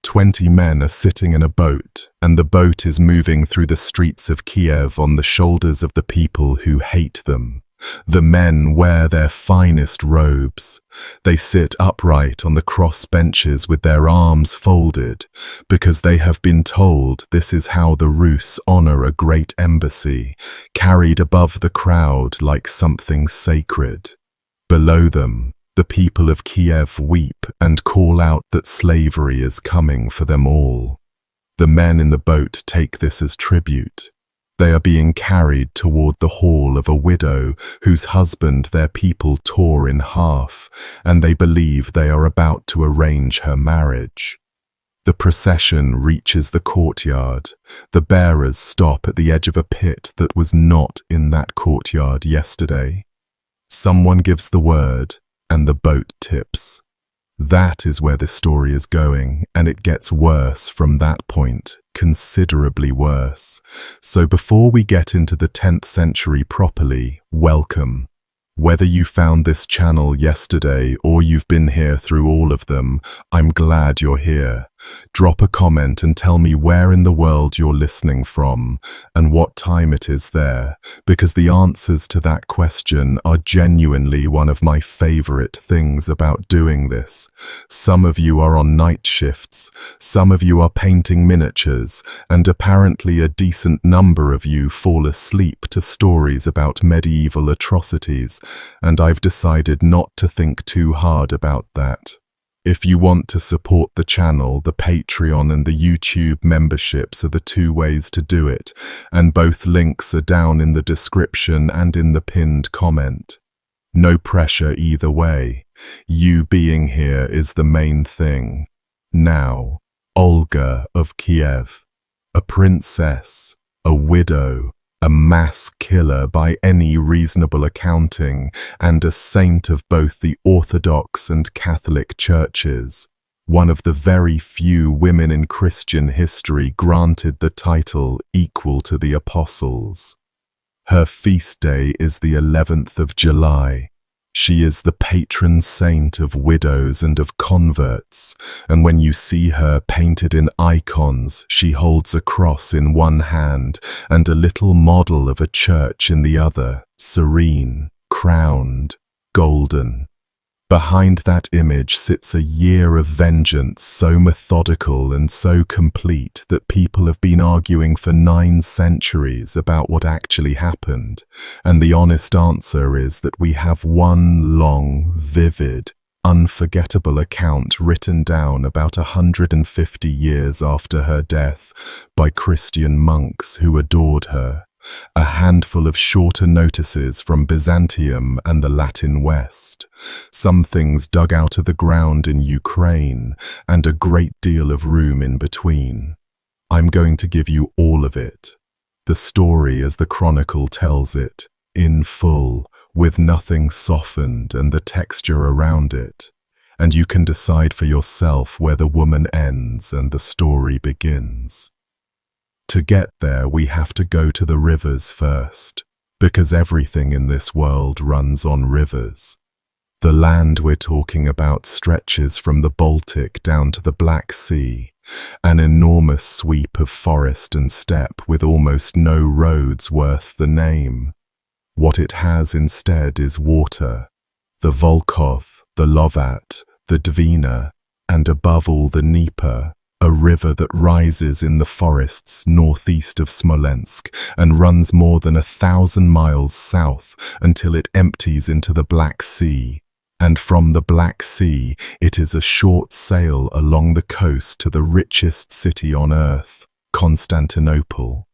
20 men are sitting in a boat, and the boat is moving through the streets of Kiev on the shoulders of the people who hate them. The men wear their finest robes. They sit upright on the cross benches with their arms folded, because they have been told this is how the Rus honor a great embassy, carried above the crowd like something sacred. Below them, the people of Kiev weep and call out that slavery is coming for them all. The men in the boat take this as tribute. They are being carried toward the hall of a widow whose husband their people tore in half, and they believe they are about to arrange her marriage. The procession reaches the courtyard. The bearers stop at the edge of a pit that was not in that courtyard yesterday. Someone gives the word, and the boat tips. That is where this story is going, and it gets worse from that point, considerably worse. So before we get into the 10th century properly, welcome. Whether you found this channel yesterday or you've been here through all of them, I'm glad you're here. Drop a comment and tell me where in the world you're listening from and what time it is there, because the answers to that question are genuinely one of my favorite things about doing this. Some of you are on night shifts, some of you are painting miniatures, and apparently a decent number of you fall asleep to stories about medieval atrocities, and I've decided not to think too hard about that. If you want to support the channel, the Patreon and the YouTube memberships are the two ways to do it, and both links are down in the description and in the pinned comment. No pressure either way. You being here is the main thing. Now, Olga of Kiev, a princess, a widow, a mass killer by any reasonable accounting, and a saint of both the Orthodox and Catholic churches. One of the very few women in Christian history granted the title equal to the apostles. Her feast day is the 11th of July. She is the patron saint of widows and of converts, and when you see her painted in icons, she holds a cross in one hand and a little model of a church in the other, serene, crowned, golden. Behind that image sits a year of vengeance so methodical and so complete that people have been arguing for 9 centuries about what actually happened, and the honest answer is that we have one long, vivid, unforgettable account written down about 150 years after her death by Christian monks who adored her. A handful of shorter notices from Byzantium and the Latin West, some things dug out of the ground in Ukraine, and a great deal of room in between. I'm going to give you all of it. The story as the chronicle tells it, in full, with nothing softened and the texture around it. And you can decide for yourself where the woman ends and the story begins. To get there, we have to go to the rivers first, because everything in this world runs on rivers. The land we're talking about stretches from the Baltic down to the Black Sea, an enormous sweep of forest and steppe with almost no roads worth the name. What it has instead is water, the Volkhov, the Lovat, the Dvina, and above all the Dnieper, a river that rises in the forests northeast of Smolensk and runs more than 1,000 miles south until it empties into the Black Sea. And from the Black Sea, it is a short sail along the coast to the richest city on earth, Constantinople.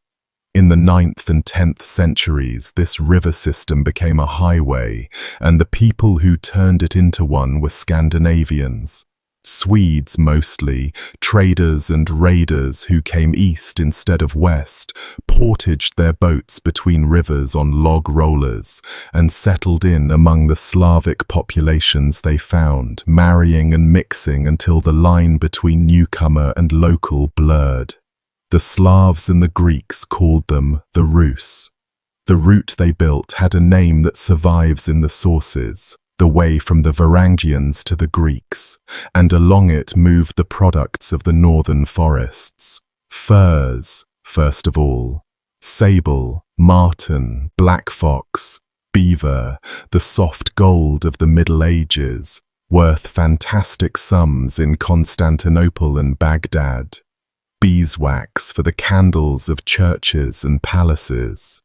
In the 9th and 10th centuries, this river system became a highway, and the people who turned it into one were Scandinavians. Swedes mostly, traders and raiders who came east instead of west, portaged their boats between rivers on log rollers, and settled in among the Slavic populations they found, marrying and mixing until the line between newcomer and local blurred. The Slavs and the Greeks called them the Rus. The route they built had a name that survives in the sources, the the way from the Varangians to the Greeks, and along it moved the products of the northern forests. Furs, first of all. Sable, marten, black fox, beaver, the soft gold of the Middle Ages, worth fantastic sums in Constantinople and Baghdad. Beeswax for the candles of churches and palaces.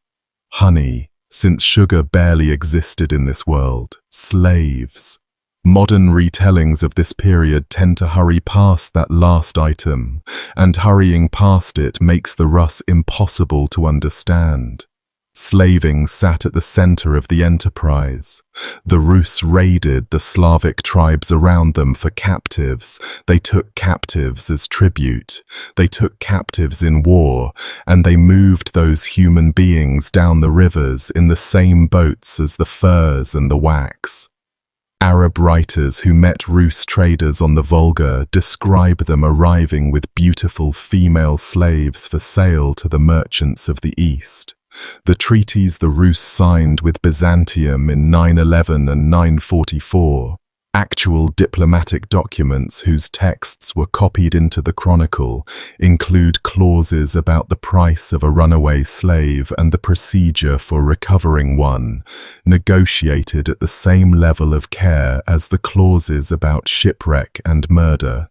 Honey, since sugar barely existed in this world. Slaves. Modern retellings of this period tend to hurry past that last item, and hurrying past it makes the Rus impossible to understand. Slaving sat at the center of the enterprise. The Rus raided the Slavic tribes around them for captives. They took captives as tribute. They took captives in war, and they moved those human beings down the rivers in the same boats as the furs and the wax. Arab writers who met Rus traders on the Volga describe them arriving with beautiful female slaves for sale to the merchants of the East. The treaties the Rus signed with Byzantium in 911 and 944, actual diplomatic documents whose texts were copied into the chronicle, include clauses about the price of a runaway slave and the procedure for recovering one, negotiated at the same level of care as the clauses about shipwreck and murder.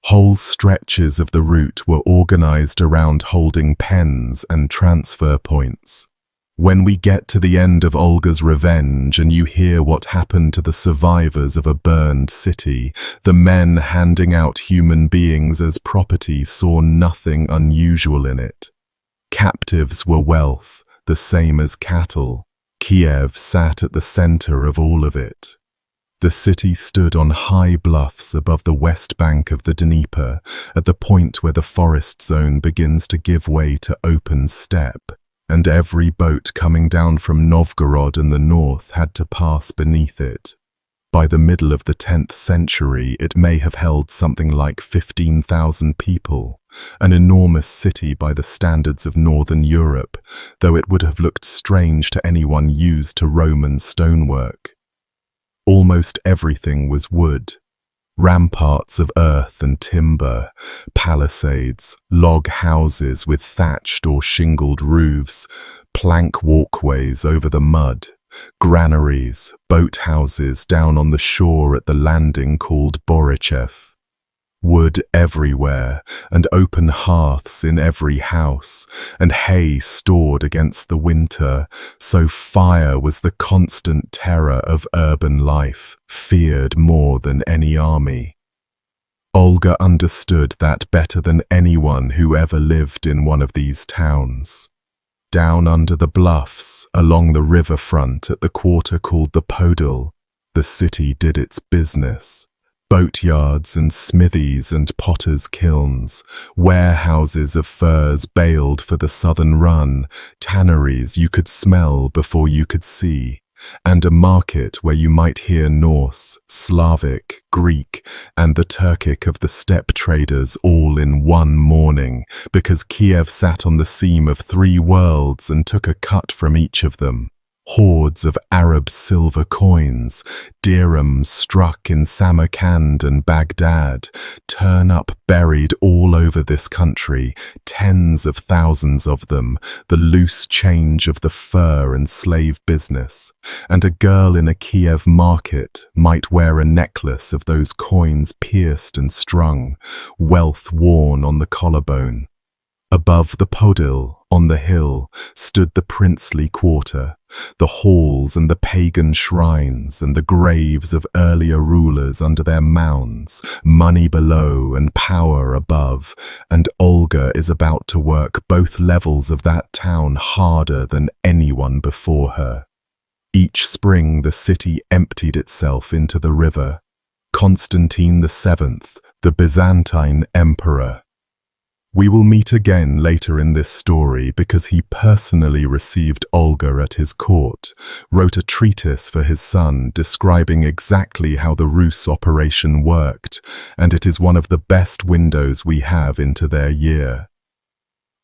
Whole stretches of the route were organized around holding pens and transfer points. When we get to the end of Olga's revenge and you hear what happened to the survivors of a burned city, the men handing out human beings as property saw nothing unusual in it. Captives were wealth, the same as cattle. Kiev sat at the center of all of it. The city stood on high bluffs above the west bank of the Dnieper, at the point where the forest zone begins to give way to open steppe, and every boat coming down from Novgorod in the north had to pass beneath it. By the middle of the 10th century, it may have held something like 15,000 people, an enormous city by the standards of northern Europe, though it would have looked strange to anyone used to Roman stonework. Almost everything was wood. Ramparts of earth and timber, palisades, log houses with thatched or shingled roofs, plank walkways over the mud, granaries, boathouses down on the shore at the landing called Borichev. Wood everywhere, and open hearths in every house, and hay stored against the winter, so fire was the constant terror of urban life, feared more than any army. Olga understood that better than anyone who ever lived in one of these towns. Down under the bluffs, along the riverfront at the quarter called the Podil, the city did its business. Boatyards and smithies and potters' kilns, warehouses of furs baled for the southern run, tanneries you could smell before you could see, and a market where you might hear Norse, Slavic, Greek, and the Turkic of the steppe traders all in one morning, because Kiev sat on the seam of 3 worlds and took a cut from each of them. Hordes of Arab silver coins, dirhams struck in Samarkand and Baghdad, turn up buried all over this country, tens of thousands of them, the loose change of the fur and slave business. And a girl in a Kiev market might wear a necklace of those coins pierced and strung, wealth worn on the collarbone. Above the Podil, on the hill, stood the princely quarter, the halls and the pagan shrines and the graves of earlier rulers under their mounds, money below and power above, and Olga is about to work both levels of that town harder than anyone before her. Each spring the city emptied itself into the river. Constantine VII, the Byzantine emperor. We will meet again later in this story because he personally received Olga at his court, wrote a treatise for his son describing exactly how the Rus operation worked, and it is one of the best windows we have into their year.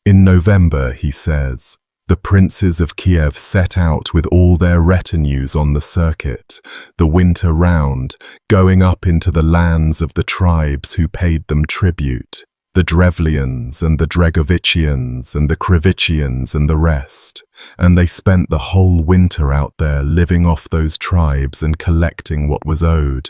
In November, he says, The princes of Kiev set out with all their retinues on the circuit, the winter round, going up into the lands of the tribes who paid them tribute, the Drevlians and the Dregovicians and the Krivicians and the rest, and they spent the whole winter out there living off those tribes and collecting what was owed.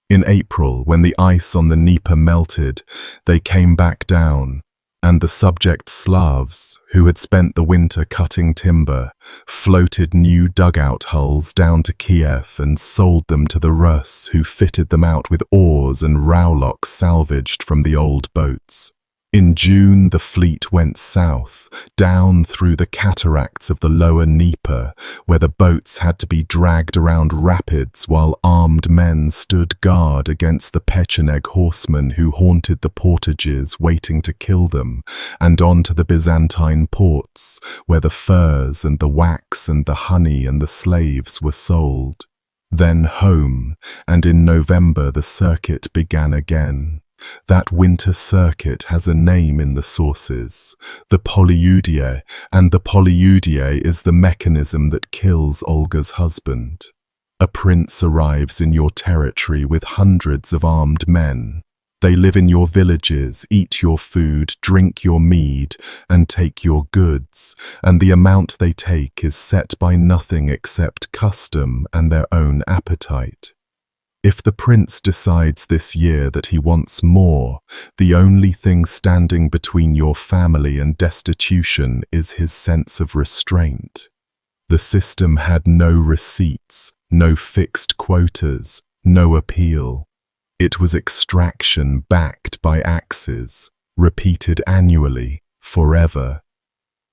In April, when the ice on the Dnieper melted, they came back down, and the subject Slavs, who had spent the winter cutting timber, floated new dugout hulls down to Kiev and sold them to the Rus, who fitted them out with oars and rowlocks salvaged from the old boats. In June, the fleet went south, down through the cataracts of the lower Dnieper, where the boats had to be dragged around rapids while armed men stood guard against the Pecheneg horsemen who haunted the portages waiting to kill them, and on to the Byzantine ports, where the furs and the wax and the honey and the slaves were sold. Then home, and in November the circuit began again. That winter circuit has a name in the sources, the Polyudia, and the Polyudia is the mechanism that kills Olga's husband. A prince arrives in your territory with hundreds of armed men. They live in your villages, eat your food, drink your mead, and take your goods, and the amount they take is set by nothing except custom and their own appetite. If the prince decides this year that he wants more, the only thing standing between your family and destitution is his sense of restraint. The system had no receipts, no fixed quotas, no appeal. It was extraction backed by axes, repeated annually, forever.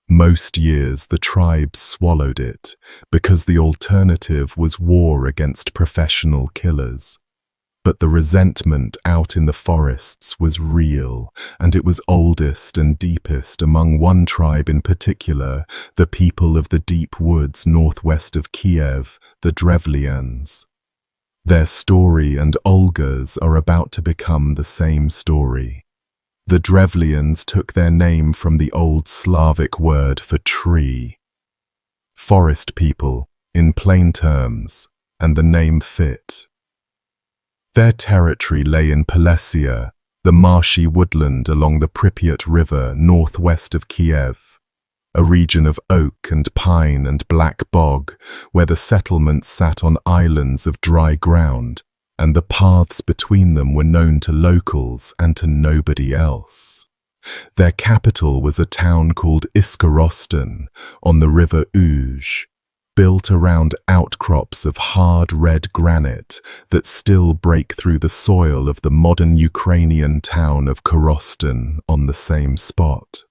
Most years the tribes swallowed it, because the alternative was war against professional killers. But the resentment out in the forests was real, and it was oldest and deepest among one tribe in particular, the people of the deep woods northwest of Kiev, the Drevlians. Their story and Olga's are about to become the same story. The Drevlians took their name from the old Slavic word for tree. Forest people, in plain terms, and the name fit. Their territory lay in Polesia, the marshy woodland along the Pripyat River northwest of Kiev, a region of oak and pine and black bog, where the settlements sat on islands of dry ground, and the paths between them were known to locals and to nobody else. Their capital was a town called Iskorosten on the river Uj, built around outcrops of hard red granite that still break through the soil of the modern Ukrainian town of Korostin on the same spot.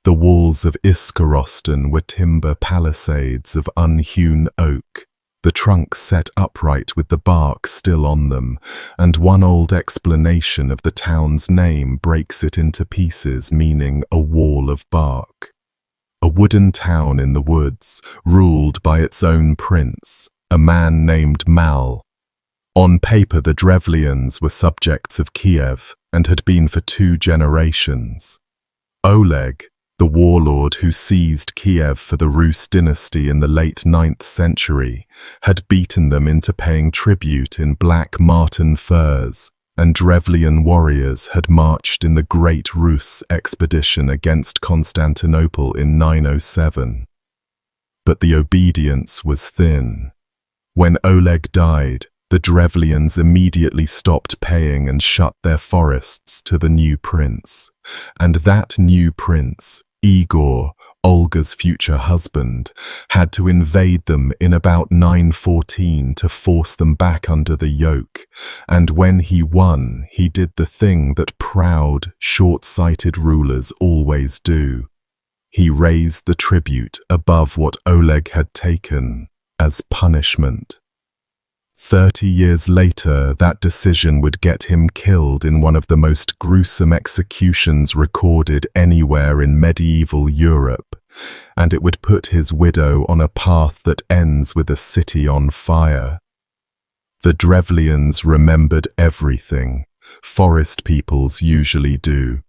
The walls of Iskorosten were timber palisades of unhewn oak, the trunks set upright with the bark still on them, and one old explanation of the town's name breaks it into pieces, meaning a wall of bark. A wooden town in the woods, ruled by its own prince, a man named Mal. On paper, the Drevlians were subjects of Kiev and had been for 2 generations. Oleg, the warlord who seized Kiev for the Rus dynasty in the late 9th century, had beaten them into paying tribute in black marten furs, and Drevlian warriors had marched in the Great Rus expedition against Constantinople in 907. But the obedience was thin. When Oleg died, the Drevlians immediately stopped paying and shut their forests to the new prince. And that new prince, Igor, Olga's future husband, had to invade them in about 914 to force them back under the yoke, and when he won, he did the thing that proud, short-sighted rulers always do. He raised the tribute above what Oleg had taken, as punishment. 30 years later, that decision would get him killed in one of the most gruesome executions recorded anywhere in medieval Europe, and it would put his widow on a path that ends with a city on fire. The Drevlians remembered everything. Forest peoples usually do.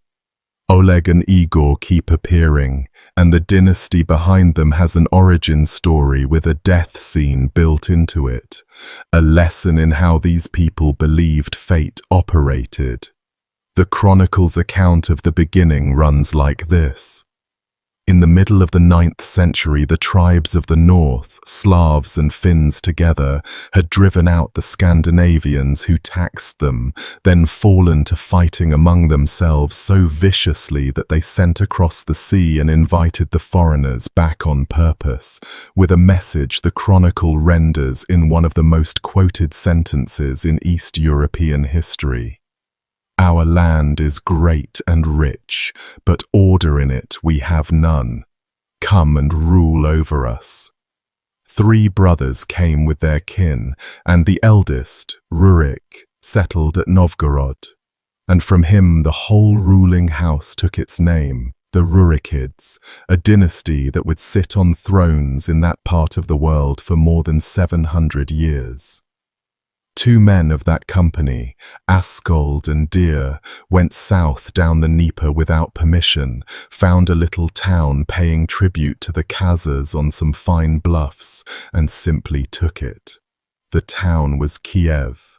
Oleg and Igor keep appearing, and the dynasty behind them has an origin story with a death scene built into it, a lesson in how these people believed fate operated. The Chronicles' account of the beginning runs like this. In the middle of the 9th century, the tribes of the north, Slavs and Finns together, had driven out the Scandinavians who taxed them, then fallen to fighting among themselves so viciously that they sent across the sea and invited the foreigners back on purpose, with a message the Chronicle renders in one of the most quoted sentences in East European history. Our land is great and rich, but order in it we have none. Come and rule over us. 3 brothers came with their kin, and the eldest, Rurik, settled at Novgorod. And from him the whole ruling house took its name, the Rurikids, a dynasty that would sit on thrones in that part of the world for more than 700 years. 2 men of that company, Askold and Deer, went south down the Dnieper without permission, found a little town paying tribute to the Khazars on some fine bluffs, and simply took it. The town was Kiev.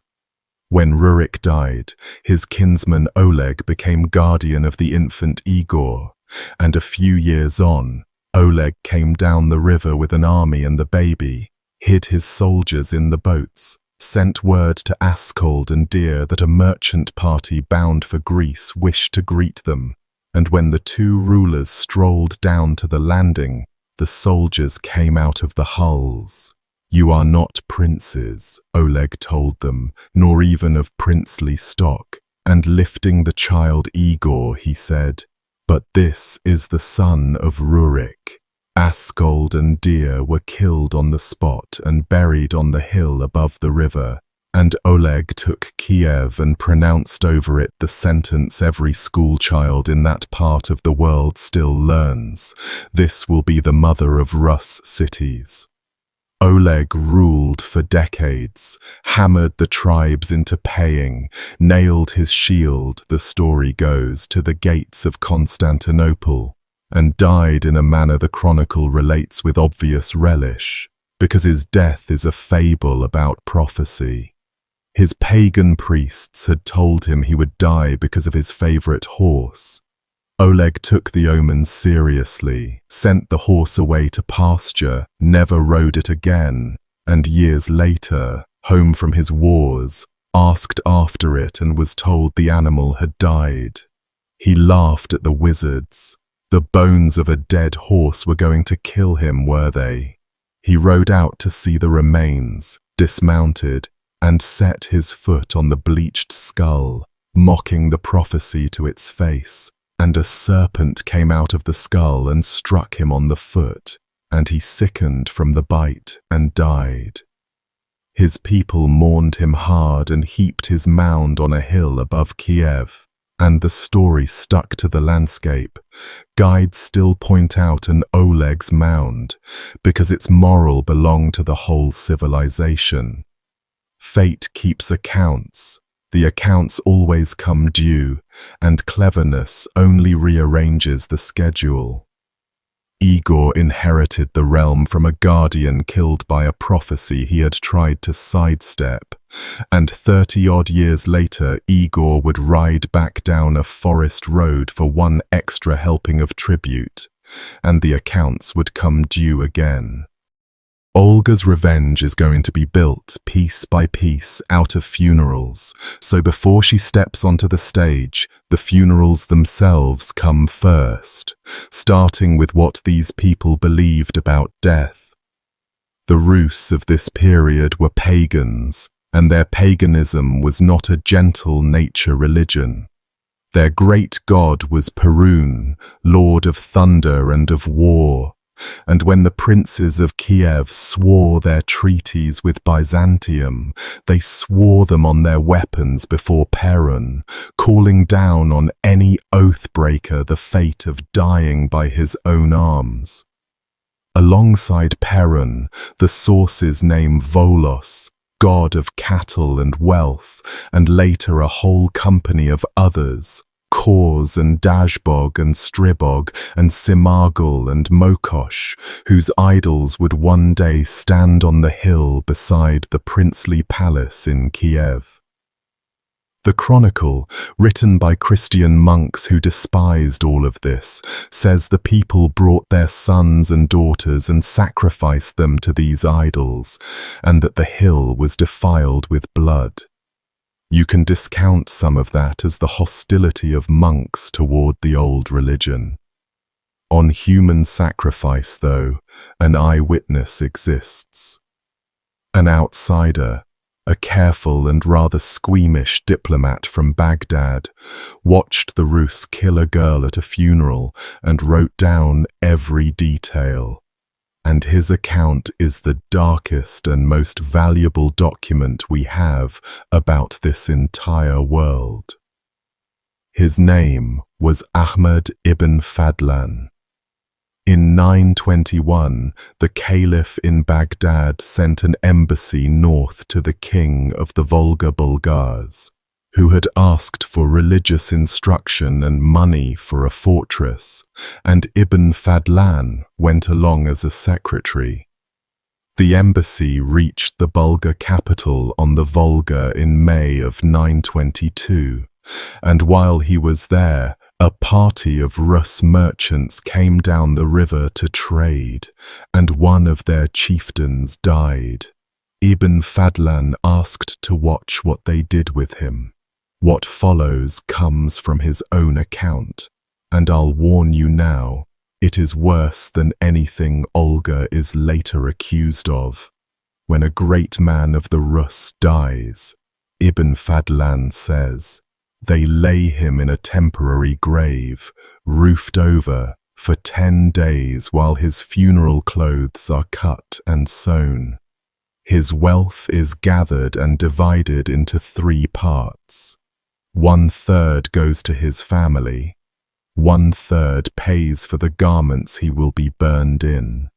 When Rurik died, his kinsman Oleg became guardian of the infant Igor, and a few years on, Oleg came down the river with an army and the baby, hid his soldiers in the boats, sent word to Askold and Deer that a merchant party bound for Greece wished to greet them, and when the 2 rulers strolled down to the landing, the soldiers came out of the hulls. "You are not princes," Oleg told them, "nor even of princely stock," and lifting the child Igor, he said, "But this is the son of Rurik." Askold and Deer were killed on the spot and buried on the hill above the river, and Oleg took Kiev and pronounced over it the sentence every schoolchild in that part of the world still learns: "This will be the mother of Rus cities." Oleg ruled for decades, hammered the tribes into paying, nailed his shield, the story goes, to the gates of Constantinople, and died in a manner the Chronicle relates with obvious relish, because his death is a fable about prophecy. His pagan priests had told him he would die because of his favorite horse. Oleg took the omens seriously, sent the horse away to pasture, never rode it again, and years later, home from his wars, asked after it and was told the animal had died. He laughed at the wizards. The bones of a dead horse were going to kill him, were they? He rode out to see the remains, dismounted, and set his foot on the bleached skull, mocking the prophecy to its face, and a serpent came out of the skull and struck him on the foot, and he sickened from the bite and died. His people mourned him hard and heaped his mound on a hill above Kiev. And the story stuck to the landscape. Guides still point out an Oleg's mound, because its moral belonged to the whole civilization. Fate keeps accounts. The accounts always come due, and cleverness only rearranges the schedule. Igor inherited the realm from a guardian killed by a prophecy he had tried to sidestep, and 30-odd years later Igor would ride back down a forest road for one extra helping of tribute, and the accounts would come due again. Olga's revenge is going to be built piece by piece out of funerals, so before she steps onto the stage, the funerals themselves come first, starting with what these people believed about death. The Rus of this period were pagans, and their paganism was not a gentle nature religion. Their great god was Perun, lord of thunder and of war, and when the princes of Kiev swore their treaties with Byzantium, they swore them on their weapons before Perun, calling down on any oath-breaker the fate of dying by his own arms. Alongside Perun, the sources name Volos, god of cattle and wealth, and later a whole company of others, Kors and Dashbog and Stribog and Simargul and Mokosh, whose idols would one day stand on the hill beside the princely palace in Kiev. The chronicle, written by Christian monks who despised all of this, says the people brought their sons and daughters and sacrificed them to these idols, and that the hill was defiled with blood. You can discount some of that as the hostility of monks toward the old religion. On human sacrifice, though, an eyewitness exists. An outsider, a careful and rather squeamish diplomat from Baghdad, watched the Rus kill a girl at a funeral and wrote down every detail. And his account is the darkest and most valuable document we have about this entire world. His name was Ahmad ibn Fadlan. In 921, the Caliph in Baghdad sent an embassy north to the king of the Volga Bulgars, who had asked for religious instruction and money for a fortress, and Ibn Fadlan went along as a secretary. The embassy reached the Bulgar capital on the Volga in May of 922, and while he was there, a party of Rus merchants came down the river to trade, and one of their chieftains died. Ibn Fadlan asked to watch what they did with him. What follows comes from his own account, and I'll warn you now, it is worse than anything Olga is later accused of. When a great man of the Rus dies, Ibn Fadlan says, they lay him in a temporary grave, roofed over, for 10 days while his funeral clothes are cut and sewn. His wealth is gathered and divided into 3 parts. 1/3 goes to his family. 1/3 pays for the garments he will be burned in.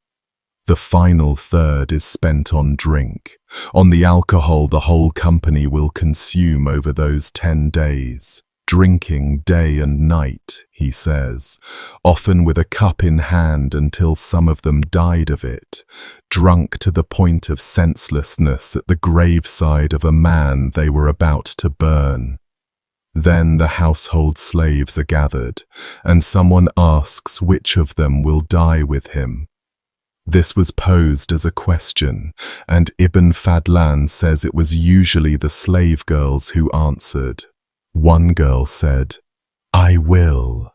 The final third is spent on drink, on the alcohol the whole company will consume over those 10 days, drinking day and night, he says, often with a cup in hand until some of them died of it, drunk to the point of senselessness at the graveside of a man they were about to burn. Then the household slaves are gathered, and someone asks which of them will die with him. This was posed as a question, and Ibn Fadlan says it was usually the slave girls who answered. One girl said, "I will."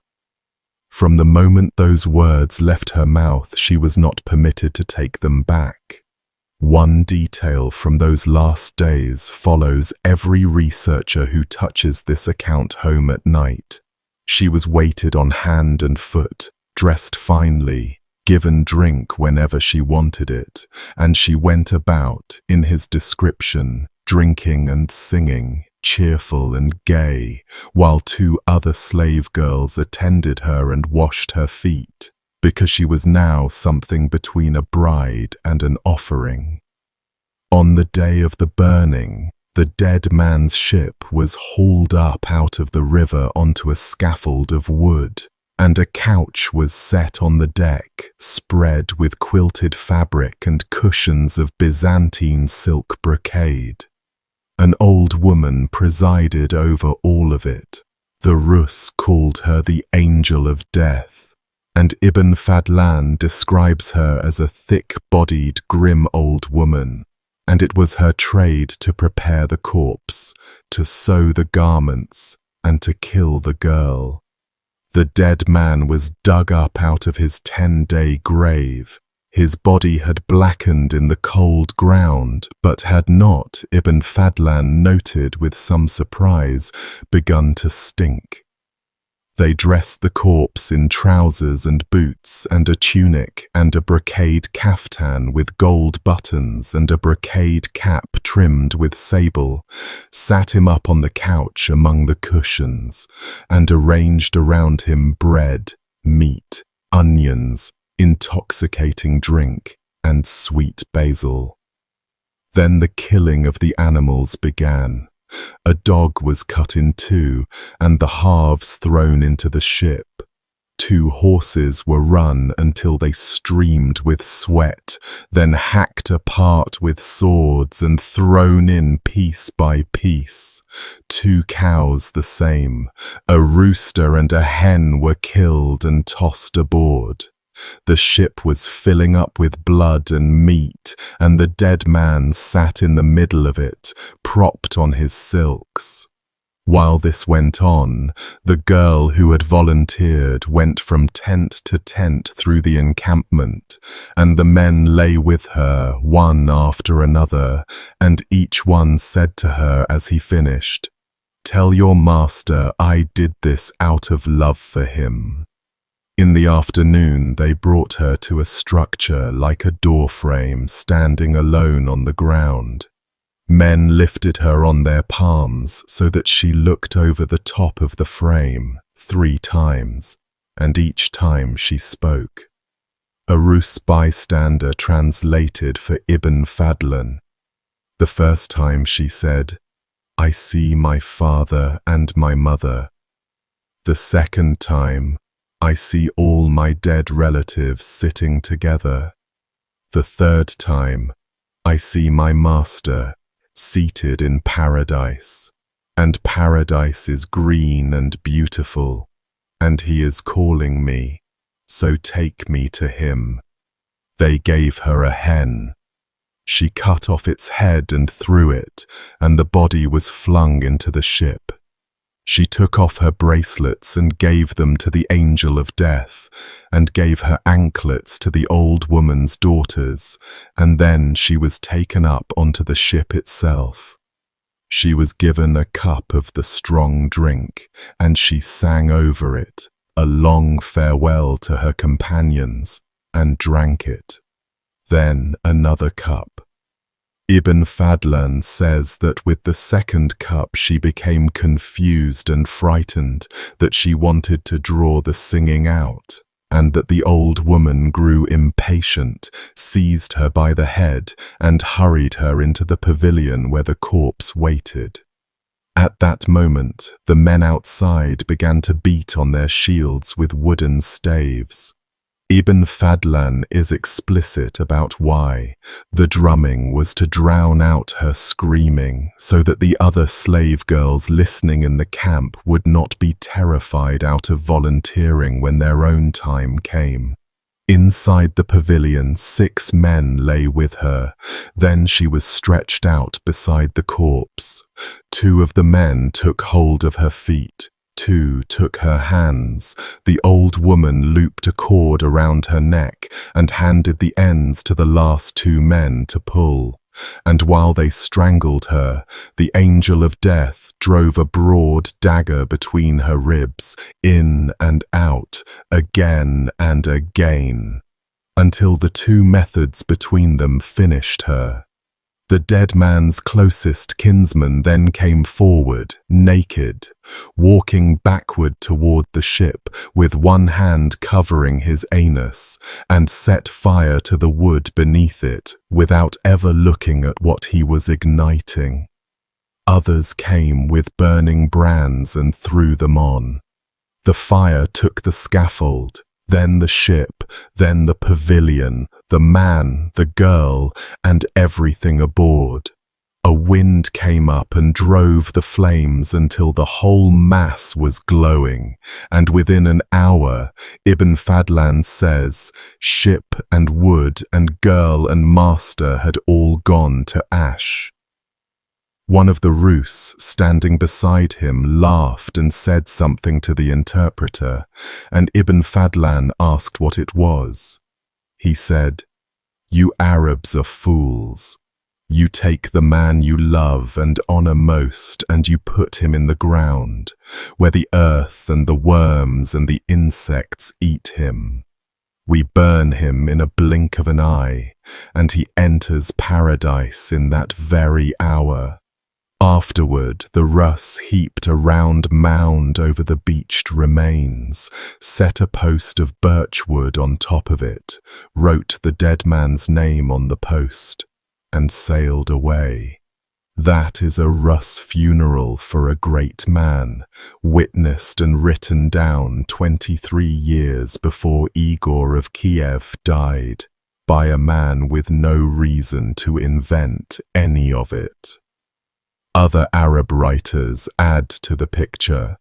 From the moment those words left her mouth, she was not permitted to take them back. One detail from those last days follows every researcher who touches this account home at night. She was weighted on hand and foot, dressed finely, given drink whenever she wanted it, and she went about, in his description, drinking and singing, cheerful and gay, while 2 other slave girls attended her and washed her feet, because she was now something between a bride and an offering. On the day of the burning, the dead man's ship was hauled up out of the river onto a scaffold of wood, and a couch was set on the deck, spread with quilted fabric and cushions of Byzantine silk brocade. An old woman presided over all of it. The Rus called her the Angel of Death, and Ibn Fadlan describes her as a thick-bodied, grim old woman, and it was her trade to prepare the corpse, to sew the garments, and to kill the girl. The dead man was dug up out of his 10-day grave. His body had blackened in the cold ground, but had not, Ibn Fadlan noted with some surprise, begun to stink. They dressed the corpse in trousers and boots and a tunic and a brocade caftan with gold buttons and a brocade cap trimmed with sable, sat him up on the couch among the cushions, and arranged around him bread, meat, onions, intoxicating drink, and sweet basil. Then the killing of the animals began, A dog was cut in two, and the halves thrown into the ship. 2 horses were run until they streamed with sweat, then hacked apart with swords and thrown in piece by piece. 2 cows the same. A rooster and a hen were killed and tossed aboard. The ship was filling up with blood and meat, and the dead man sat in the middle of it, propped on his silks. While this went on, the girl who had volunteered went from tent to tent through the encampment, and the men lay with her, one after another, and each one said to her as he finished, "Tell your master I did this out of love for him." In the afternoon they brought her to a structure like a doorframe standing alone on the ground. Men lifted her on their palms so that she looked over the top of the frame 3 times, and each time she spoke. A Rus bystander translated for Ibn Fadlan. The first time she said, "I see my father and my mother." The second time, "I see all my dead relatives sitting together." The third time, "I see my master seated in paradise, and paradise is green and beautiful, and he is calling me, so take me to him." They gave her a hen. She cut off its head and threw it, and the body was flung into the ship. She took off her bracelets and gave them to the angel of death, and gave her anklets to the old woman's daughters, and then she was taken up onto the ship itself. She was given a cup of the strong drink, and she sang over it a long farewell to her companions, and drank it. Then another cup. Ibn Fadlan says that with the second cup she became confused and frightened, that she wanted to draw the singing out, and that the old woman grew impatient, seized her by the head, and hurried her into the pavilion where the corpse waited. At that moment, the men outside began to beat on their shields with wooden staves. Ibn Fadlan is explicit about why. The drumming was to drown out her screaming, so that the other slave girls listening in the camp would not be terrified out of volunteering when their own time came. Inside the pavilion 6 men lay with her. Then she was stretched out beside the corpse. 2 of the men took hold of her feet. 2 took her hands. The old woman looped a cord around her neck and handed the ends to the last 2 men to pull. And while they strangled her, the angel of death drove a broad dagger between her ribs, in and out, again and again, until the 2 methods between them finished her. The dead man's closest kinsman then came forward, naked, walking backward toward the ship, with one hand covering his anus, and set fire to the wood beneath it, without ever looking at what he was igniting. Others came with burning brands and threw them on. The fire took the scaffold, then the ship, then the pavilion, the man, the girl, and everything aboard. A wind came up and drove the flames until the whole mass was glowing, and within an hour, Ibn Fadlan says, ship and wood and girl and master had all gone to ash. One of the Rus, standing beside him, laughed and said something to the interpreter, and Ibn Fadlan asked what it was. He said, "You Arabs are fools. You take the man you love and honor most, and you put him in the ground, where the earth and the worms and the insects eat him. We burn him in a blink of an eye, and he enters paradise in that very hour. Afterward, the Rus heaped a round mound over the beached remains, set a post of birch wood on top of it, wrote the dead man's name on the post, and sailed away. That is a Rus funeral for a great man, witnessed and written down 23 years before Igor of Kiev died, by a man with no reason to invent any of it. Other Arab writers add to the picture.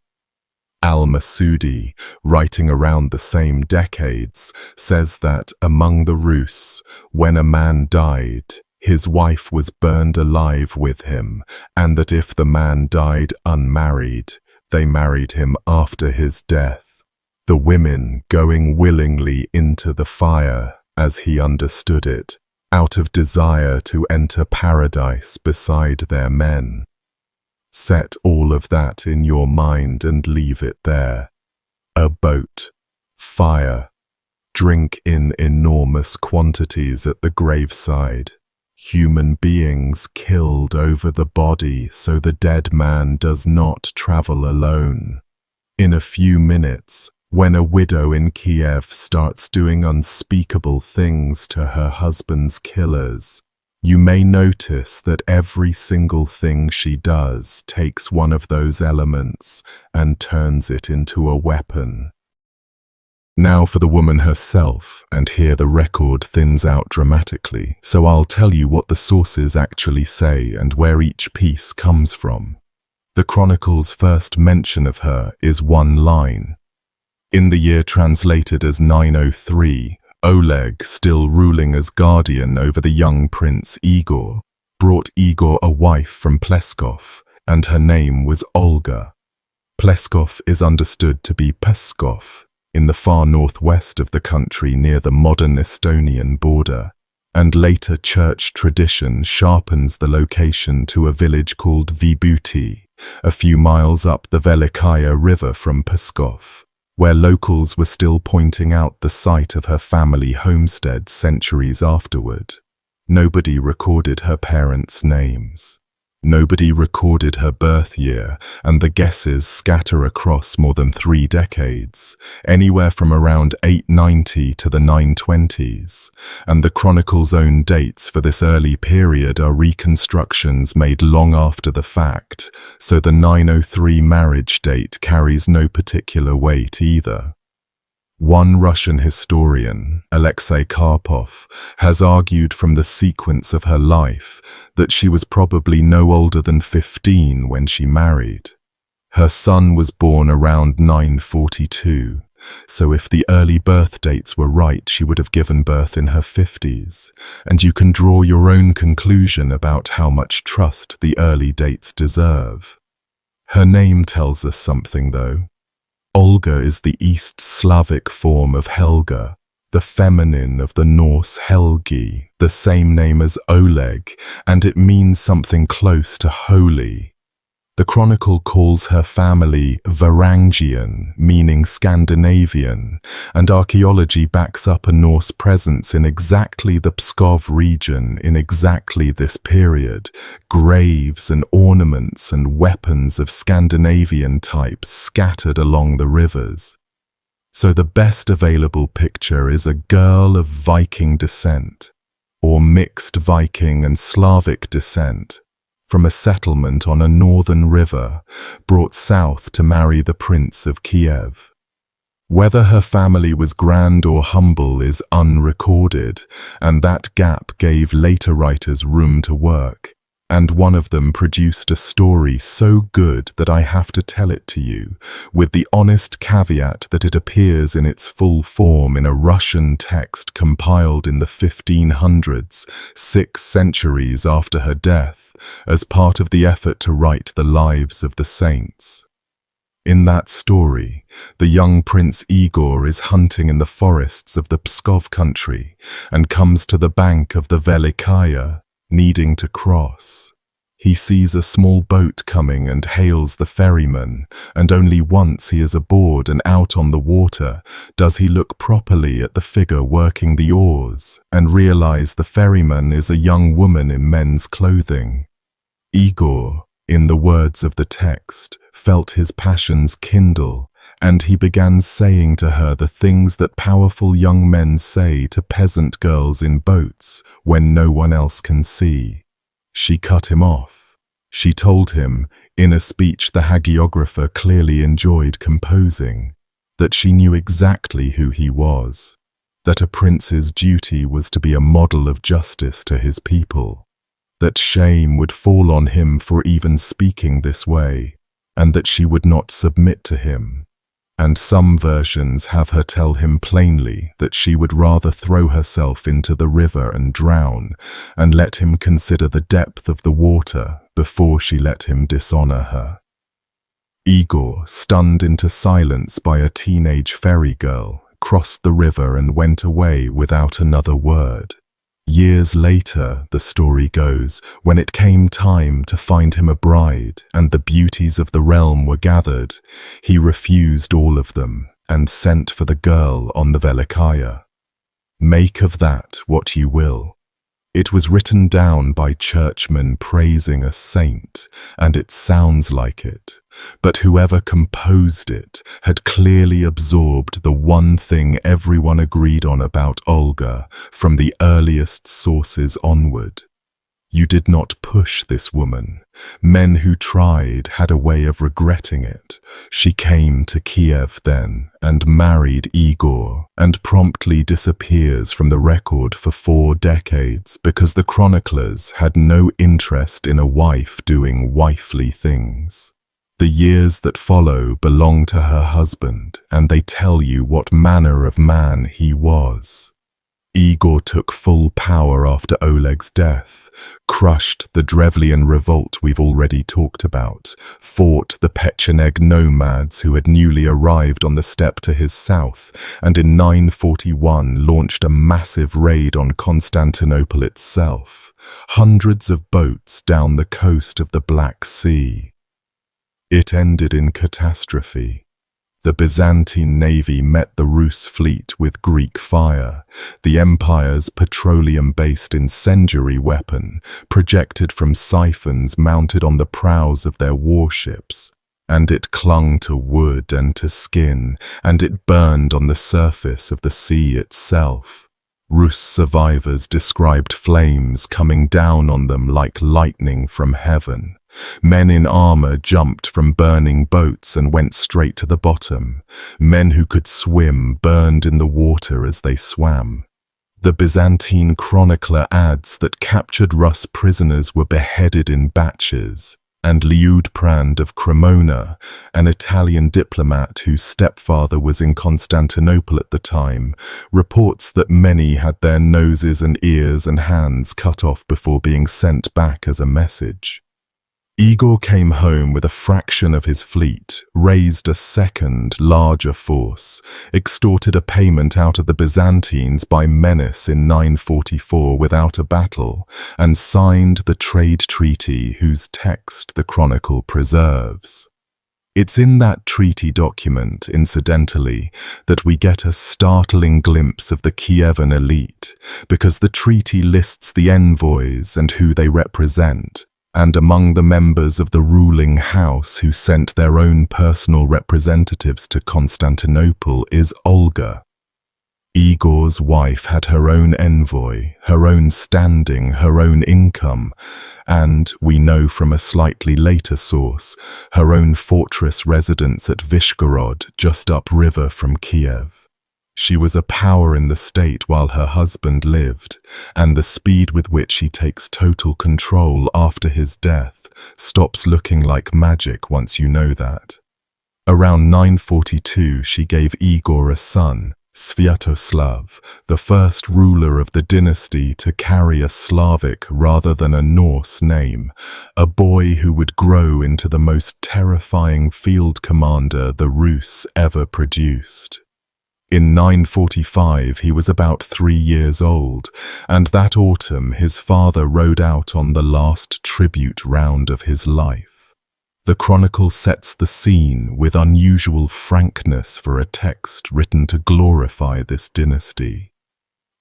Al-Masudi, writing around the same decades, says that among the Rus, when a man died, his wife was burned alive with him, and that if the man died unmarried, they married him after his death, the women going willingly into the fire, as he understood it, out of desire to enter paradise beside their men. Set all of that in your mind and leave it there. A boat, fire, drink in enormous quantities at the graveside, human beings killed over the body so the dead man does not travel alone. In a few minutes, when a widow in Kiev starts doing unspeakable things to her husband's killers, you may notice that every single thing she does takes one of those elements and turns it into a weapon. Now for the woman herself, and here the record thins out dramatically, so I'll tell you what the sources actually say and where each piece comes from. The Chronicle's first mention of her is one line. In the year translated as 903, Oleg, still ruling as guardian over the young prince Igor, brought Igor a wife from Pleskov, and her name was Olga. Pleskov is understood to be Pskov, in the far northwest of the country near the modern Estonian border, and later church tradition sharpens the location to a village called Vibuti, a few miles up the Velikaya River from Pskov, where locals were still pointing out the site of her family homestead centuries afterward. Nobody recorded her parents' names. Nobody recorded her birth year, and the guesses scatter across more than 3 decades, anywhere from around 890 to the 920s, and the Chronicle's own dates for this early period are reconstructions made long after the fact, so the 903 marriage date carries no particular weight either. One Russian historian, Alexei Karpov, has argued from the sequence of her life that she was probably no older than 15 when she married. Her son was born around 942, so if the early birth dates were right, she would have given birth in her 50s, and you can draw your own conclusion about how much trust the early dates deserve. Her name tells us something, though. Olga is the East Slavic form of Helga, the feminine of the Norse Helgi, the same name as Oleg, and it means something close to holy. The Chronicle calls her family Varangian, meaning Scandinavian, and archaeology backs up a Norse presence in exactly the Pskov region in exactly this period. Graves and ornaments and weapons of Scandinavian types scattered along the rivers. So the best available picture is a girl of Viking descent, or mixed Viking and Slavic descent, from a settlement on a northern river, brought south to marry the Prince of Kiev. Whether her family was grand or humble is unrecorded, and that gap gave later writers room to work, and one of them produced a story so good that I have to tell it to you, with the honest caveat that it appears in its full form in a Russian text compiled in the 1500s, 6 centuries after her death, as part of the effort to write the lives of the saints. In that story, the young Prince Igor is hunting in the forests of the Pskov country and comes to the bank of the Velikaya, needing to cross. He sees a small boat coming and hails the ferryman, and only once he is aboard and out on the water does he look properly at the figure working the oars and realize the ferryman is a young woman in men's clothing. Igor, in the words of the text, felt his passions kindle, and he began saying to her the things that powerful young men say to peasant girls in boats when no one else can see. She cut him off. She told him, in a speech the hagiographer clearly enjoyed composing, that she knew exactly who he was, that a prince's duty was to be a model of justice to his people, that shame would fall on him for even speaking this way, and that she would not submit to him. And some versions have her tell him plainly that she would rather throw herself into the river and drown, and let him consider the depth of the water before she let him dishonor her. Igor, stunned into silence by a teenage ferry girl, crossed the river and went away without another word. Years later, the story goes, when it came time to find him a bride and the beauties of the realm were gathered, he refused all of them and sent for the girl on the Velikaya. Make of that what you will. It was written down by churchmen praising a saint, and it sounds like it, but whoever composed it had clearly absorbed the one thing everyone agreed on about Olga from the earliest sources onward. You did not push this woman. Men who tried had a way of regretting it. She came to Kiev then and married Igor and promptly disappears from the record for 4 decades because the chroniclers had no interest in a wife doing wifely things. The years that follow belong to her husband, and they tell you what manner of man he was. Igor took full power after Oleg's death, crushed the Drevlian revolt we've already talked about, fought the Pecheneg nomads who had newly arrived on the steppe to his south, and in 941 launched a massive raid on Constantinople itself, hundreds of boats down the coast of the Black Sea. It ended in catastrophe. The Byzantine navy met the Rus fleet with Greek fire, the empire's petroleum-based incendiary weapon projected from siphons mounted on the prows of their warships, and it clung to wood and to skin, and it burned on the surface of the sea itself. Rus survivors described flames coming down on them like lightning from heaven. Men in armor jumped from burning boats and went straight to the bottom. Men who could swim burned in the water as they swam. The Byzantine chronicler adds that captured Rus prisoners were beheaded in batches, and Liutprand of Cremona, an Italian diplomat whose stepfather was in Constantinople at the time, reports that many had their noses and ears and hands cut off before being sent back as a message. Igor came home with a fraction of his fleet, raised a second, larger force, extorted a payment out of the Byzantines by menace in 944 without a battle, and signed the trade treaty whose text the chronicle preserves. It's in that treaty document, incidentally, that we get a startling glimpse of the Kievan elite, because the treaty lists the envoys and who they represent, and among the members of the ruling house who sent their own personal representatives to Constantinople is Olga. Igor's wife had her own envoy, her own standing, her own income, and, we know from a slightly later source, her own fortress residence at Vyshgorod, just upriver from Kiev. She was a power in the state while her husband lived, and the speed with which he takes total control after his death stops looking like magic once you know that. Around 942 she gave Igor a son, Sviatoslav, the first ruler of the dynasty to carry a Slavic rather than a Norse name, a boy who would grow into the most terrifying field commander the Rus ever produced. In 945 he was about 3 years old, and that autumn his father rode out on the last tribute round of his life. The chronicle sets the scene with unusual frankness for a text written to glorify this dynasty.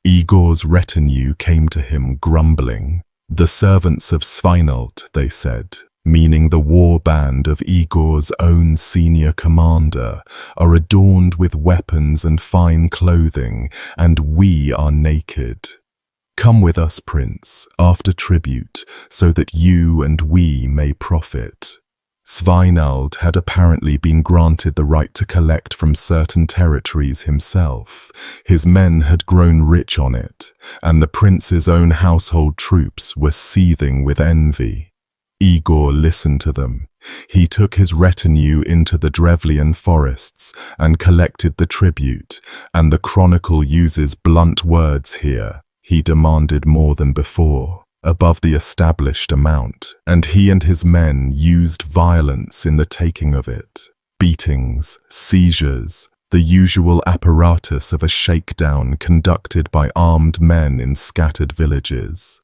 Igor's retinue came to him grumbling. The servants of Sviatoslav, they said, meaning the war band of Igor's own senior commander, are adorned with weapons and fine clothing, and we are naked. "Come with us, prince, after tribute, so that you and we may profit." Sviatoslav had apparently been granted the right to collect from certain territories himself. His men had grown rich on it, and the prince's own household troops were seething with envy. Igor listened to them. He took his retinue into the Drevlian forests and collected the tribute, and the chronicle uses blunt words here. He demanded more than before, above the established amount, and he and his men used violence in the taking of it. Beatings, seizures, the usual apparatus of a shakedown conducted by armed men in scattered villages.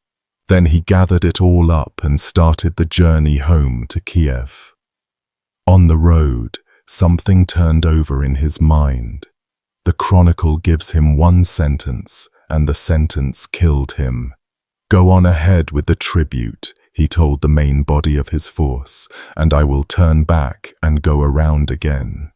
Then he gathered it all up and started the journey home to Kiev. On the road, something turned over in his mind. The chronicle gives him one sentence, and the sentence killed him. "Go on ahead with the tribute," he told the main body of his force, "and I will turn back and go around again."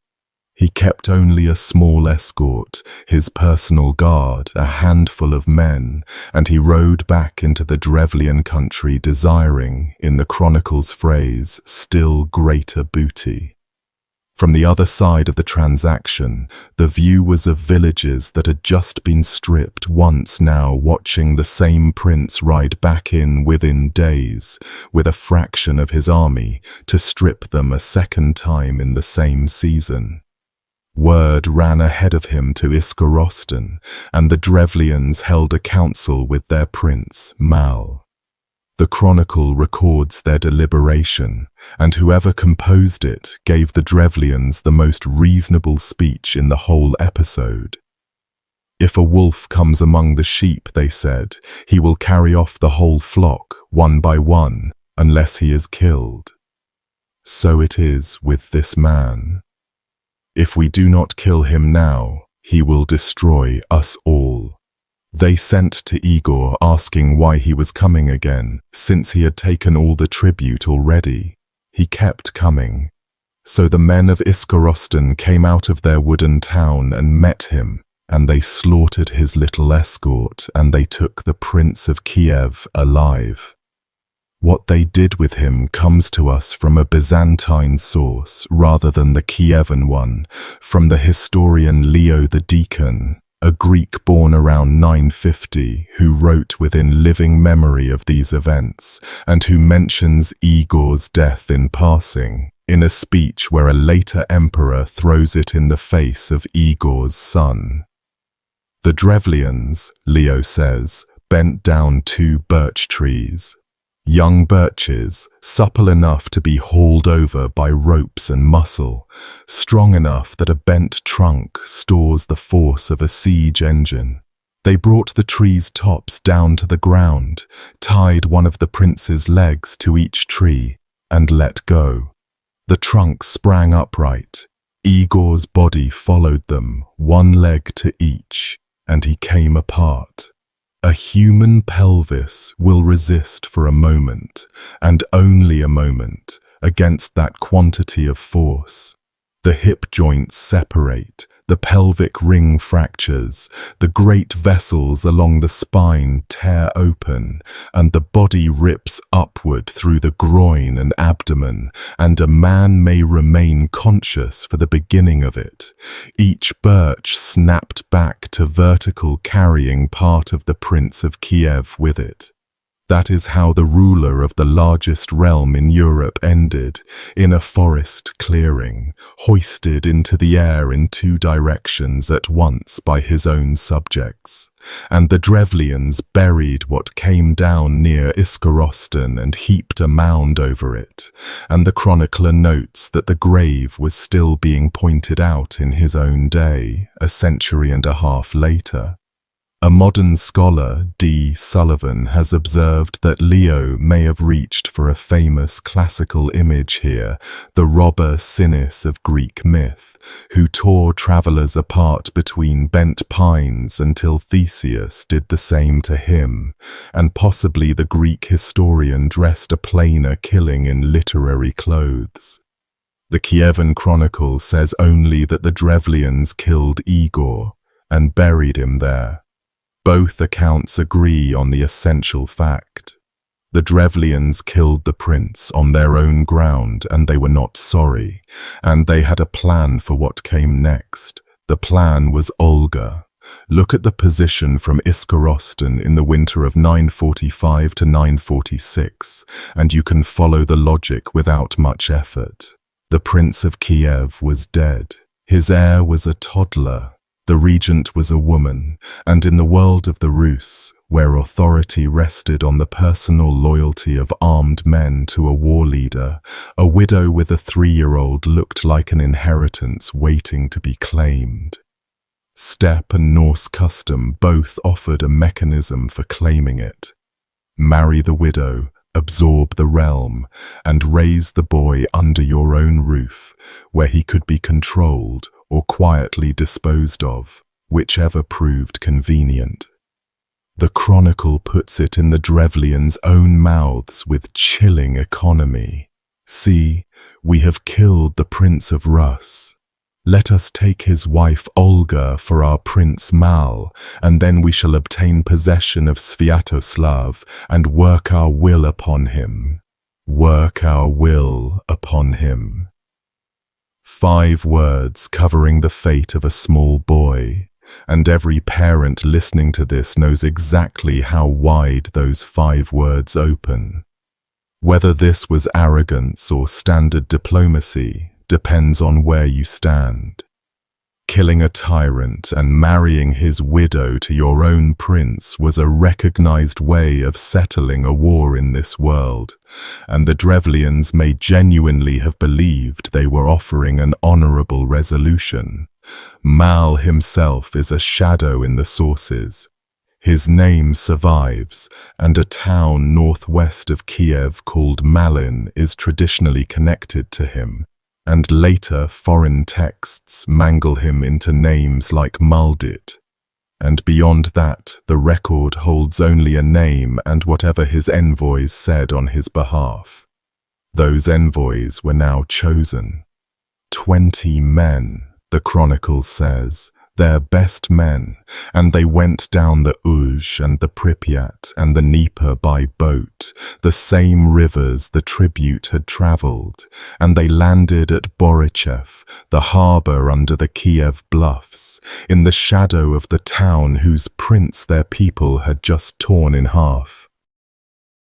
He kept only a small escort, his personal guard, a handful of men, and he rode back into the Drevlian country desiring, in the chronicle's phrase, still greater booty. From the other side of the transaction, the view was of villages that had just been stripped, once now watching the same prince ride back in within days, with a fraction of his army, to strip them a second time in the same season. Word ran ahead of him to Iskorosten, and the Drevlians held a council with their prince, Mal. The chronicle records their deliberation, and whoever composed it gave the Drevlians the most reasonable speech in the whole episode. "If a wolf comes among the sheep," they said, "he will carry off the whole flock, one by one, unless he is killed. So it is with this man. If we do not kill him now, he will destroy us all." They sent to Igor asking why he was coming again, since he had taken all the tribute already. He kept coming. So the men of Iskorosten came out of their wooden town and met him, and they slaughtered his little escort, and they took the Prince of Kiev alive. What they did with him comes to us from a Byzantine source rather than the Kievan one, from the historian Leo the Deacon, a Greek born around 950, who wrote within living memory of these events, and who mentions Igor's death in passing, in a speech where a later emperor throws it in the face of Igor's son. The Drevlians, Leo says, bent down 2 birch trees. Young birches, supple enough to be hauled over by ropes and muscle, strong enough that a bent trunk stores the force of a siege engine. They brought the trees' tops down to the ground, tied one of the prince's legs to each tree, and let go. The trunk sprang upright. Igor's body followed them, one leg to each, and he came apart. A human pelvis will resist for a moment, and only a moment, against that quantity of force. The hip joints separate, the pelvic ring fractures, the great vessels along the spine tear open, and the body rips upward through the groin and abdomen, and a man may remain conscious for the beginning of it. Each birch snapped back to vertical, carrying part of the Prince of Kiev with it. That is how the ruler of the largest realm in Europe ended, in a forest clearing, hoisted into the air in 2 directions at once by his own subjects. And the Drevlians buried what came down near Iskorosten and heaped a mound over it, and the chronicler notes that the grave was still being pointed out in his own day, a century and a half later. A modern scholar, D. Sullivan, has observed that Leo may have reached for a famous classical image here, the robber Sinis of Greek myth, who tore travellers apart between bent pines until Theseus did the same to him, and possibly the Greek historian dressed a plainer killing in literary clothes. The Kievan Chronicle says only that the Drevlians killed Igor and buried him there. Both accounts agree on the essential fact. The Drevlians killed the prince on their own ground, and they were not sorry, and they had a plan for what came next. The plan was Olga. Look at the position from Iskorosten in the winter of 945 to 946, and you can follow the logic without much effort. The Prince of Kiev was dead. His heir was a toddler. The regent was a woman, and in the world of the Rus, where authority rested on the personal loyalty of armed men to a war leader, a widow with a 3-year-old looked like an inheritance waiting to be claimed. Steppe and Norse custom both offered a mechanism for claiming it. Marry the widow, absorb the realm, and raise the boy under your own roof, where he could be controlled or quietly disposed of, whichever proved convenient. The chronicle puts it in the Drevlians' own mouths with chilling economy. See, we have killed the Prince of Rus. Let us take his wife Olga for our Prince Mal, and then we shall obtain possession of Sviatoslav and work our will upon him. Work our will upon him. 5 words covering the fate of a small boy, and every parent listening to this knows exactly how wide those 5 words open. Whether this was arrogance or standard diplomacy depends on where you stand. Killing a tyrant and marrying his widow to your own prince was a recognized way of settling a war in this world, and the Drevlians may genuinely have believed they were offering an honorable resolution. Mal himself is a shadow in the sources. His name survives, and a town northwest of Kiev called Malin is traditionally connected to him, and later foreign texts mangle him into names like Maldit. And beyond that, the record holds only a name and whatever his envoys said on his behalf. Those envoys were now chosen. 20 men, the chronicle says, their best men, and they went down the Uj and the Pripyat and the Dnieper by boat, the same rivers the tribute had travelled, and they landed at Borichev, the harbour under the Kiev bluffs, in the shadow of the town whose prince their people had just torn in half.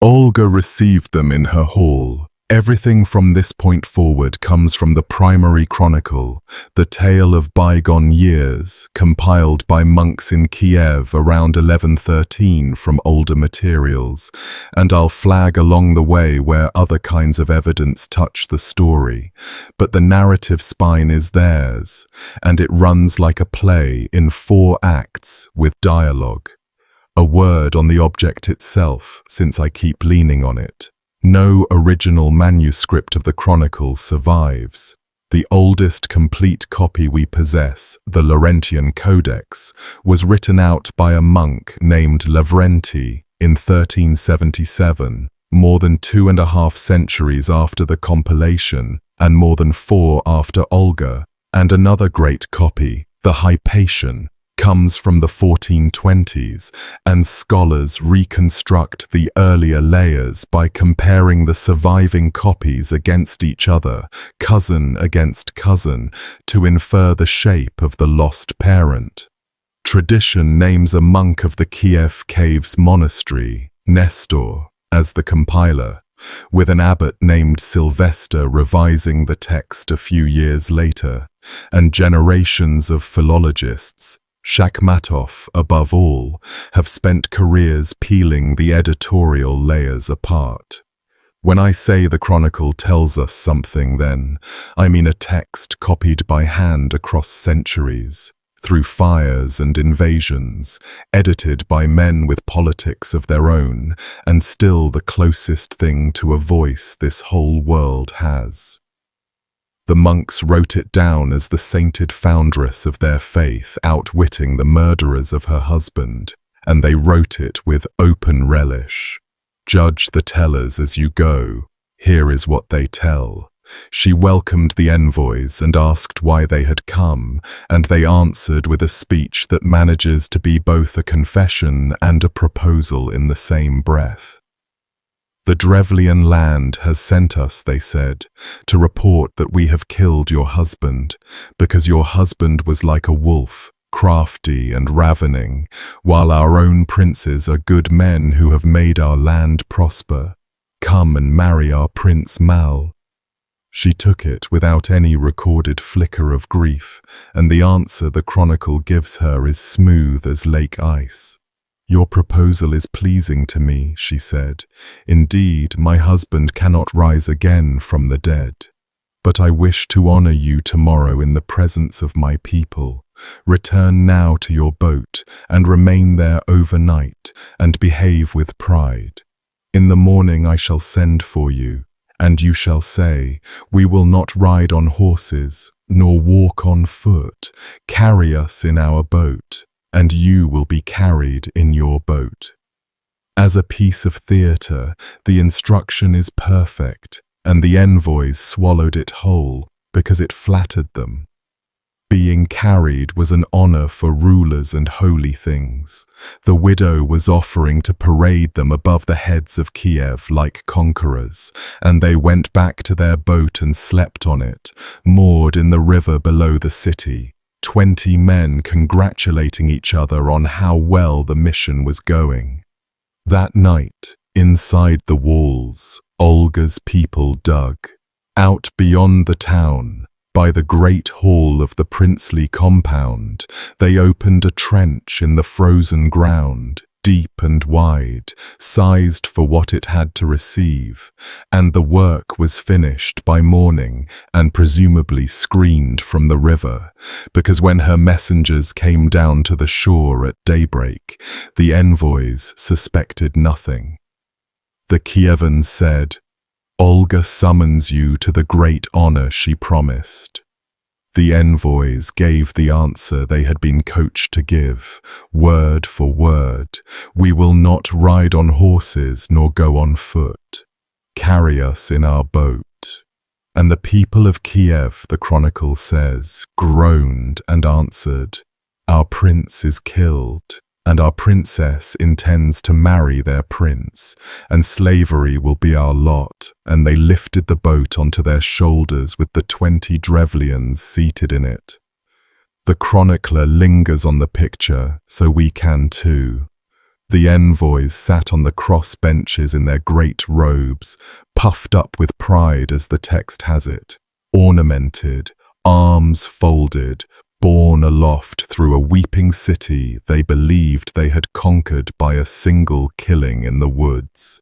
Olga received them in her hall. Everything from this point forward comes from the primary chronicle, the tale of bygone years, compiled by monks in Kiev around 1113 from older materials, and I'll flag along the way where other kinds of evidence touch the story, but the narrative spine is theirs, and it runs like a play in 4 acts with dialogue. A word on the object itself, since I keep leaning on it. No original manuscript of the chronicle survives. The oldest complete copy we possess, the Laurentian Codex, was written out by a monk named Lavrenti in 1377, more than 2.5 centuries after the compilation and more than 4 after Olga, and another great copy, the Hypatian, comes from the 1420s, and scholars reconstruct the earlier layers by comparing the surviving copies against each other, cousin against cousin, to infer the shape of the lost parent. Tradition names a monk of the Kiev Caves monastery, Nestor, as the compiler, with an abbot named Sylvester revising the text a few years later, and generations of philologists, Shakhmatov above all, have spent careers peeling the editorial layers apart. When I say the chronicle tells us something, then I mean a text copied by hand across centuries, through fires and invasions, edited by men with politics of their own, and still the closest thing to a voice this whole world has. The monks wrote it down as the sainted foundress of their faith, outwitting the murderers of her husband, and they wrote it with open relish. Judge the tellers as you go. Here is what they tell. She welcomed the envoys and asked why they had come, and they answered with a speech that manages to be both a confession and a proposal in the same breath. "The Drevlian land has sent us," they said, "to report that we have killed your husband, because your husband was like a wolf, crafty and ravening, while our own princes are good men who have made our land prosper. Come and marry our Prince Mal." She took it without any recorded flicker of grief, and the answer the chronicle gives her is smooth as lake ice. "Your proposal is pleasing to me," she said. "Indeed, my husband cannot rise again from the dead. But I wish to honor you tomorrow in the presence of my people. Return now to your boat and remain there overnight and behave with pride. In the morning I shall send for you, and you shall say, 'We will not ride on horses, nor walk on foot. Carry us in our boat, and you will be carried in your boat.'" As a piece of theatre, the instruction is perfect, and the envoys swallowed it whole because it flattered them. Being carried was an honor for rulers and holy things. The widow was offering to parade them above the heads of Kiev like conquerors, and they went back to their boat and slept on it, moored in the river below the city, 20 men congratulating each other on how well the mission was going. That night, inside the walls, Olga's people dug. Out beyond the town, by the great hall of the princely compound, they opened a trench in the frozen ground, deep and wide, sized for what it had to receive, and the work was finished by morning and presumably screened from the river, because when her messengers came down to the shore at daybreak, the envoys suspected nothing. The Kievans said, "Olga summons you to the great honor she promised." The envoys gave the answer they had been coached to give, word for word. "We will not ride on horses nor go on foot. Carry us in our boat." And the people of Kiev, the chronicle says, groaned and answered, "Our prince is killed, and our princess intends to marry their prince, and slavery will be our lot." And they lifted the boat onto their shoulders with the 20 Drevlians seated in it. The chronicler lingers on the picture, so we can too. The envoys sat on the cross benches in their great robes, puffed up with pride as the text has it, ornamented, arms folded, borne aloft through a weeping city they believed they had conquered by a single killing in the woods.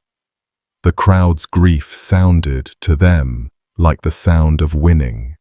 The crowd's grief sounded, to them, like the sound of winning.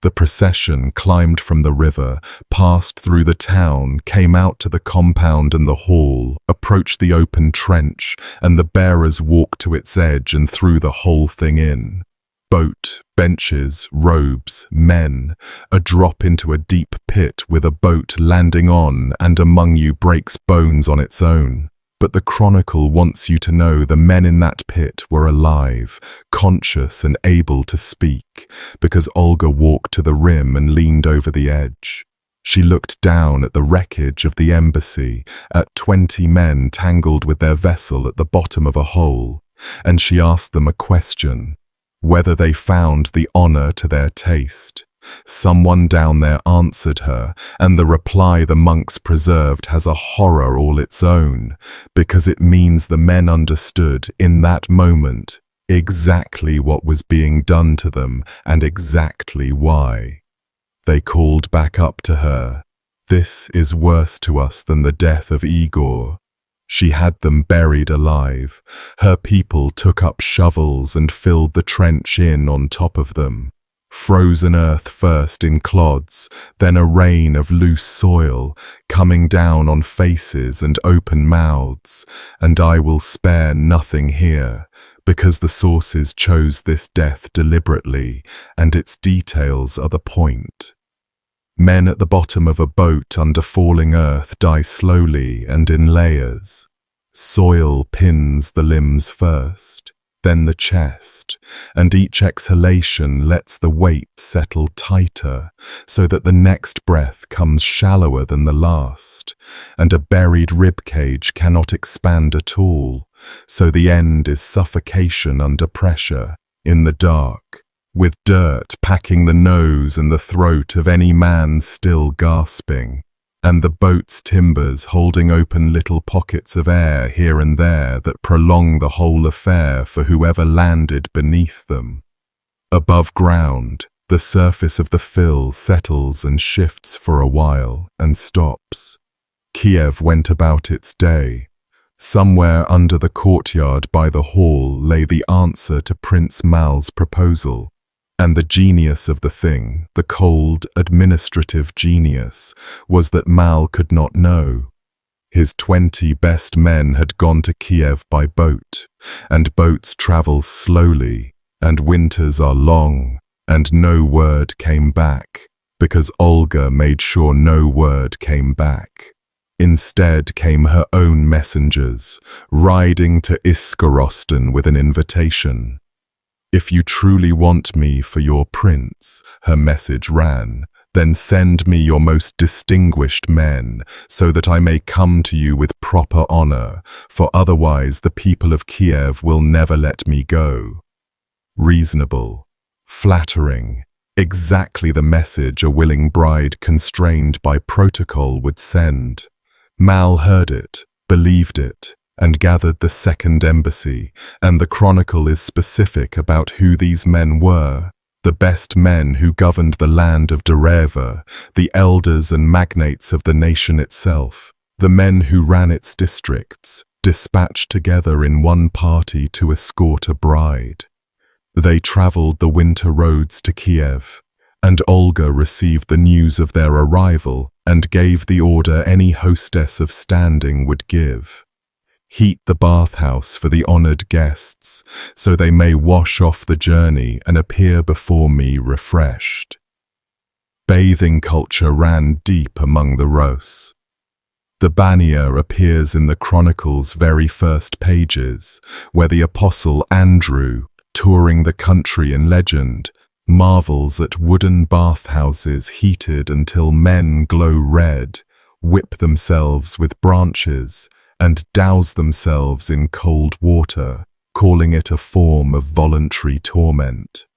The procession climbed from the river, passed through the town, came out to the compound and the hall, approached the open trench, and the bearers walked to its edge and threw the whole thing in. Boat, benches, robes, men, a drop into a deep pit with a boat landing on and among you breaks bones on its own. But the chronicle wants you to know the men in that pit were alive, conscious and able to speak, because Olga walked to the rim and leaned over the edge. She looked down at the wreckage of the embassy, at 20 men tangled with their vessel at the bottom of a hole, and she asked them a question. Whether they found the honor to their taste. Someone down there answered her, and the reply the monks preserved has a horror all its own, because it means the men understood, in that moment, exactly what was being done to them and exactly why. They called back up to her, "This is worse to us than the death of Igor." She had them buried alive. Her people took up shovels and filled the trench in on top of them. Frozen earth first in clods, then a rain of loose soil, coming down on faces and open mouths. And I will spare nothing here, because the sources chose this death deliberately, and its details are the point. Men at the bottom of a boat under falling earth die slowly and in layers. Soil pins the limbs first. then the chest, and each exhalation lets the weight settle tighter, so that the next breath comes shallower than the last, and a buried ribcage cannot expand at all, so the end is suffocation under pressure, in the dark, with dirt packing the nose and the throat of any man still gasping, and the boat's timbers holding open little pockets of air here and there that prolong the whole affair for whoever landed beneath them. Above ground, the surface of the fill settles and shifts for a while and stops. Kiev went about its day. Somewhere under the courtyard by the hall lay the answer to Prince Mal's proposal. And the genius of the thing, the cold, administrative genius, was that Mal could not know. His 20 best men had gone to Kiev by boat, and boats travel slowly, and winters are long, and no word came back, because Olga made sure no word came back. Instead came her own messengers, riding to Iskorosten with an invitation. "If you truly want me for your prince," her message ran, "then send me your most distinguished men, so that I may come to you with proper honor, for otherwise the people of Kiev will never let me go." Reasonable, flattering, exactly the message a willing bride constrained by protocol would send. Mal heard it, believed it, and gathered the second embassy, and the chronicle is specific about who these men were, the best men who governed the land of Dreva, the elders and magnates of the nation itself, the men who ran its districts, dispatched together in one party to escort a bride. They traveled the winter roads to Kiev, and Olga received the news of their arrival and gave the order any hostess of standing would give. "Heat the bathhouse for the honored guests, so they may wash off the journey and appear before me refreshed." Bathing culture ran deep among the Rus. The Bania appears in the Chronicle's very first pages, where the apostle Andrew, touring the country in legend, marvels at wooden bathhouses heated until men glow red, whip themselves with branches, and douse themselves in cold water, calling it a form of voluntary torment.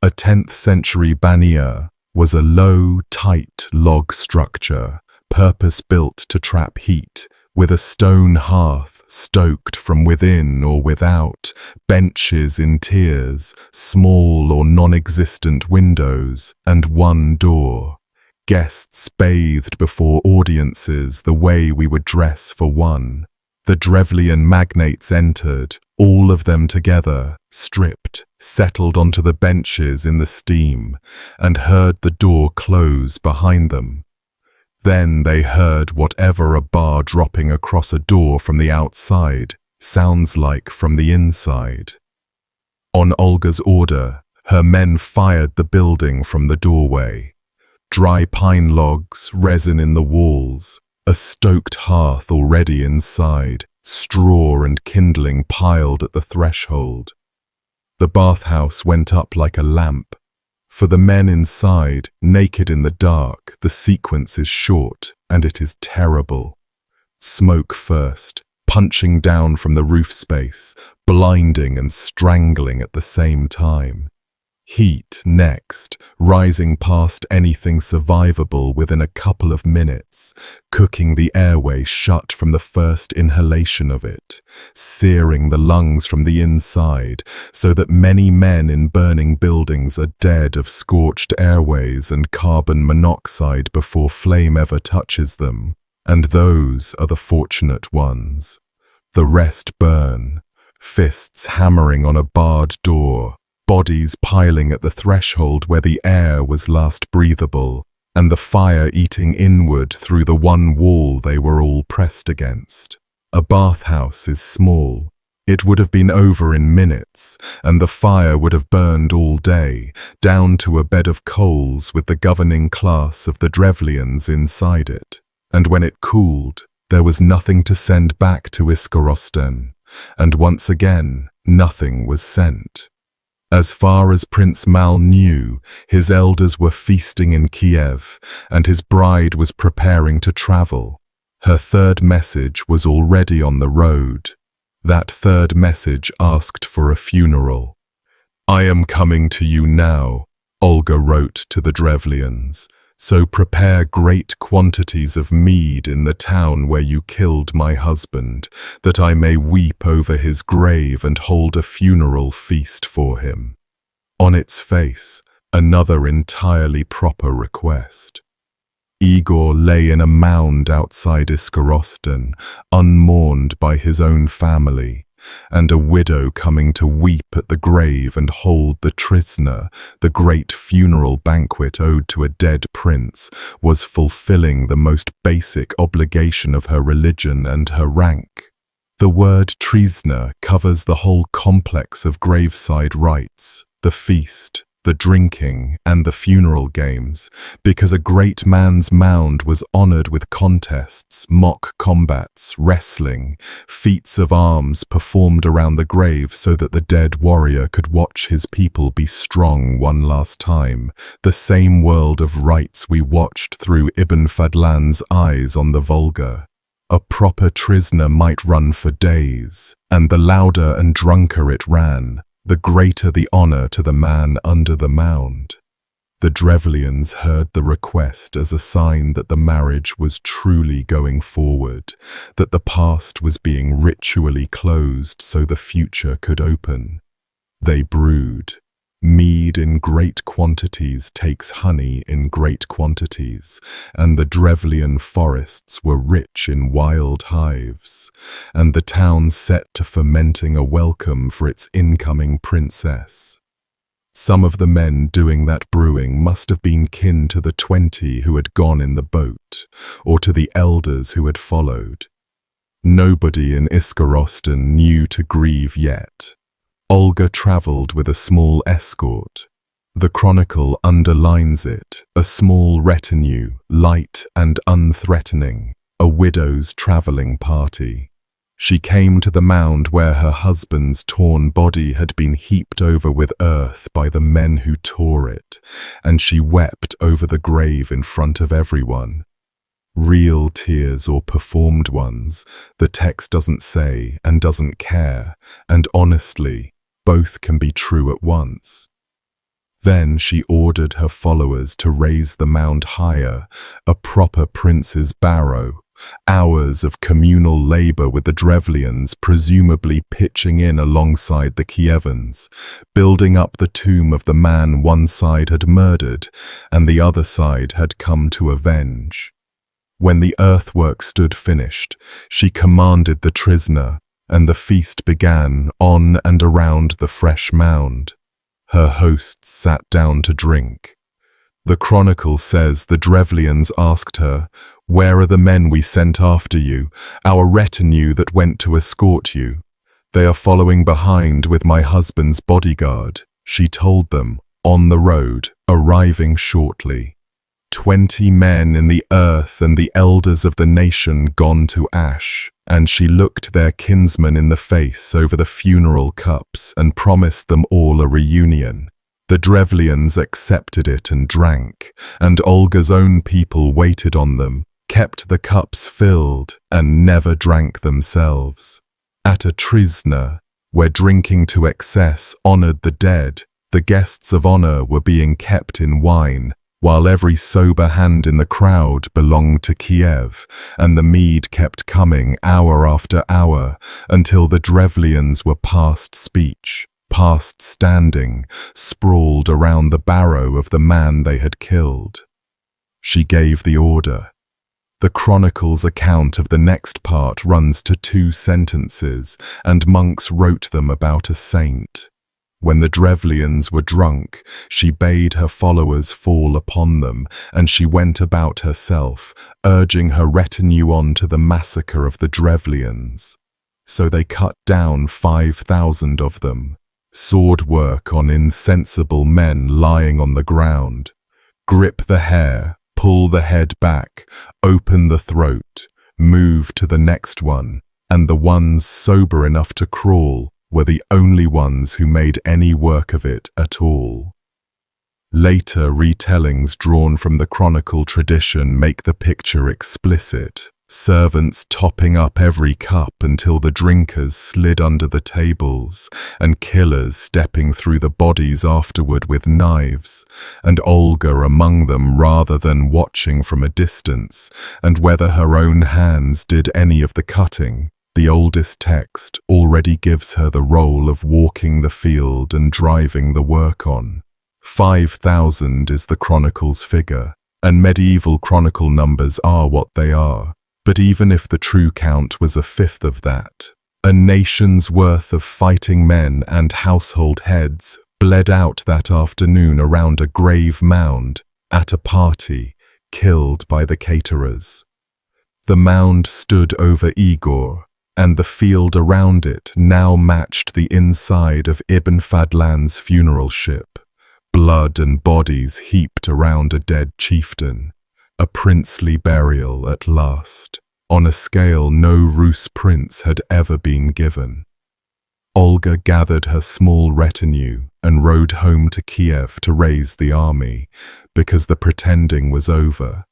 A 10th century bania was a low, tight log structure, purpose-built to trap heat, with a stone hearth stoked from within or without, benches in tiers, small or non-existent windows, and one door. Guests bathed before audiences the way we would dress for one. The Drevlian magnates entered, all of them together, stripped, settled onto the benches in the steam, and heard the door close behind them. Then they heard whatever a bar dropping across a door from the outside sounds like from the inside. On Olga's order, her men fired the building from the doorway. Dry pine logs, resin in the walls, a stoked hearth already inside, straw and kindling piled at the threshold. The bathhouse went up like a lamp. For the men inside, naked in the dark, the sequence is short, and it is terrible. Smoke first, punching down from the roof space, blinding and strangling at the same time. Heat next, rising past anything survivable within a couple of minutes, cooking the airway shut from the first inhalation of it, searing the lungs from the inside, so that many men in burning buildings are dead of scorched airways and carbon monoxide before flame ever touches them, and those are the fortunate ones. The rest burn, fists hammering on a barred door, bodies piling at the threshold where the air was last breathable, and the fire eating inward through the one wall they were all pressed against. A bathhouse is small. It would have been over in minutes, and the fire would have burned all day, down to a bed of coals with the governing class of the Drevlians inside it. And when it cooled, there was nothing to send back to Iskorosten, and once again, Nothing was sent. As far as Prince Mal knew, his elders were feasting in Kiev, and his bride was preparing to travel. Her third message was already on the road. That third message asked for a funeral. "I am coming to you now," Olga wrote to the Drevlians, "so prepare great quantities of mead in the town where you killed my husband, that I may weep over his grave and hold a funeral feast for him." On its face, another entirely proper request. Igor lay in a mound outside Iskorosten, unmourned by his own family, and a widow coming to weep at the grave and hold the trizna, the great funeral banquet owed to a dead prince, was fulfilling the most basic obligation of her religion and her rank. The word trizna covers the whole complex of graveside rites, the feast, the drinking, and the funeral games, because a great man's mound was honored with contests, mock combats, wrestling, feats of arms performed around the grave so that the dead warrior could watch his people be strong one last time, the same world of rites we watched through Ibn Fadlan's eyes on the Volga. A proper trizna might run for days, and the louder and drunker it ran, the greater the honor to the man under the mound. The Drevlians heard the request as a sign that the marriage was truly going forward, that the past was being ritually closed so the future could open. They brewed. Mead in great quantities takes honey in great quantities, and the Drevlian forests were rich in wild hives, and the town set to fermenting a welcome for its incoming princess. Some of the men doing that brewing must have been kin to the 20 who had gone in the boat, or to the elders who had followed. Nobody in Iskorosten knew to grieve yet. Olga travelled with a small escort. The chronicle underlines it, a small retinue, light and unthreatening, a widow's travelling party. She came to the mound where her husband's torn body had been heaped over with earth by the men who tore it, and she wept over the grave in front of everyone. Real tears or performed ones, the text doesn't say and doesn't care, and honestly, both can be true at once. Then she ordered her followers to raise the mound higher, a proper prince's barrow, hours of communal labor with the Drevlians presumably pitching in alongside the Kievans, building up the tomb of the man one side had murdered and the other side had come to avenge. When the earthwork stood finished, she commanded the trizna, and the feast began on and around the fresh mound. Her hosts sat down to drink. The chronicle says the Drevlians asked her, "Where are the men we sent after you, our retinue that went to escort you?" "They are following behind with my husband's bodyguard," she told them, "on the road, arriving shortly. 20 men in the earth and the elders of the nation gone to ash." And she looked their kinsmen in the face over the funeral cups and promised them all a reunion. The Drevlians accepted it and drank, and Olga's own people waited on them, kept the cups filled, and never drank themselves. At a trizna, where drinking to excess honored the dead, the guests of honor were being kept in wine, while every sober hand in the crowd belonged to Kiev, and the mead kept coming hour after hour until the Drevlians were past speech, past standing, sprawled around the barrow of the man they had killed. She gave the order. The chronicle's account of the next part runs to 2 sentences, and monks wrote them about a saint. When the Drevlians were drunk, she bade her followers fall upon them, and she went about herself, urging her retinue on to the massacre of the Drevlians. So they cut down 5,000 of them, sword work on insensible men lying on the ground. Grip the hair, pull the head back, open the throat, move to the next one, and the ones sober enough to crawl, were the only ones who made any work of it at all. Later retellings drawn from the chronicle tradition make the picture explicit, servants topping up every cup until the drinkers slid under the tables, and killers stepping through the bodies afterward with knives, and Olga among them rather than watching from a distance, and whether her own hands did any of the cutting. The oldest text already gives her the role of walking the field and driving the work on. 5,000 is the chronicle's figure, and medieval chronicle numbers are what they are. But even if the true count was a fifth of that, a nation's worth of fighting men and household heads bled out that afternoon around a grave mound at a party, killed by the caterers. The mound stood over Igor, and the field around it now matched the inside of Ibn Fadlan's funeral ship. Blood and bodies heaped around a dead chieftain. A princely burial at last, on a scale no Rus prince had ever been given. Olga gathered her small retinue and rode home to Kiev to raise the army, because the pretending was over.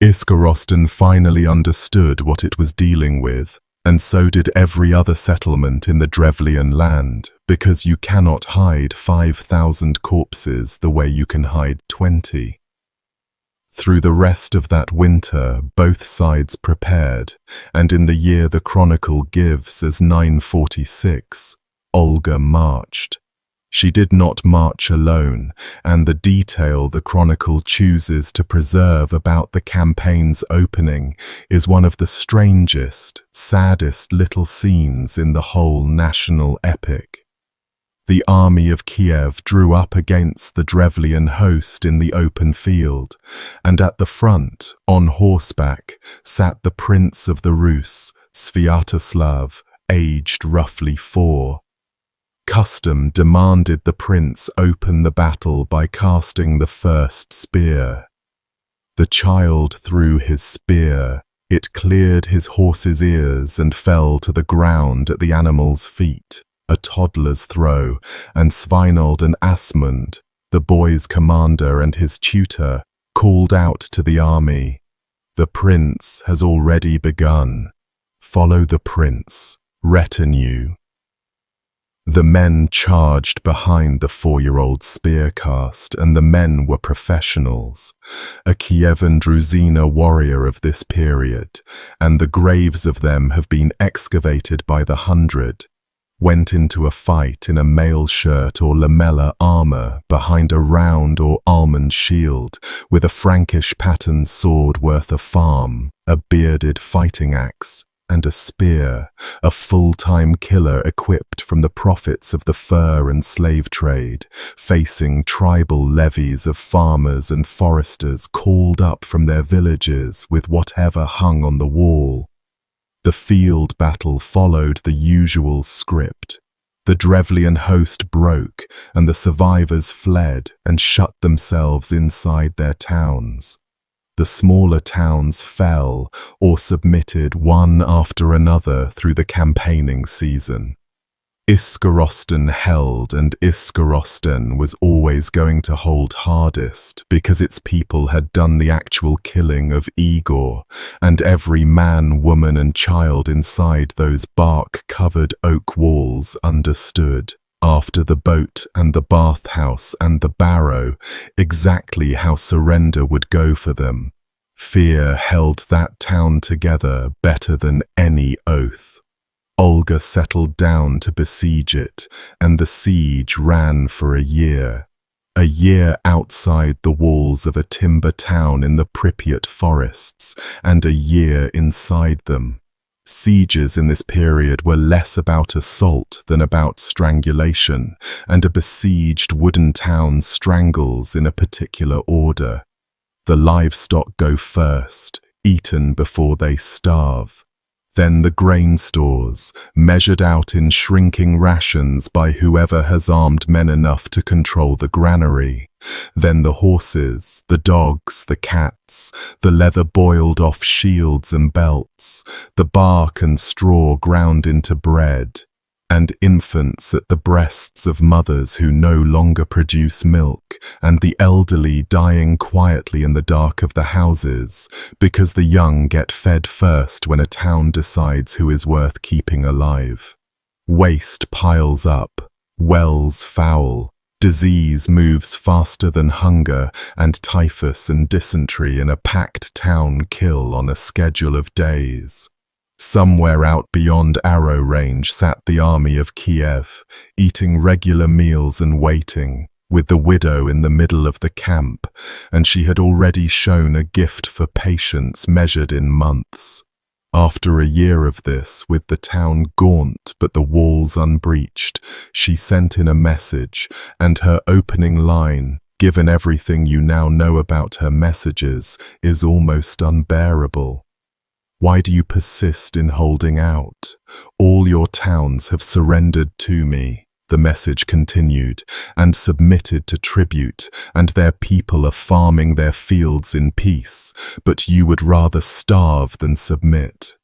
Iskorosten finally understood what it was dealing with, and so did every other settlement in the Drevlian land, because you cannot hide 5,000 corpses the way you can hide 20. Through the rest of that winter, both sides prepared, and in the year the chronicle gives as 946, Olga marched. She did not march alone, and the detail the chronicle chooses to preserve about the campaign's opening is one of the strangest, saddest little scenes in the whole national epic. The army of Kiev drew up against the Drevlian host in the open field, and at the front, on horseback, sat the prince of the Rus, Sviatoslav, aged roughly 4. Custom demanded the prince open the battle by casting the first spear. The child threw his spear. It cleared his horse's ears and fell to the ground at the animal's feet, a toddler's throw, and Svinold and Asmund, the boy's commander and his tutor, called out to the army, "The prince has already begun. Follow the prince, retinue." The men charged behind the 4-year-old spear cast, and the men were professionals. A Kievan Druzina warrior of this period, and the graves of them have been excavated by the 100, went into a fight in a mail shirt or lamella armor behind a round or almond shield, with a Frankish patterned sword worth a farm, a bearded fighting axe, and a spear, a full-time killer equipped from the profits of the fur and slave trade, facing tribal levies of farmers and foresters called up from their villages with whatever hung on the wall. The field battle followed the usual script. The Drevlian host broke, and the survivors fled and shut themselves inside their towns. The smaller towns fell or submitted one after another through the campaigning season. Iskorosten held, and Iskorosten was always going to hold hardest because its people had done the actual killing of Igor, and every man, woman and child inside those bark-covered oak walls understood, after the boat and the bathhouse and the barrow, exactly how surrender would go for them. Fear held that town together better than any oath. Olga settled down to besiege it, and the siege ran for a year. A year outside the walls of a timber town in the Pripyat forests, and a year inside them. Sieges in this period were less about assault than about strangulation, and a besieged wooden town strangles in a particular order. The livestock go first, eaten before they starve. Then the grain stores, measured out in shrinking rations by whoever has armed men enough to control the granary. Then the horses, the dogs, the cats, the leather boiled off shields and belts, the bark and straw ground into bread, and infants at the breasts of mothers who no longer produce milk, and the elderly dying quietly in the dark of the houses, because the young get fed first when a town decides who is worth keeping alive. Waste piles up, wells foul, disease moves faster than hunger, and typhus and dysentery in a packed town kill on a schedule of days. Somewhere out beyond arrow range sat the army of Kiev, eating regular meals and waiting, with the widow in the middle of the camp, and she had already shown a gift for patience measured in months. After a year of this, with the town gaunt but the walls unbreached, she sent in a message, and her opening line, given everything you now know about her messages, is almost unbearable. Why do you persist in holding out? All your towns have surrendered to me, the message continued, and submitted to tribute, and their people are farming their fields in peace, but you would rather starve than submit.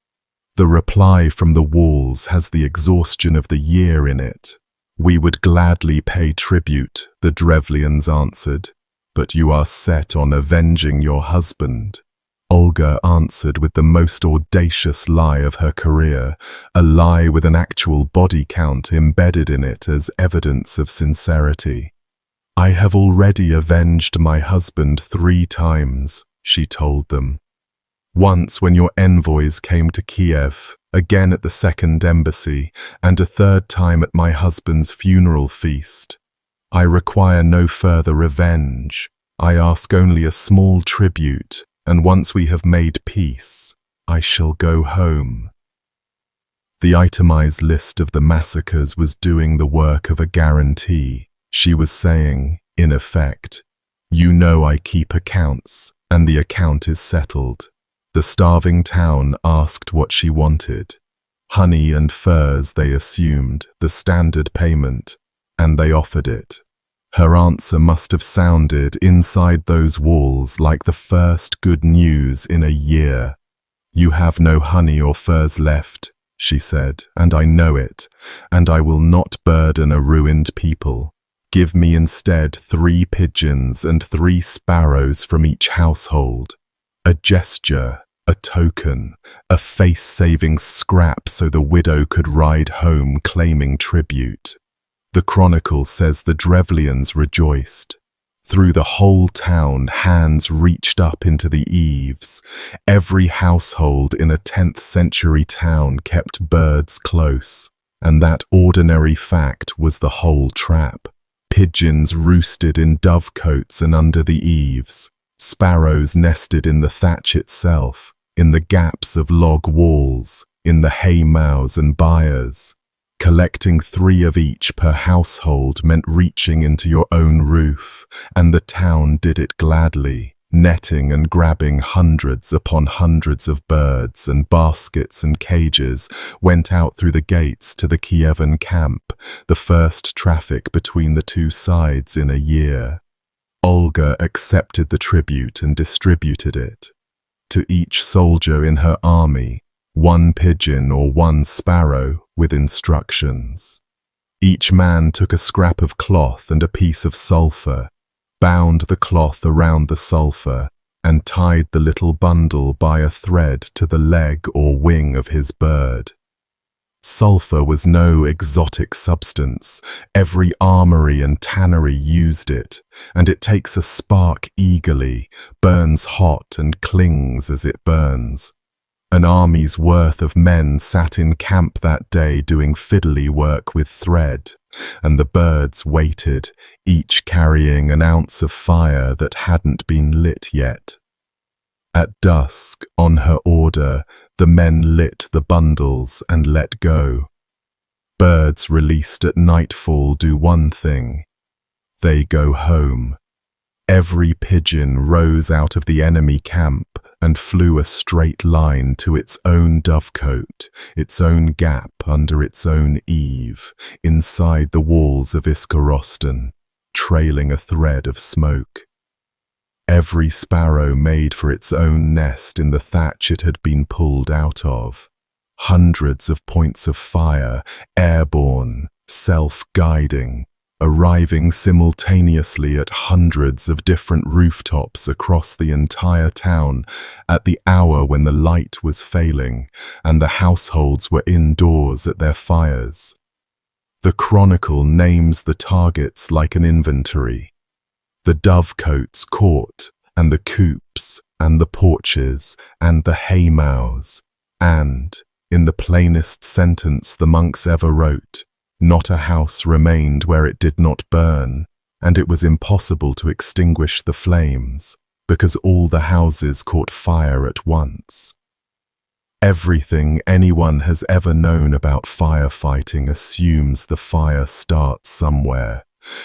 The reply from the walls has the exhaustion of the year in it. We would gladly pay tribute, the Drevlians answered, but you are set on avenging your husband. Olga answered with the most audacious lie of her career, a lie with an actual body count embedded in it as evidence of sincerity. I have already avenged my husband 3 times, she told them. Once when your envoys came to Kiev, again at the second embassy, and a 3rd time at my husband's funeral feast. I require no further revenge. I ask only a small tribute, and once we have made peace, I shall go home. The itemized list of the massacres was doing the work of a guarantee. She was saying, in effect, you know I keep accounts, and the account is settled. The starving town asked what she wanted. Honey and furs, they assumed, the standard payment, and they offered it. Her answer must have sounded inside those walls like the first good news in a year. You have no honey or furs left, she said, and I know it, and I will not burden a ruined people. Give me instead 3 pigeons and 3 sparrows from each household. A gesture, a token, a face-saving scrap so the widow could ride home claiming tribute. The Chronicle says the Drevlians rejoiced. Through the whole town, hands reached up into the eaves. Every household in a 10th century town kept birds close, and that ordinary fact was the whole trap. Pigeons roosted in dovecotes and under the eaves. Sparrows nested in the thatch itself, in the gaps of log walls, in the hay mows and byres. Collecting 3 of each per household meant reaching into your own roof, and the town did it gladly, netting and grabbing hundreds upon hundreds of birds, and baskets and cages went out through the gates to the Kievan camp, the first traffic between the 2 sides in a year. Olga accepted the tribute and distributed it. To each soldier in her army, 1 pigeon or 1 sparrow with instructions. Each man took a scrap of cloth and a piece of sulphur, bound the cloth around the sulphur, and tied the little bundle by a thread to the leg or wing of his bird. Sulphur was no exotic substance. Every armory and tannery used it, and it takes a spark eagerly, burns hot and clings as it burns. An army's worth of men sat in camp that day doing fiddly work with thread, and the birds waited, each carrying an ounce of fire that hadn't been lit yet. At dusk, on her order, the men lit the bundles and let go. Birds released at nightfall do one thing. They go home. Every pigeon rose out of the enemy camp and flew a straight line to its own dovecote, its own gap under its own eave, inside the walls of Iskorosten, trailing a thread of smoke. Every sparrow made for its own nest in the thatch it had been pulled out of. Hundreds of points of fire, airborne, self-guiding, arriving simultaneously at hundreds of different rooftops across the entire town at the hour when the light was failing and the households were indoors at their fires. The chronicle names the targets like an inventory. The dovecotes caught, and the coops, and the porches, and the haymows, and, in the plainest sentence the monks ever wrote, not a house remained where it did not burn, and it was impossible to extinguish the flames, because all the houses caught fire at once. Everything anyone has ever known about firefighting assumes the fire starts somewhere.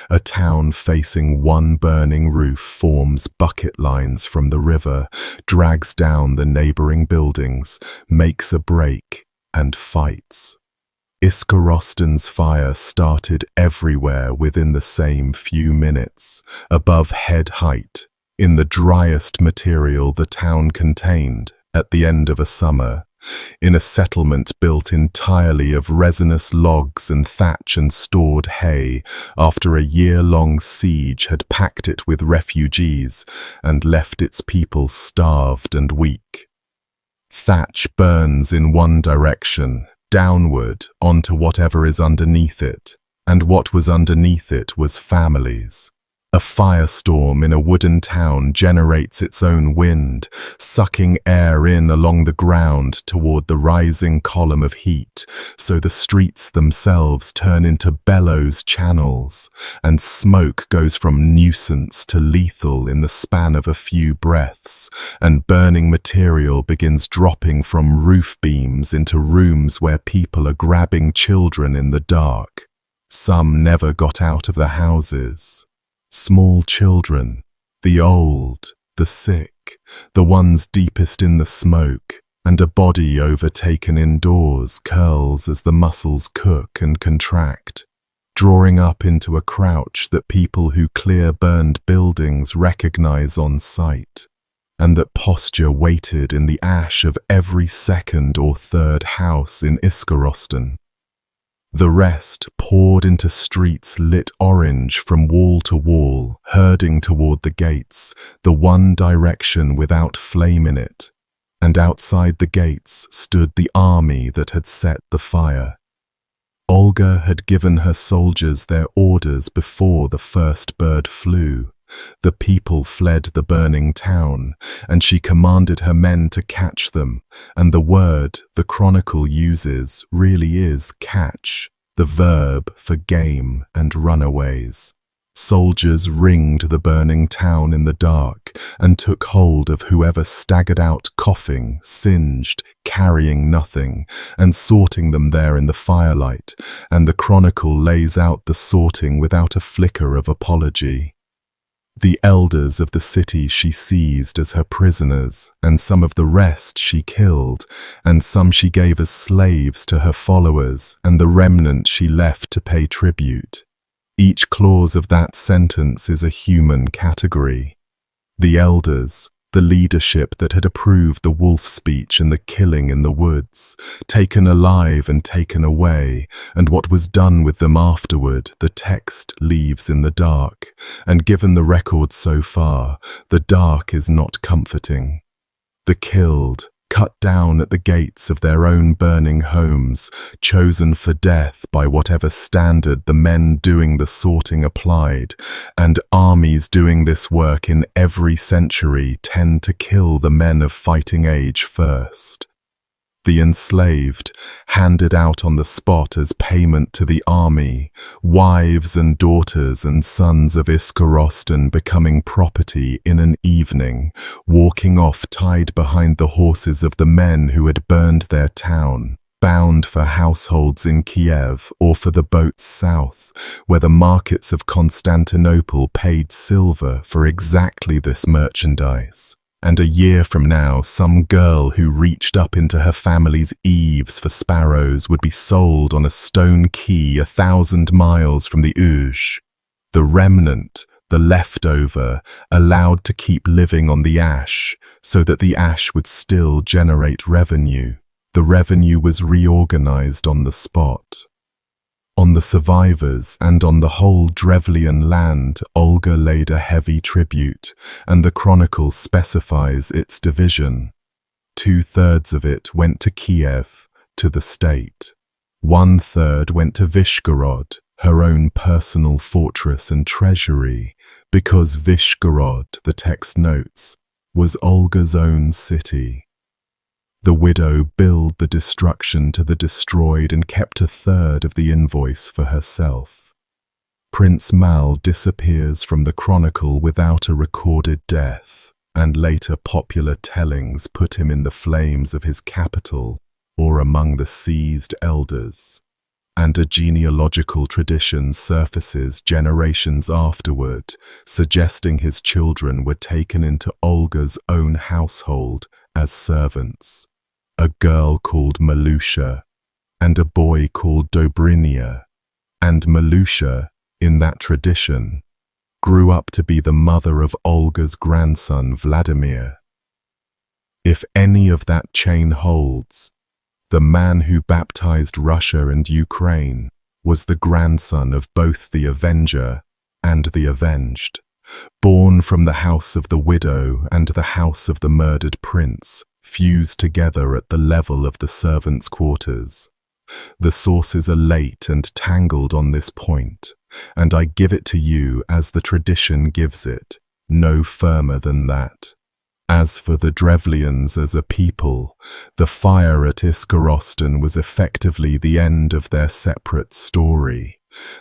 A town facing one burning roof forms bucket lines from the river, drags down the neighboring buildings, makes a break, and fights. Iskorosten's fire started everywhere within the same few minutes, above head height, in the driest material the town contained at the end of a summer, in a settlement built entirely of resinous logs and thatch and stored hay after a year-long siege had packed it with refugees and left its people starved and weak. Thatch burns in one direction, downward onto whatever is underneath it, and what was underneath it was families. A firestorm in a wooden town generates its own wind, sucking air in along the ground toward the rising column of heat, so the streets themselves turn into bellows channels, and smoke goes from nuisance to lethal in the span of a few breaths, and burning material begins dropping from roof beams into rooms where people are grabbing children in the dark. Some never got out of the houses. Small children, the old, the sick, the ones deepest in the smoke, and a body overtaken indoors curls as the muscles cook and contract, drawing up into a crouch that people who clear burned buildings recognize on sight, and that posture waited in the ash of every second or third house in Iskorosten. The rest poured into streets lit orange from wall to wall, herding toward the gates, the one direction without flame in it, and outside the gates stood the army that had set the fire. Olga had given her soldiers their orders before the first bird flew. The people fled the burning town, and she commanded her men to catch them, and the word the chronicle uses really is catch, the verb for game and runaways. Soldiers ringed the burning town in the dark and took hold of whoever staggered out coughing, singed, carrying nothing, and sorting them there in the firelight, and the chronicle lays out the sorting without a flicker of apology. The elders of the city she seized as her prisoners, and some of the rest she killed, and some she gave as slaves to her followers, and the remnant she left to pay tribute. Each clause of that sentence is a human category. The elders, the leadership that had approved the wolf speech and the killing in the woods, taken alive and taken away, and what was done with them afterward, the text leaves in the dark, and given the record so far, the dark is not comforting. The killed, cut down at the gates of their own burning homes, chosen for death by whatever standard the men doing the sorting applied, and armies doing this work in every century tend to kill the men of fighting age first. The enslaved, handed out on the spot as payment to the army, wives and daughters and sons of Iskorosten becoming property in an evening, walking off tied behind the horses of the men who had burned their town, bound for households in Kiev or for the boats south, where the markets of Constantinople paid silver for exactly this merchandise. And a year from now, some girl who reached up into her family's eaves for sparrows would be sold on a stone quay 1,000 miles from the Uge. The remnant, the leftover, allowed to keep living on the ash, so that the ash would still generate revenue. The revenue was reorganized on the spot. On the survivors and on the whole Drevlian land, Olga laid a heavy tribute, and the chronicle specifies its division. 2/3 of it went to Kiev, to the state. 1/3 went to Vyshgorod, her own personal fortress and treasury, because Vyshgorod, the text notes, was Olga's own city. The widow billed the destruction to the destroyed and kept 1/3 of the invoice for herself. Prince Mal disappears from the chronicle without a recorded death, and later popular tellings put him in the flames of his capital or among the seized elders. And a genealogical tradition surfaces generations afterward, suggesting his children were taken into Olga's own household as servants. A girl called Malusha, and a boy called Dobrinia, and Malusha, in that tradition, grew up to be the mother of Olga's grandson Vladimir. If any of that chain holds, the man who baptized Russia and Ukraine was the grandson of both the Avenger and the Avenged, born from the house of the widow and the house of the murdered prince, fused together at the level of the servants' quarters. The sources are late and tangled on this point, and I give it to you as the tradition gives it, no firmer than that. As for the Drevlians as a people, the fire at Iskorosten was effectively the end of their separate story.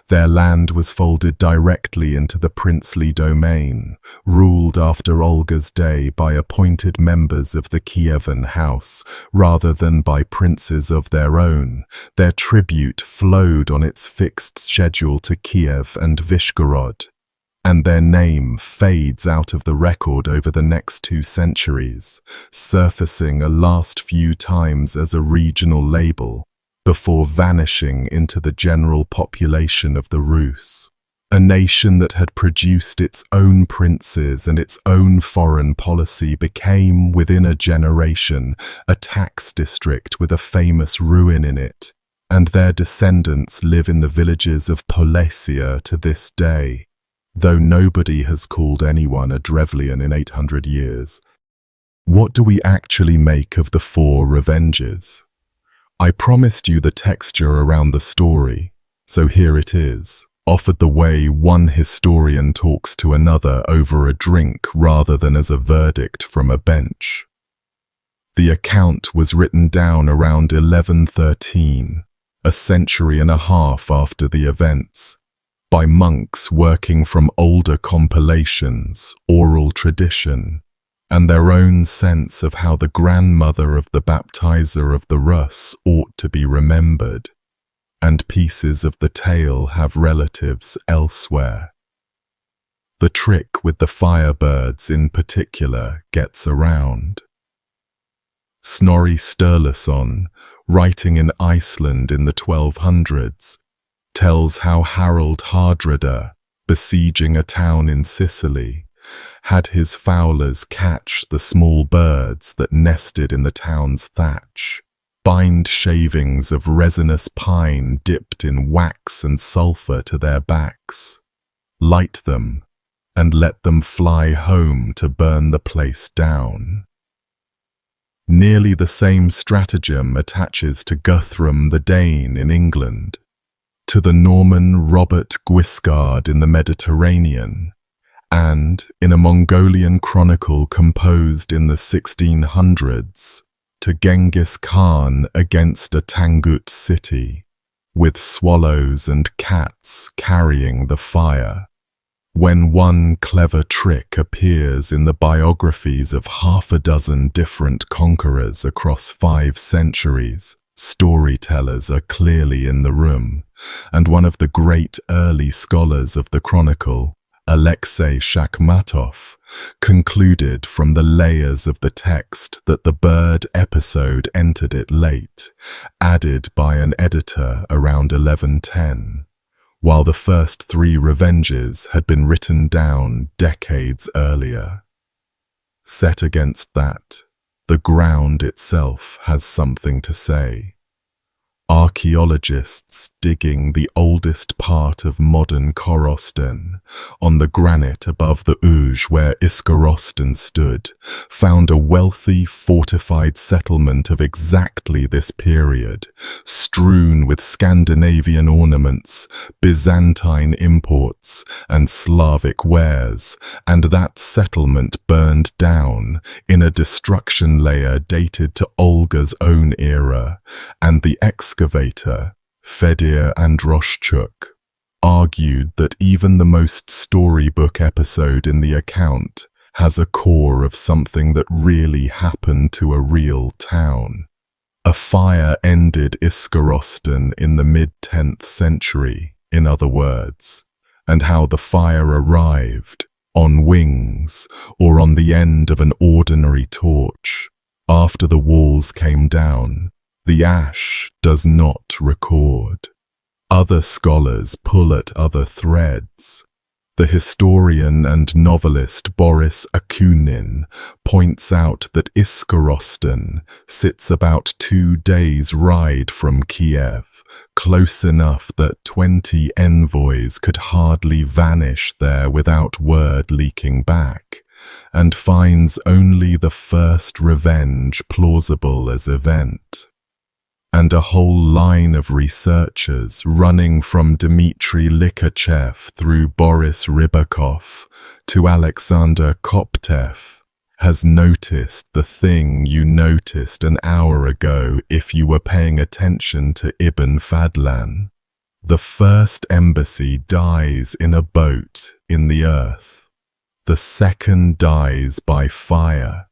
Their land was folded directly into the princely domain, ruled after Olga's day by appointed members of the Kievan house, rather than by princes of their own. Their tribute flowed on its fixed schedule to Kiev and Vyshgorod, and their name fades out of the record over the next 2 centuries, surfacing a last few times as a regional label, before vanishing into the general population of the Rus. A nation that had produced its own princes and its own foreign policy became, within a generation, a tax district with a famous ruin in it, and their descendants live in the villages of Polessia to this day, though nobody has called anyone a Drevlian in 800 years. What do we actually make of the 4 revengers? I promised you the texture around the story, so here it is, offered the way one historian talks to another over a drink rather than as a verdict from a bench. The account was written down around 1113, a century and a half after the events, by monks working from older compilations, oral tradition, and their own sense of how the grandmother of the baptizer of the Rus ought to be remembered, and pieces of the tale have relatives elsewhere. The trick with the firebirds in particular gets around. Snorri Sturluson, writing in Iceland in the 1200s, tells how Harald Hardrada, besieging a town in Sicily, had his fowlers catch the small birds that nested in the town's thatch, bind shavings of resinous pine dipped in wax and sulphur to their backs, light them, and let them fly home to burn the place down. Nearly the same stratagem attaches to Guthrum the Dane in England, to the Norman Robert Guiscard in the Mediterranean, and, in a Mongolian chronicle composed in the 1600s, to Genghis Khan against a Tangut city, with swallows and cats carrying the fire. When one clever trick appears in the biographies of 6 different conquerors across 5 centuries, storytellers are clearly in the room, and one of the great early scholars of the chronicle, Alexei Shakhmatov, concluded from the layers of the text that the bird episode entered it late, added by an editor around 1110, while the first 3 revenges had been written down decades earlier. Set against that, the ground itself has something to say. Archaeologists digging the oldest part of modern Korosten, on the granite above the Uj where Iskorosten stood, found a wealthy, fortified settlement of exactly this period, strewn with Scandinavian ornaments, Byzantine imports, and Slavic wares, and that settlement burned down in a destruction layer dated to Olga's own era, and the excavator, Fedir Androshchuk, argued that even the most storybook episode in the account has a core of something that really happened to a real town. A fire ended Iskorosten in the mid-10th century, in other words, and how the fire arrived, on wings or on the end of an ordinary torch, after the walls came down, the ash does not record. Other scholars pull at other threads. The historian and novelist Boris Akunin points out that Iskorosten sits about 2 days' ride from Kiev, close enough that 20 envoys could hardly vanish there without word leaking back, and finds only the first revenge plausible as event. And a whole line of researchers running from Dmitry Likachev through Boris Rybakov to Alexander Koptev has noticed the thing you noticed an hour ago if you were paying attention to Ibn Fadlan. The first embassy dies in a boat in the earth. The second dies by fire.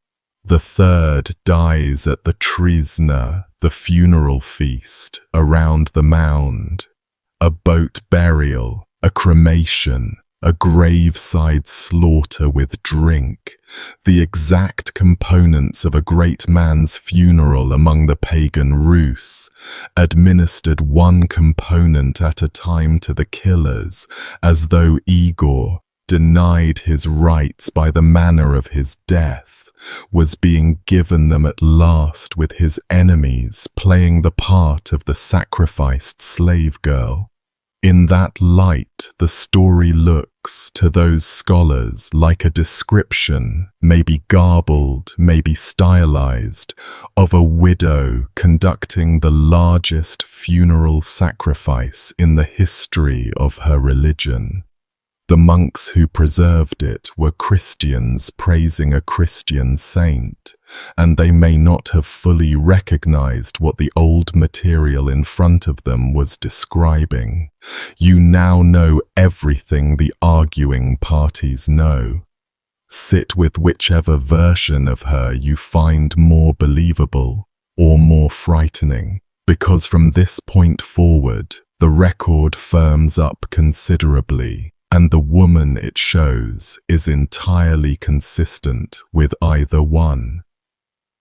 The third dies at the Trizna, the funeral feast, around the mound. A boat burial, a cremation, a graveside slaughter with drink, the exact components of a great man's funeral among the pagan Rus, administered one component at a time to the killers, as though Igor, denied his rights by the manner of his death, was being given them at last with his enemies playing the part of the sacrificed slave girl. In that light, the story looks, to those scholars, like a description, maybe garbled, maybe stylized, of a widow conducting the largest funeral sacrifice in the history of her religion. The monks who preserved it were Christians praising a Christian saint, and they may not have fully recognized what the old material in front of them was describing. You now know everything the arguing parties know. Sit with whichever version of her you find more believable or more frightening, because from this point forward, the record firms up considerably, and the woman it shows is entirely consistent with either one.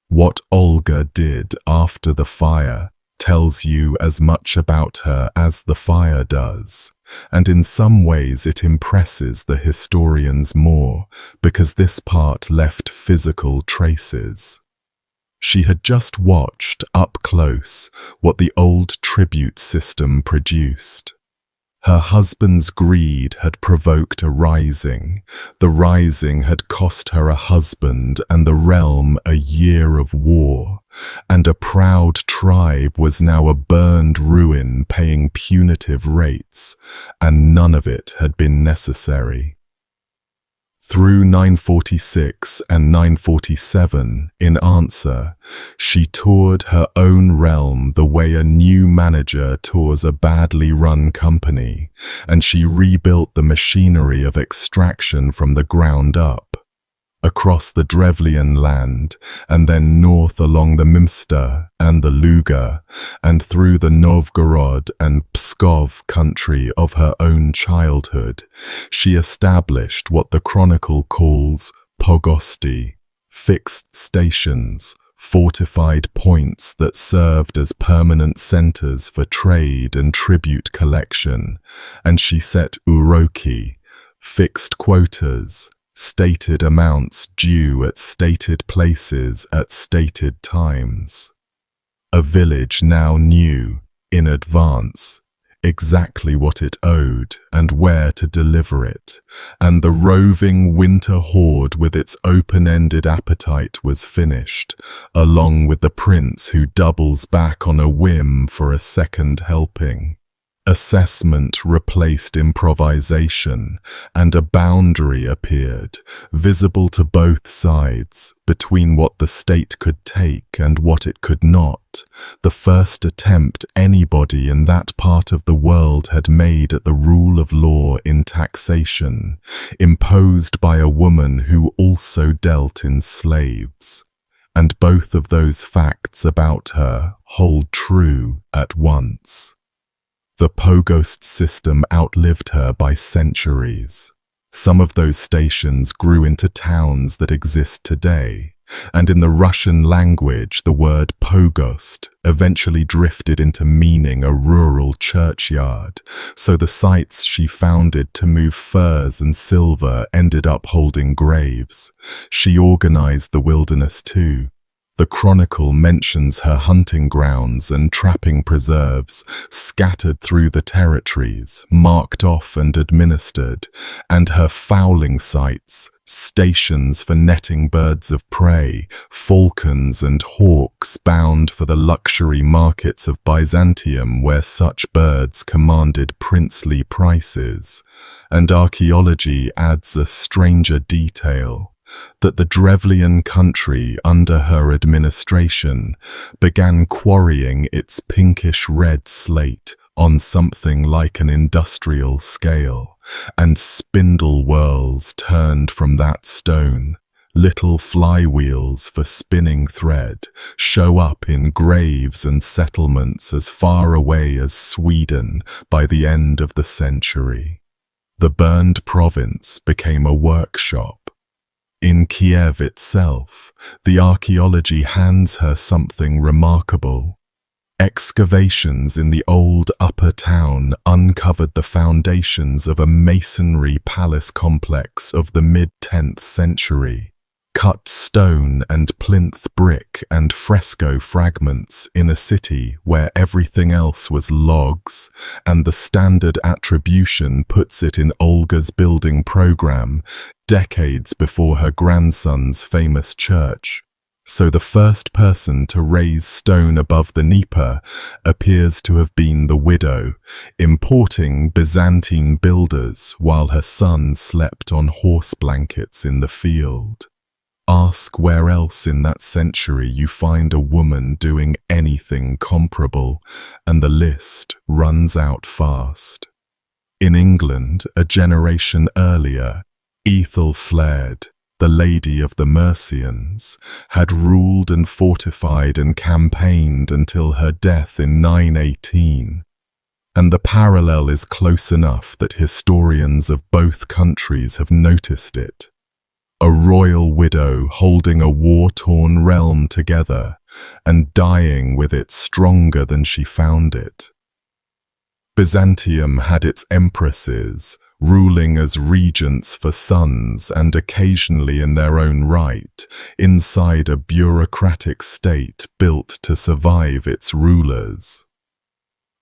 What Olga did after the fire tells you as much about her as the fire does, and in some ways it impresses the historians more because this part left physical traces. She had just watched up close what the old tribute system produced. Her husband's greed had provoked a rising. The rising had cost her a husband and the realm a year of war, and a proud tribe was now a burned ruin paying punitive rates, and none of it had been necessary. Through 946 and 947, in answer, she toured her own realm the way a new manager tours a badly run company, and she rebuilt the machinery of extraction from the ground up. across the Drevlian land, and then north along the Mimster and the Luga, and through the Novgorod and Pskov country of her own childhood, she established what the chronicle calls pogosti, fixed stations, fortified points that served as permanent centers for trade and tribute collection, and she set uroki, fixed quotas, stated amounts due at stated places at stated times. A village now knew, in advance, exactly what it owed and where to deliver it, and the roving winter horde with its open-ended appetite was finished, along with the prince who doubles back on a whim for a second helping. Assessment replaced improvisation, and a boundary appeared, visible to both sides, between what the state could take and what it could not, the first attempt anybody in that part of the world had made at the rule of law in taxation, imposed by a woman who also dealt in slaves. And both of those facts about her hold true at once. The pogost system outlived her by centuries. Some of those stations grew into towns that exist today, and in the Russian language the word pogost eventually drifted into meaning a rural churchyard, so the sites she founded to move furs and silver ended up holding graves. She organized the wilderness too. The chronicle mentions her hunting grounds and trapping preserves scattered through the territories, marked off and administered, and her fowling sites, stations for netting birds of prey, falcons and hawks bound for the luxury markets of Byzantium where such birds commanded princely prices. And archaeology adds a stranger detail, that the Drevlian country under her administration began quarrying its pinkish-red slate on something like an industrial scale, and spindle whorls turned from that stone. Little flywheels for spinning thread show up in graves and settlements as far away as Sweden by the end of the century. The burned province became a workshop. In Kiev itself, the archaeology hands her something remarkable. Excavations in the old upper town uncovered the foundations of a masonry palace complex of the mid-10th century. Cut stone and plinth brick and fresco fragments in a city where everything else was logs, and the standard attribution puts it in Olga's building program decades before her grandson's famous church. So the first person to raise stone above the Dnieper appears to have been the widow, importing Byzantine builders while her son slept on horse blankets in the field. Ask where else in that century you find a woman doing anything comparable, and the list runs out fast. In England, a generation earlier, Aethelflaed, the Lady of the Mercians, had ruled and fortified and campaigned until her death in 918. And the parallel is close enough that historians of both countries have noticed it. A royal widow holding a war-torn realm together and dying with it stronger than she found it. Byzantium had its empresses, ruling as regents for sons and occasionally in their own right, inside a bureaucratic state built to survive its rulers.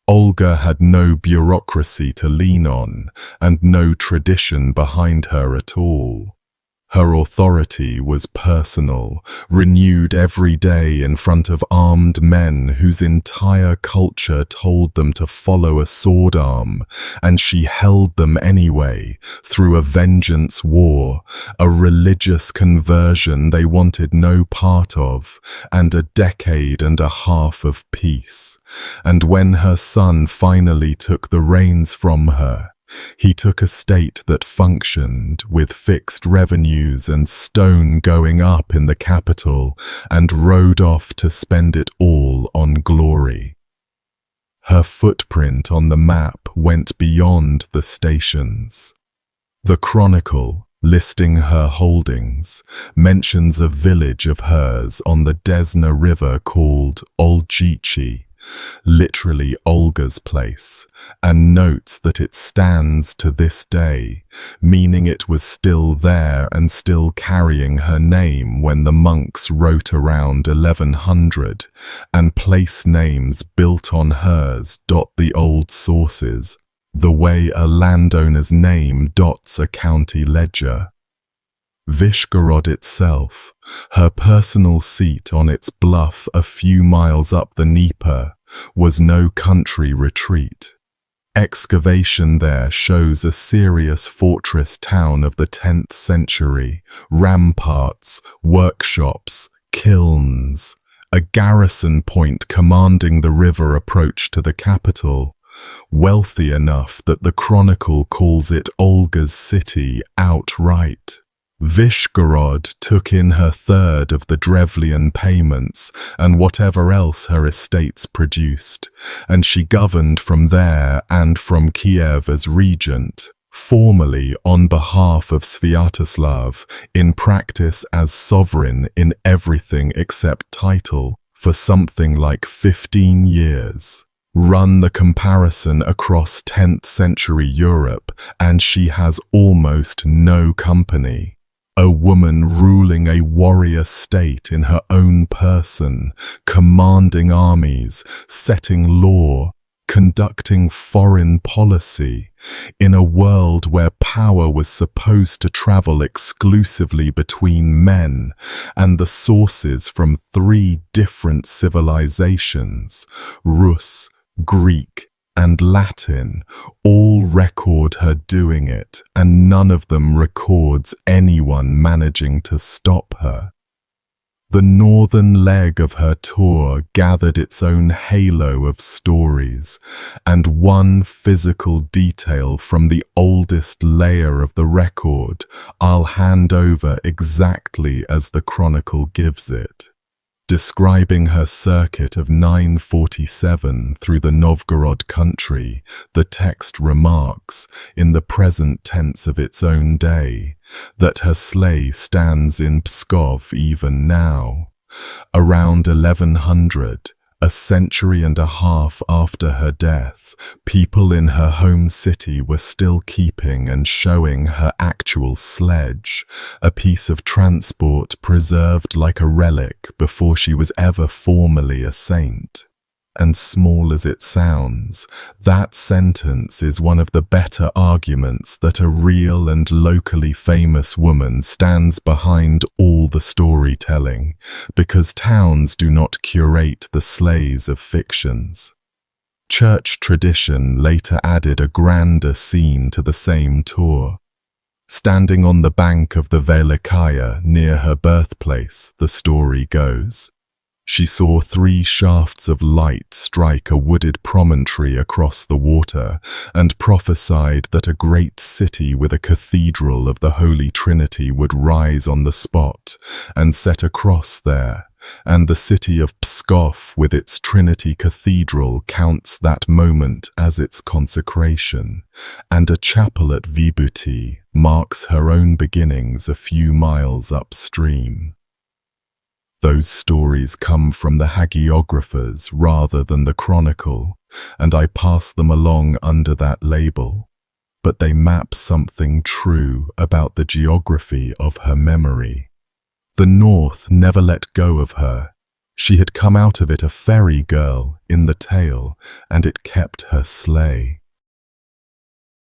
Olga had no bureaucracy to lean on and no tradition behind her at all. Her authority was personal, renewed every day in front of armed men whose entire culture told them to follow a sword arm, and she held them anyway, through a vengeance war, a religious conversion they wanted no part of, and a decade and a half of peace. And when her son finally took the reins from her, He took a state that functioned with fixed revenues and stone going up in the capital and rode off to spend it all on glory. Her footprint on the map went beyond the stations. The Chronicle, listing her holdings, mentions a village of hers on the Desna River called Olgici, literally Olga's place, and notes that it stands to this day, meaning it was still there and still carrying her name when the monks wrote around 1100, and place names built on hers dot the old sources, the way a landowner's name dots a county ledger. Vyshgorod itself, her personal seat on its bluff a few miles up the Dnieper, was no country retreat. Excavation there shows a serious fortress town of the 10th century, ramparts, workshops, kilns, a garrison point commanding the river approach to the capital, wealthy enough that the Chronicle calls it Olga's city outright. Vyshgorod took in her third of the Drevlian payments and whatever else her estates produced, and she governed from there and from Kiev as regent, formally on behalf of Sviatoslav, in practice as sovereign in everything except title, for something like 15 years. Run the comparison across 10th century Europe, and she has almost no company. A woman ruling a warrior state in her own person, commanding armies, setting law, conducting foreign policy, in a world where power was supposed to travel exclusively between men, and the sources from 3 different civilizations, Rus, Greek, and Latin, all record her doing it, and none of them records anyone managing to stop her. The northern leg of her tour gathered its own halo of stories, and one physical detail from the oldest layer of the record I'll hand over exactly as the Chronicle gives it. Describing her circuit of 947 through the Novgorod country, the text remarks, in the present tense of its own day, that her sleigh stands in Pskov even now. Around 1100, a century and a half after her death, people in her home city were still keeping and showing her actual sledge, a piece of transport preserved like a relic before she was ever formally a saint. And small as it sounds, that sentence is one of the better arguments that a real and locally famous woman stands behind all the storytelling, because towns do not curate the sleighs of fictions. Church tradition later added a grander scene to the same tour. Standing on the bank of the Velikaya near her birthplace, the story goes, she saw 3 shafts of light strike a wooded promontory across the water, and prophesied that a great city with a cathedral of the Holy Trinity would rise on the spot and set a cross there, and the city of Pskov with its Trinity Cathedral counts that moment as its consecration, and a chapel at Vibuti marks her own beginnings a few miles upstream. Those stories come from the hagiographers rather than the Chronicle, and I pass them along under that label, but they map something true about the geography of her memory. The North never let go of her. She had come out of it a ferry girl in the tale, and it kept her sleigh.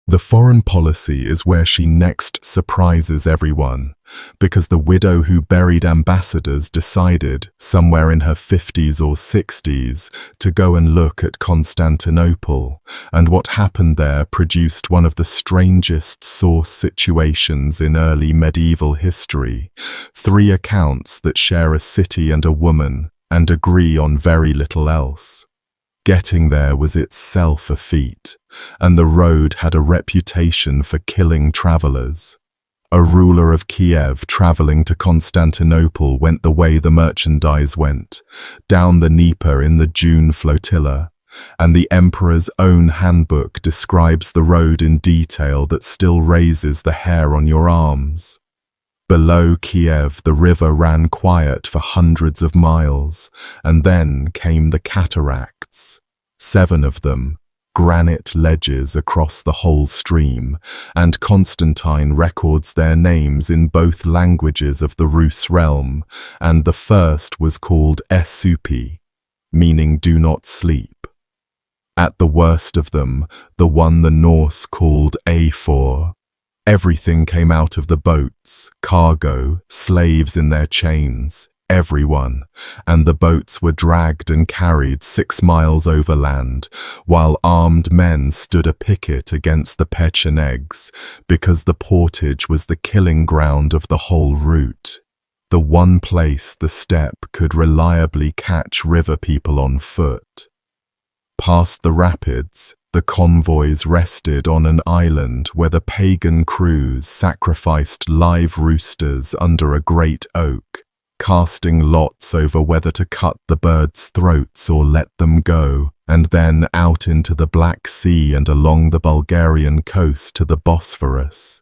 The foreign policy is where she next surprises everyone, because the widow who buried ambassadors decided, somewhere in her 50s or 60s, to go and look at Constantinople, and what happened there produced one of the strangest source situations in early medieval history. 3 accounts that share a city and a woman, and agree on very little else. Getting there was itself a feat, and the road had a reputation for killing travelers. A ruler of Kiev traveling to Constantinople went the way the merchandise went, down the Dnieper in the June flotilla, and the emperor's own handbook describes the road in detail that still raises the hair on your arms. Below Kiev, the river ran quiet for hundreds of miles, and then came the cataracts. 7 of them, granite ledges across the whole stream, and Constantine records their names in both languages of the Rus realm, and the first was called Esupi, meaning do not sleep. At the worst of them, the one the Norse called Afor. Everything came out of the boats, cargo, slaves in their chains, everyone, and the boats were dragged and carried 6 miles overland, while armed men stood a picket against the pechenegs, because the portage was the killing ground of the whole route, the one place the steppe could reliably catch river people on foot. Past the rapids, the convoys rested on an island where the pagan crews sacrificed live roosters under a great oak, casting lots over whether to cut the birds' throats or let them go, and then out into the Black Sea and along the Bulgarian coast to the Bosphorus.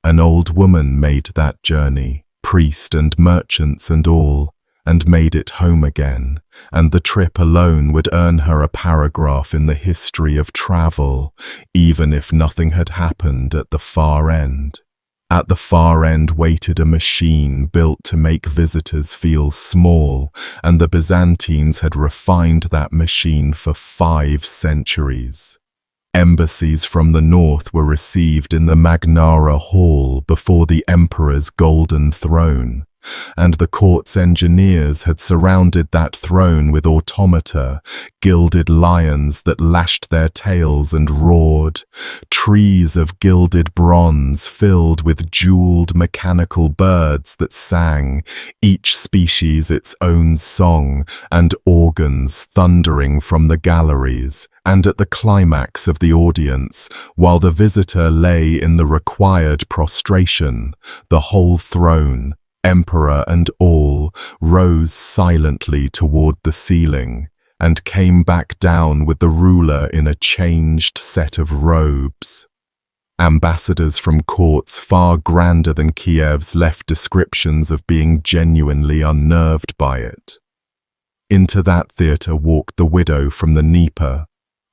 An old woman made that journey, priest and merchants and all, and made it home again, and the trip alone would earn her a paragraph in the history of travel, even if nothing had happened at the far end. At the far end waited a machine built to make visitors feel small, and the Byzantines had refined that machine for 5 centuries. Embassies from the north were received in the Magnara Hall before the emperor's golden throne, and the court's engineers had surrounded that throne with automata, gilded lions that lashed their tails and roared, trees of gilded bronze filled with jeweled mechanical birds that sang, each species its own song, and organs thundering from the galleries, and at the climax of the audience, while the visitor lay in the required prostration, the whole throne, emperor and all, rose silently toward the ceiling, and came back down with the ruler in a changed set of robes. Ambassadors from courts far grander than Kiev's left descriptions of being genuinely unnerved by it. Into that theatre walked the widow from the Dnieper,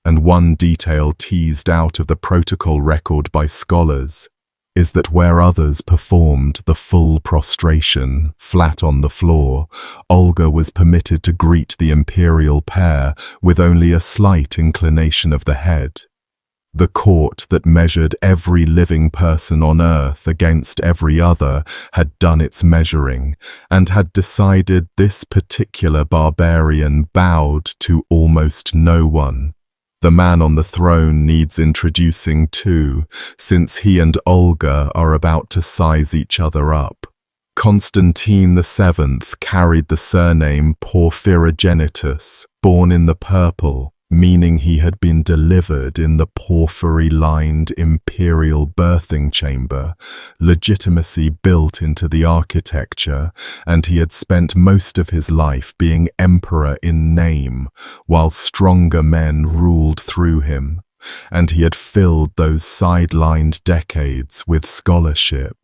and one detail teased out of the protocol record by scholars is that where others performed the full prostration, flat on the floor, Olga was permitted to greet the imperial pair with only a slight inclination of the head. The court that measured every living person on earth against every other had done its measuring, and had decided this particular barbarian bowed to almost no one. The man on the throne needs introducing too, since he and Olga are about to size each other up. Constantine VII carried the surname Porphyrogenitus, born in the purple, meaning he had been delivered in the porphyry-lined imperial birthing chamber, legitimacy built into the architecture, and he had spent most of his life being emperor in name, while stronger men ruled through him, and he had filled those sidelined decades with scholarship.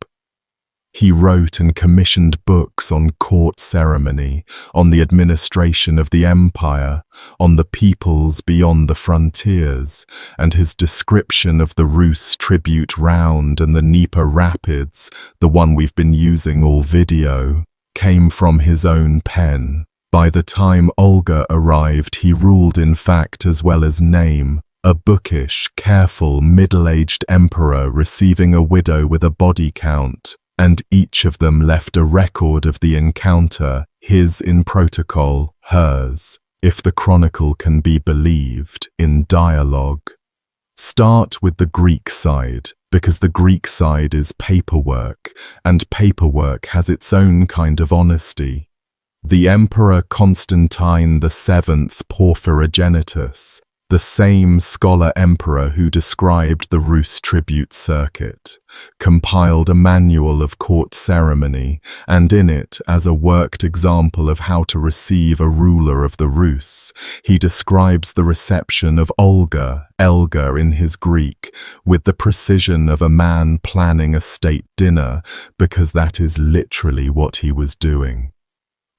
He wrote and commissioned books on court ceremony, on the administration of the empire, on the peoples beyond the frontiers, and his description of the Rus tribute round and the Dnieper rapids, the one we've been using all video, came from his own pen. By the time Olga arrived, he ruled in fact as well as name, a bookish, careful, middle-aged emperor receiving a widow with a body count, and each of them left a record of the encounter, his in protocol, hers, if the chronicle can be believed, in dialogue. Start with the Greek side, because the Greek side is paperwork, and paperwork has its own kind of honesty. The Emperor Constantine VII Porphyrogenitus, the same scholar emperor who described the Rus tribute circuit, compiled a manual of court ceremony, and in it, as a worked example of how to receive a ruler of the Rus, he describes the reception of Olga, Elga in his Greek, with the precision of a man planning a state dinner, because that is literally what he was doing.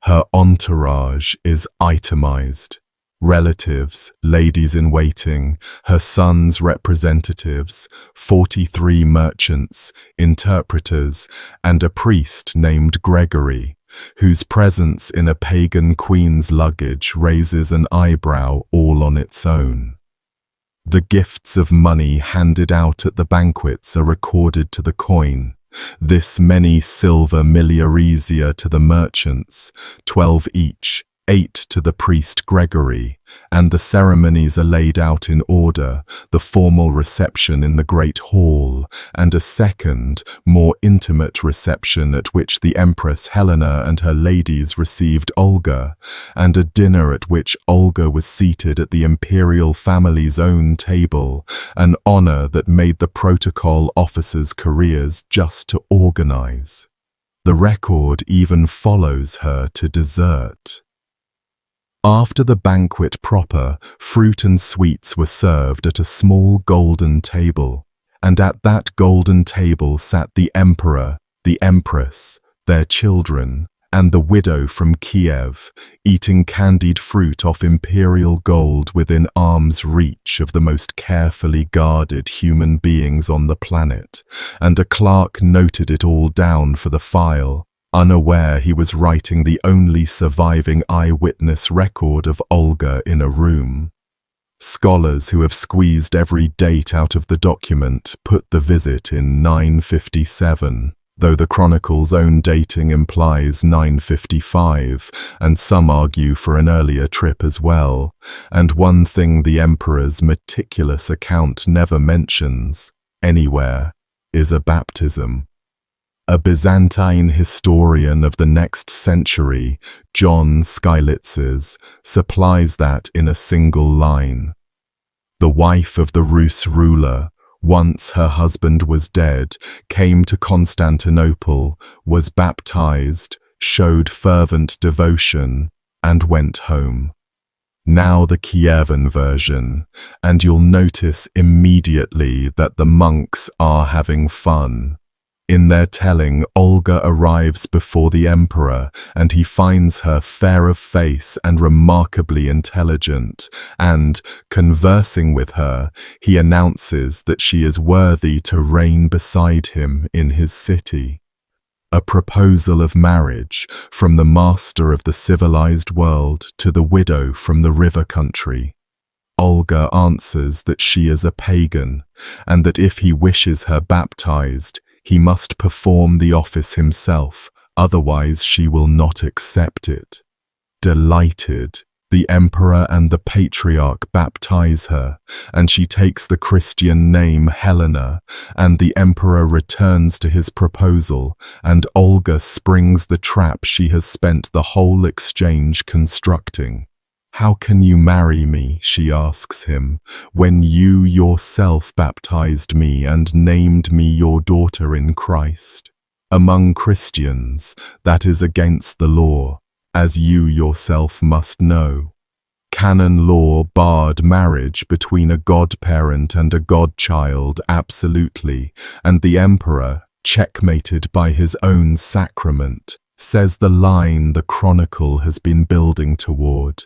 Her entourage is itemized. Relatives, ladies-in-waiting, her son's representatives, 43 merchants, interpreters, and a priest named Gregory, whose presence in a pagan queen's luggage raises an eyebrow all on its own. The gifts of money handed out at the banquets are recorded to the coin, this many silver milliaresia to the merchants, 12 each, 8 to the priest Gregory, and the ceremonies are laid out in order, the formal reception in the great hall, and a second, more intimate reception at which the Empress Helena and her ladies received Olga, and a dinner at which Olga was seated at the imperial family's own table, an honor that made the protocol officers' careers just to organize. The record even follows her to dessert. After the banquet proper, fruit and sweets were served at a small golden table, and at that golden table sat the emperor, the empress, their children, and the widow from Kiev, eating candied fruit off imperial gold within arm's reach of the most carefully guarded human beings on the planet, and a clerk noted it all down for the file, unaware he was writing the only surviving eyewitness record of Olga in a room. Scholars who have squeezed every date out of the document put the visit in 957, though the chronicle's own dating implies 955, and some argue for an earlier trip as well, and one thing the emperor's meticulous account never mentions, anywhere, is a baptism. A Byzantine historian of the next century, John Skylitzes, supplies that in a single line. The wife of the Rus ruler, once her husband was dead, came to Constantinople, was baptized, showed fervent devotion, and went home. Now the Kievan version, and you'll notice immediately that the monks are having fun. In their telling, Olga arrives before the emperor, and he finds her fair of face and remarkably intelligent, and, conversing with her, he announces that she is worthy to reign beside him in his city. A proposal of marriage from the master of the civilized world to the widow from the river country. Olga answers that she is a pagan, and that if he wishes her baptized, he must perform the office himself, otherwise she will not accept it. Delighted, the emperor and the patriarch baptize her, and she takes the Christian name Helena, and the emperor returns to his proposal, and Olga springs the trap she has spent the whole exchange constructing. "How can you marry me," she asks him, "when you yourself baptized me and named me your daughter in Christ? Among Christians, that is against the law, as you yourself must know. Canon law barred marriage between a godparent and a godchild absolutely, and the emperor, checkmated by his own sacrament, says the line the chronicle has been building toward.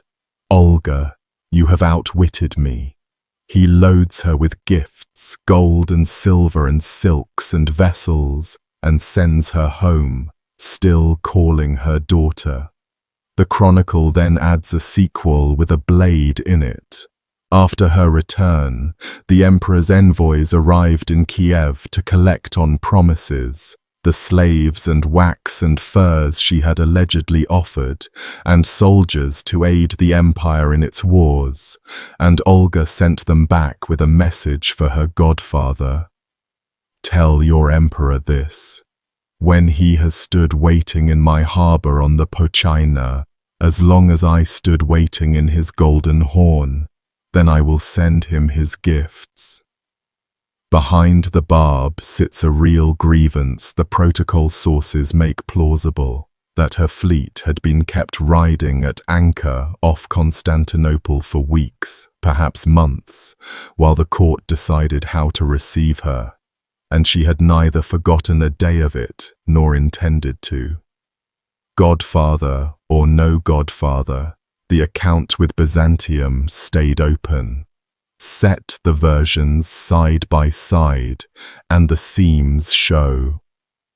Olga, you have outwitted me. He loads her with gifts, gold and silver and silks and vessels, and sends her home, still calling her daughter. The chronicle then adds a sequel with a blade in it. After her return, the emperor's envoys arrived in Kiev to collect on promises, the slaves and wax and furs she had allegedly offered, and soldiers to aid the empire in its wars, and Olga sent them back with a message for her godfather. "Tell your emperor this. When he has stood waiting in my harbor on the Pochina, as long as I stood waiting in his golden horn, then I will send him his gifts. Behind the barb sits a real grievance the protocol sources make plausible, that her fleet had been kept riding at anchor off Constantinople for weeks, perhaps months, while the court decided how to receive her, and she had neither forgotten a day of it nor intended to. Godfather or no godfather, the account with Byzantium stayed open. Set the versions side by side, and the seams show.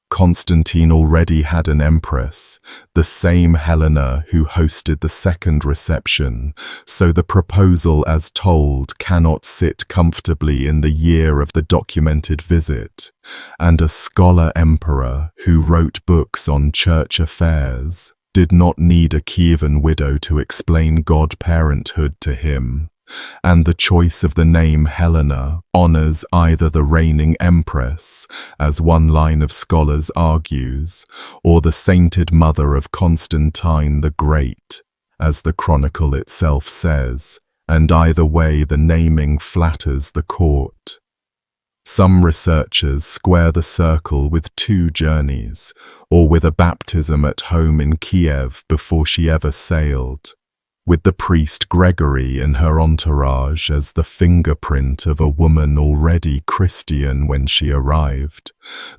Constantine already had an empress, the same Helena who hosted the second reception, so the proposal as told cannot sit comfortably in the year of the documented visit, and a scholar emperor who wrote books on church affairs did not need a Kievan widow to explain godparenthood to him. And the choice of the name Helena honors either the reigning empress, as one line of scholars argues, or the sainted mother of Constantine the Great, as the chronicle itself says, and either way the naming flatters the court. Some researchers square the circle with 2 journeys, or with a baptism at home in Kiev before she ever sailed, with the priest Gregory in her entourage as the fingerprint of a woman already Christian when she arrived.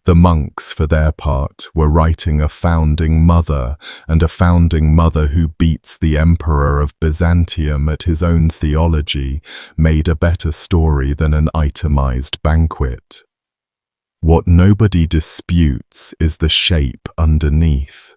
The monks, for their part, were writing a founding mother, and a founding mother who beats the emperor of Byzantium at his own theology made a better story than an itemized banquet. What nobody disputes is the shape underneath.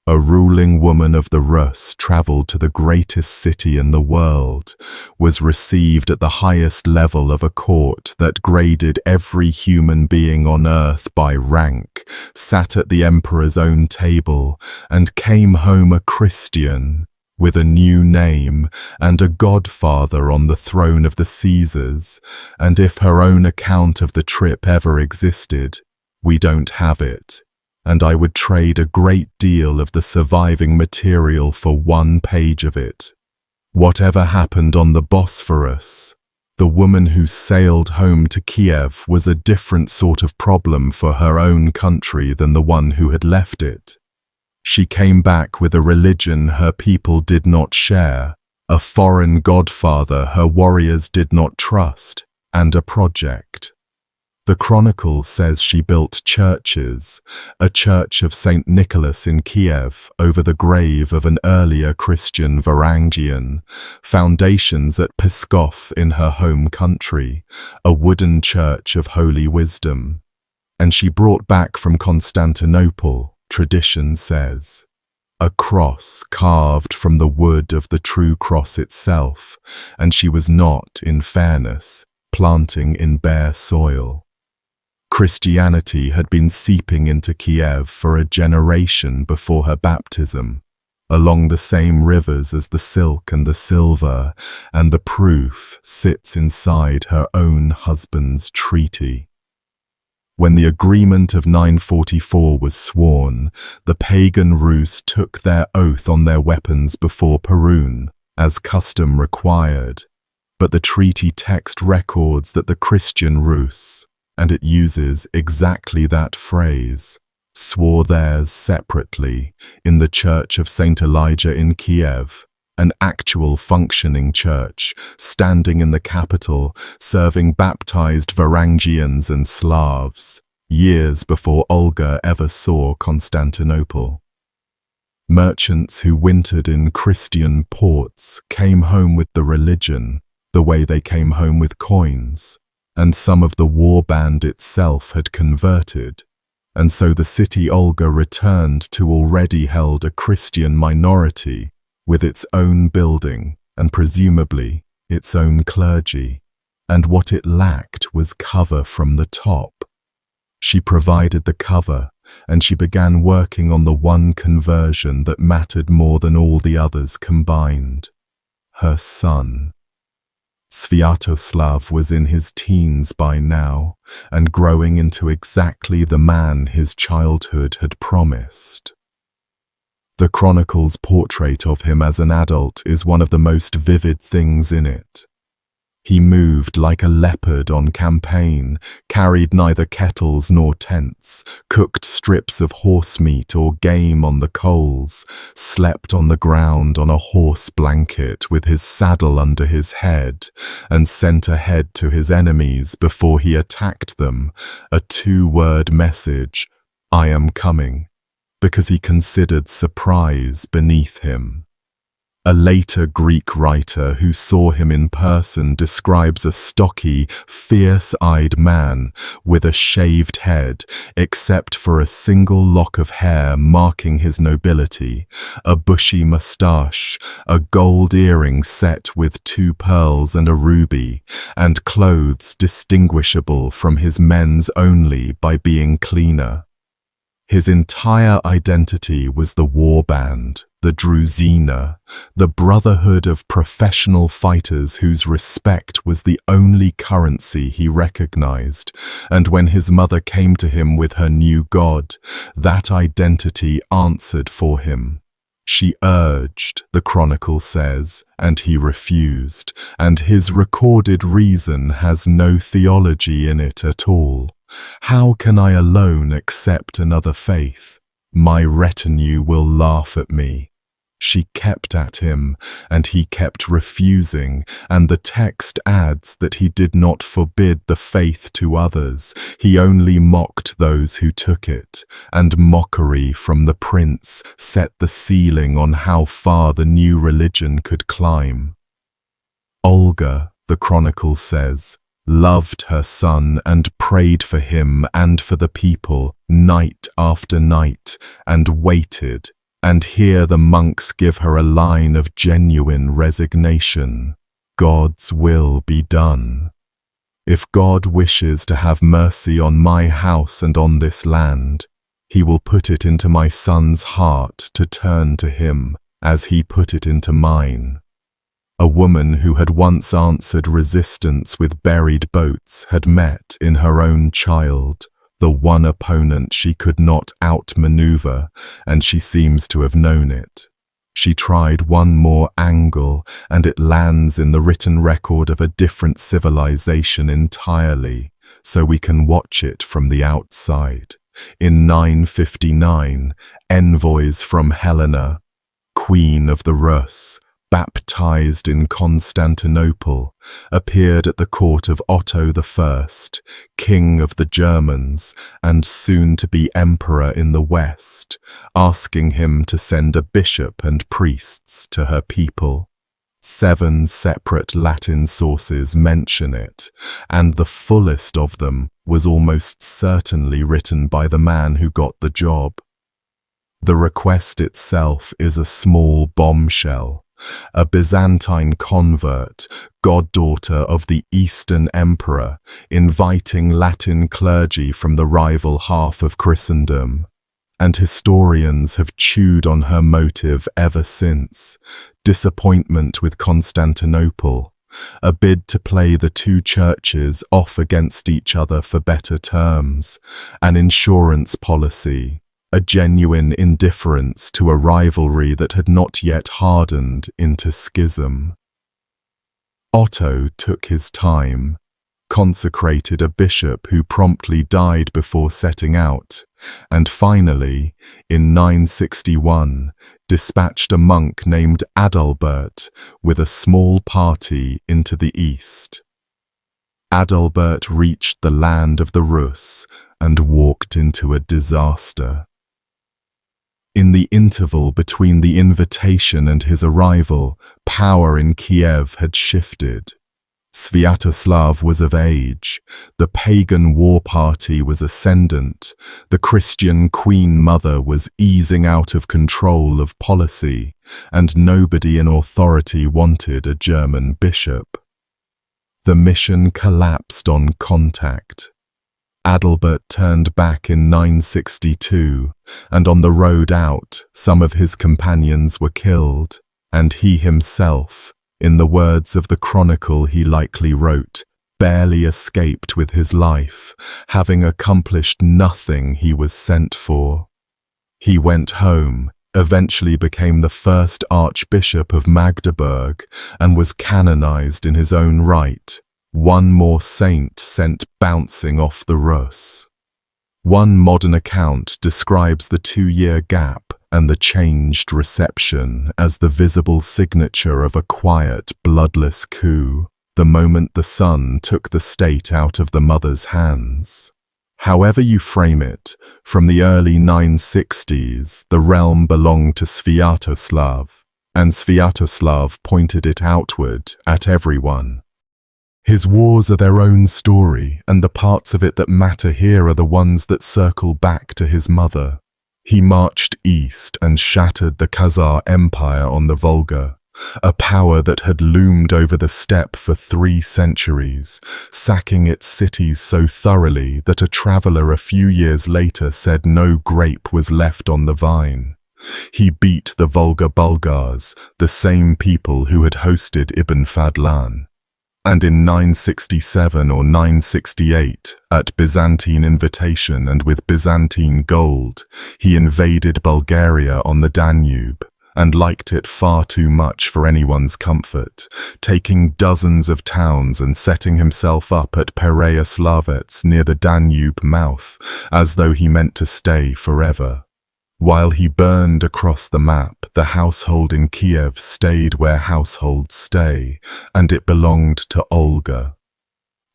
A ruling woman of the Rus travelled to the greatest city in the world, was received at the highest level of a court that graded every human being on earth by rank, sat at the emperor's own table, and came home a Christian, with a new name, and a godfather on the throne of the Caesars, and if her own account of the trip ever existed, we don't have it. And I would trade a great deal of the surviving material for 1 page of it. Whatever happened on the Bosphorus, the woman who sailed home to Kiev was a different sort of problem for her own country than the one who had left it. She came back with a religion her people did not share, a foreign godfather her warriors did not trust, and a project. The Chronicle says she built churches, a church of St. Nicholas in Kiev over the grave of an earlier Christian Varangian, foundations at Pskov in her home country, a wooden church of holy wisdom. And she brought back from Constantinople, tradition says, a cross carved from the wood of the true cross itself, and she was not, in fairness, planting in bare soil. Christianity had been seeping into Kiev for a generation before her baptism, along the same rivers as the silk and the silver, and the proof sits inside her own husband's treaty. When the agreement of 944 was sworn, the pagan Rus took their oath on their weapons before Perun, as custom required, but the treaty text records that the Christian Rus, and it uses exactly that phrase, swore theirs separately in the Church of St. Elijah in Kiev, an actual functioning church, standing in the capital, serving baptized Varangians and Slavs, years before Olga ever saw Constantinople. Merchants who wintered in Christian ports came home with the religion, the way they came home with coins, and some of the war band itself had converted, and so the city Olga returned to already held a Christian minority with its own building and presumably its own clergy, and what it lacked was cover from the top. She provided the cover, and she began working on the one conversion that mattered more than all the others combined, her son. Sviatoslav was in his teens by now, and growing into exactly the man his childhood had promised. The chronicle's portrait of him as an adult is one of the most vivid things in it. He moved like a leopard on campaign, carried neither kettles nor tents, cooked strips of horse meat or game on the coals, slept on the ground on a horse blanket with his saddle under his head, and sent ahead to his enemies before he attacked them a 2-word message, "I am coming," because he considered surprise beneath him. A later Greek writer who saw him in person describes a stocky, fierce-eyed man with a shaved head, except for a single lock of hair marking his nobility, a bushy moustache, a gold earring set with 2 pearls and a ruby, and clothes distinguishable from his men's only by being cleaner. His entire identity was the warband, the Druzina, the brotherhood of professional fighters whose respect was the only currency he recognized, and when his mother came to him with her new god, that identity answered for him. She urged, the chronicle says, and he refused, and his recorded reason has no theology in it at all. How can I alone accept another faith? My retinue will laugh at me. She kept at him, and he kept refusing, and the text adds that he did not forbid the faith to others, he only mocked those who took it, and mockery from the prince set the ceiling on how far the new religion could climb. Olga, the chronicle says, loved her son and prayed for him and for the people night after night, and waited, and here the monks give her a line of genuine resignation. God's will be done. If God wishes to have mercy on my house and on this land, he will put it into my son's heart to turn to him, as he put it into mine. A woman who had once answered resistance with buried boats had met in her own child the one opponent she could not outmaneuver, and she seems to have known it. She tried one more angle, and it lands in the written record of a different civilization entirely, so we can watch it from the outside. In 959, envoys from Helena, Queen of the Rus, baptized in Constantinople, appeared at the court of Otto I, King of the Germans and soon-to-be emperor in the West, asking him to send a bishop and priests to her people. 7 separate Latin sources mention it, and the fullest of them was almost certainly written by the man who got the job. The request itself is a small bombshell. A Byzantine convert, goddaughter of the Eastern Emperor, inviting Latin clergy from the rival half of Christendom. And historians have chewed on her motive ever since: disappointment with Constantinople, a bid to play the 2 churches off against each other for better terms, an insurance policy, a genuine indifference to a rivalry that had not yet hardened into schism. Otto took his time, consecrated a bishop who promptly died before setting out, and finally, in 961, dispatched a monk named Adalbert with a small party into the east. Adalbert reached the land of the Rus and walked into a disaster. In the interval between the invitation and his arrival, power in Kiev had shifted. Sviatoslav was of age, the pagan war party was ascendant, the Christian Queen Mother was easing out of control of policy, and nobody in authority wanted a German bishop. The mission collapsed on contact. Adalbert turned back in 962, and on the road out, some of his companions were killed, and he himself, in the words of the chronicle he likely wrote, barely escaped with his life, having accomplished nothing he was sent for. He went home, eventually became the first Archbishop of Magdeburg and was canonized in his own right, one more saint sent bouncing off the Rus. One modern account describes the 2-year gap and the changed reception as the visible signature of a quiet, bloodless coup, the moment the son took the state out of the mother's hands. However you frame it, from the early 960s, the realm belonged to Sviatoslav, and Sviatoslav pointed it outward at everyone. His wars are their own story, and the parts of it that matter here are the ones that circle back to his mother. He marched east and shattered the Khazar Empire on the Volga, a power that had loomed over the steppe for 3 centuries, sacking its cities so thoroughly that a traveller a few years later said no grape was left on the vine. He beat the Volga Bulgars, the same people who had hosted Ibn Fadlan. And in 967 or 968, at Byzantine invitation and with Byzantine gold, he invaded Bulgaria on the Danube, and liked it far too much for anyone's comfort, taking dozens of towns and setting himself up at Pereyaslavetz near the Danube mouth, as though he meant to stay forever. While he burned across the map, the household in Kiev stayed where households stay, and it belonged to Olga.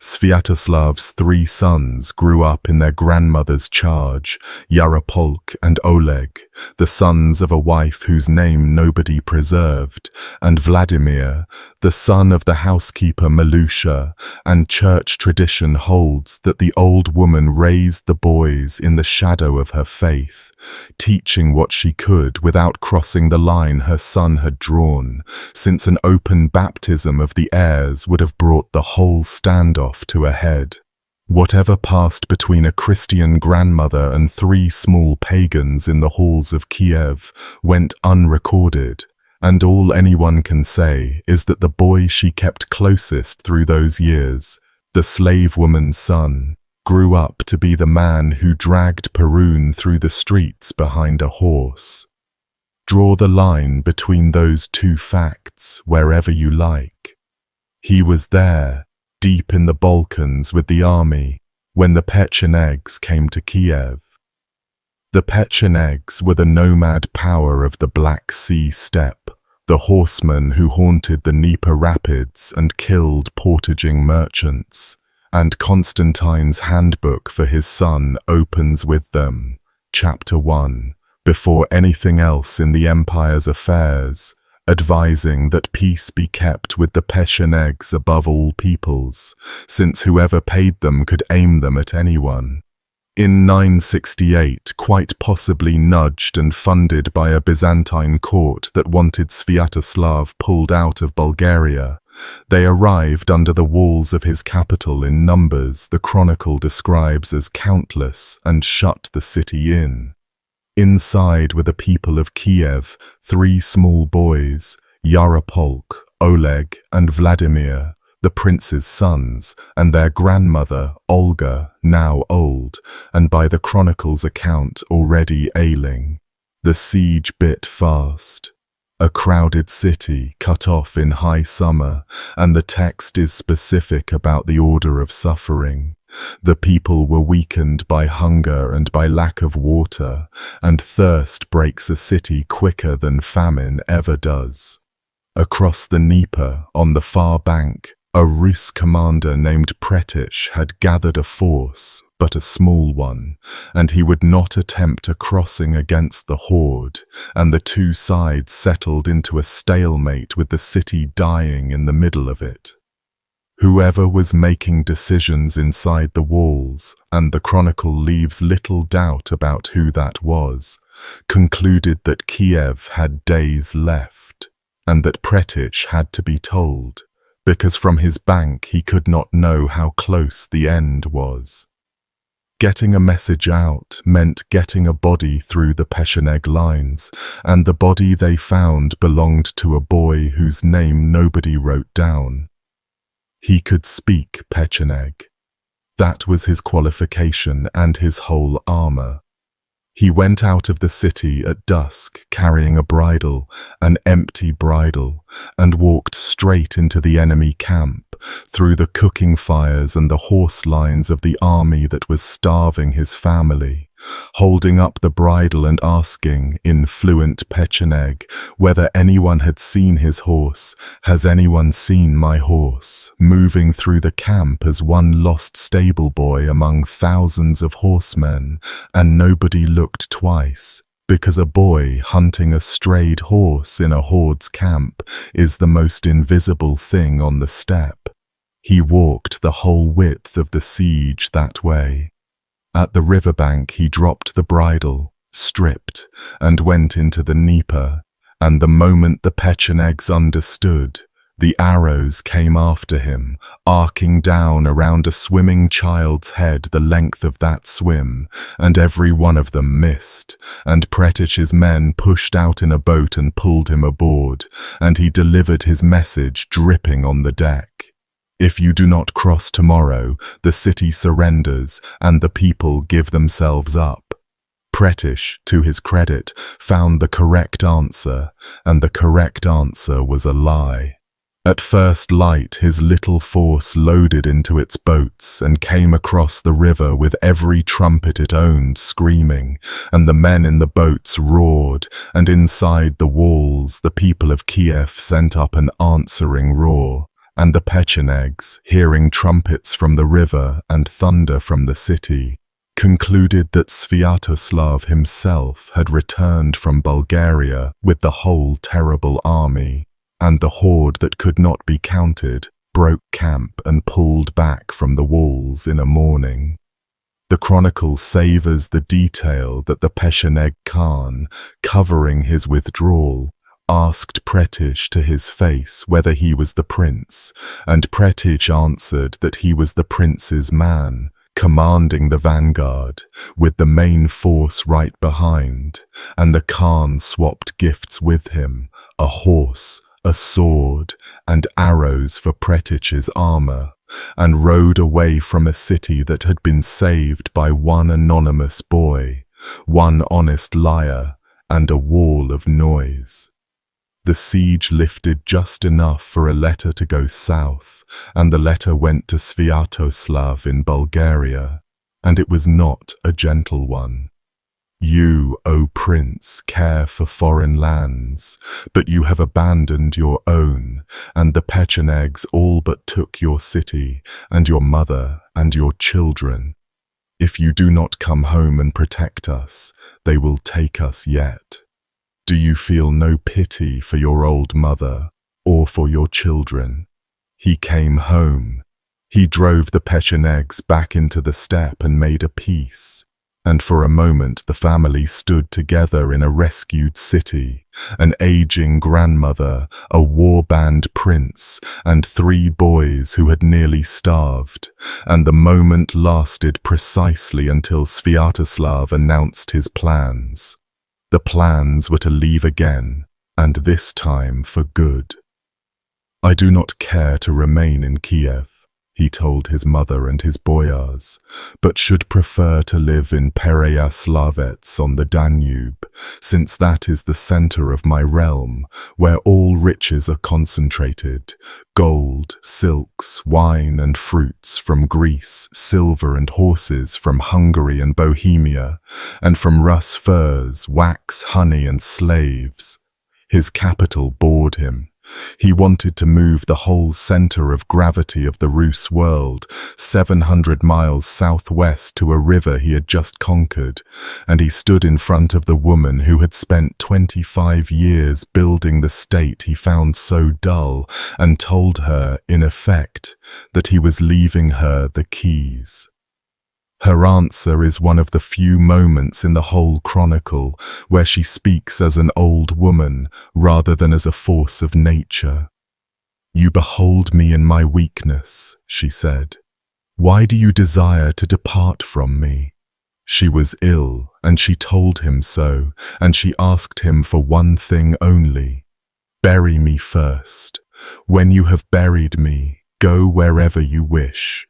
Sviatoslav's 3 sons grew up in their grandmother's charge, Yaropolk and Oleg, the sons of a wife whose name nobody preserved, and Vladimir, the son of the housekeeper Malusha, and church tradition holds that the old woman raised the boys in the shadow of her faith, teaching what she could without crossing the line her son had drawn, since an open baptism of the heirs would have brought the whole standoff to a head. Whatever passed between a Christian grandmother and 3 small pagans in the halls of Kiev went unrecorded, and all anyone can say is that the boy she kept closest through those years, the slave woman's son, grew up to be the man who dragged Perun through the streets behind a horse. Draw the line between those 2 facts wherever you like. He was there, deep in the Balkans with the army, when the Pechenegs came to Kiev. The Pechenegs were the nomad power of the Black Sea steppe, the horsemen who haunted the Dnieper rapids and killed portaging merchants, and Constantine's handbook for his son opens with them, chapter 1, before anything else in the empire's affairs, advising that peace be kept with the Pechenegs above all peoples, since whoever paid them could aim them at anyone. In 968, quite possibly nudged and funded by a Byzantine court that wanted Sviatoslav pulled out of Bulgaria, they arrived under the walls of his capital in numbers the chronicle describes as countless and shut the city in. Inside were the people of Kiev, 3 small boys, Yaropolk, Oleg, and Vladimir, the prince's sons, and their grandmother, Olga, now old, and by the chronicle's account already ailing. The siege bit fast. A crowded city cut off in high summer, and the text is specific about the order of suffering. The people were weakened by hunger and by lack of water, and thirst breaks a city quicker than famine ever does. Across the Dnieper, on the far bank, a Rus commander named Pretich had gathered a force, but a small one, and he would not attempt a crossing against the horde, and the 2 sides settled into a stalemate with the city dying in the middle of it. Whoever was making decisions inside the walls, and the chronicle leaves little doubt about who that was, concluded that Kiev had days left, and that Pretich had to be told, because from his bank he could not know how close the end was. Getting a message out meant getting a body through the Pecheneg lines, and the body they found belonged to a boy whose name nobody wrote down. He could speak Pecheneg. That was his qualification and his whole armor. He went out of the city at dusk carrying a bridle, an empty bridle, and walked straight into the enemy camp, through the cooking fires and the horse lines of the army that was starving his family, holding up the bridle and asking, in fluent Pecheneg, whether anyone had seen his horse. "Has anyone seen my horse?" moving through the camp as one lost stable boy among thousands of horsemen, and nobody looked twice, because a boy hunting a strayed horse in a horde's camp is the most invisible thing on the steppe. He walked the whole width of the siege that way. At the riverbank he dropped the bridle, stripped, and went into the Dnieper, and the moment the Pechenegs understood, the arrows came after him, arcing down around a swimming child's head the length of that swim, and every one of them missed, and Pretich's men pushed out in a boat and pulled him aboard, and he delivered his message dripping on the deck. "If you do not cross tomorrow, the city surrenders and the people give themselves up." Pretich, to his credit, found the correct answer, and the correct answer was a lie. At first light, his little force loaded into its boats and came across the river with every trumpet it owned screaming, and the men in the boats roared, and inside the walls the people of Kiev sent up an answering roar. And the Pechenegs, hearing trumpets from the river and thunder from the city, concluded that Sviatoslav himself had returned from Bulgaria with the whole terrible army, and the horde that could not be counted broke camp and pulled back from the walls in a morning. The chronicle savours the detail that the Pecheneg Khan, covering his withdrawal, asked Pretich to his face whether he was the prince, and Pretich answered that he was the prince's man, commanding the vanguard, with the main force right behind, and the Khan swapped gifts with him, a horse, a sword, and arrows for Pretich's armor, and rode away from a city that had been saved by one anonymous boy, one honest liar, and a wall of noise. The siege lifted just enough for a letter to go south, and the letter went to Sviatoslav in Bulgaria, and it was not a gentle one. "You, O prince, care for foreign lands, but you have abandoned your own, and the Pechenegs all but took your city, and your mother, and your children. If you do not come home and protect us, they will take us yet. Do you feel no pity for your old mother, or for your children?" He came home. He drove the Pechenegs back into the steppe and made a peace. And for a moment the family stood together in a rescued city, an aging grandmother, a war-banned prince, and 3 boys who had nearly starved, and the moment lasted precisely until Sviatoslav announced his plans. The plans were to leave again, and this time for good. "I do not care to remain in Kiev," he told his mother and his boyars, "but should prefer to live in Pereyaslavets on the Danube, since that is the center of my realm, where all riches are concentrated, gold, silks, wine and fruits from Greece, silver and horses from Hungary and Bohemia, and from Rus furs, wax, honey and slaves." His capital bored him. He wanted to move the whole center of gravity of the Rus world 700 miles southwest to a river he had just conquered, and he stood in front of the woman who had spent 25 years building the state he found so dull, and told her, in effect, that he was leaving her the keys. Her answer is one of the few moments in the whole chronicle where she speaks as an old woman rather than as a force of nature. "You behold me in my weakness," she said. "Why do you desire to depart from me?" She was ill, and she told him so, and she asked him for one thing only: "Bury me first. When you have buried me, go wherever you wish."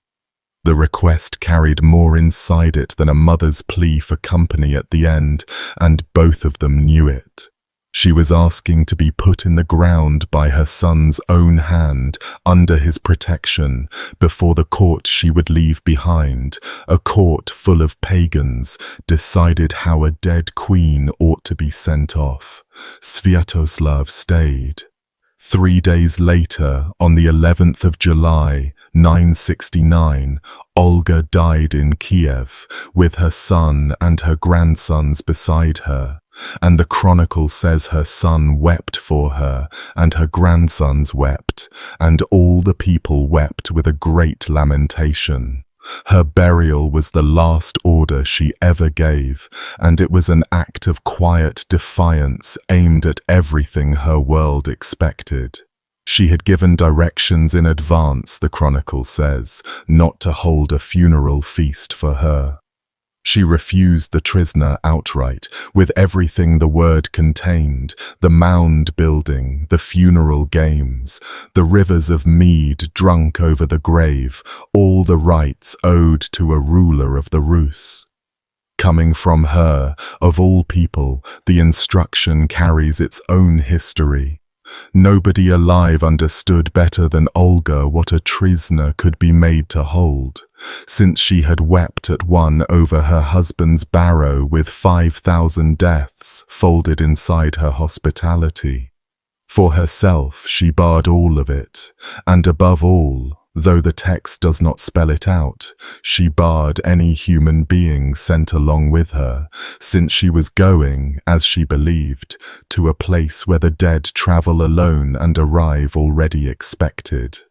The request carried more inside it than a mother's plea for company at the end, and both of them knew it. She was asking to be put in the ground by her son's own hand, under his protection, before the court she would leave behind, a court full of pagans, decided how a dead queen ought to be sent off. Sviatoslav stayed. 3 days later, on the 11th of July, 969, Olga died in Kiev, with her son and her grandsons beside her. And the chronicle says her son wept for her, and her grandsons wept, and all the people wept with a great lamentation. Her burial was the last order she ever gave, and it was an act of quiet defiance aimed at everything her world expected. She had given directions in advance, the chronicle says, not to hold a funeral feast for her. She refused the trizna outright, with everything the word contained, the mound building, the funeral games, the rivers of mead drunk over the grave, all the rites owed to a ruler of the Rus. Coming from her, of all people, the instruction carries its own history. Nobody alive understood better than Olga what a trizna could be made to hold, since she had wept at one over her husband's barrow with 5,000 deaths folded inside her hospitality. For herself she barred all of it, and above all, though the text does not spell it out, she barred any human being sent along with her, since she was going, as she believed, to a place where the dead travel alone and arrive already expected.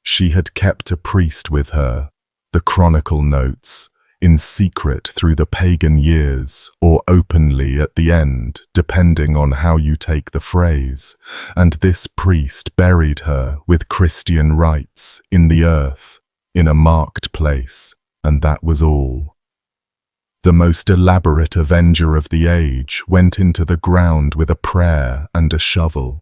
She had kept a priest with her, the chronicle notes, in secret through the pagan years, or openly at the end, depending on how you take the phrase, and this priest buried her with Christian rites in the earth, in a marked place, and that was all. The most elaborate avenger of the age went into the ground with a prayer and a shovel.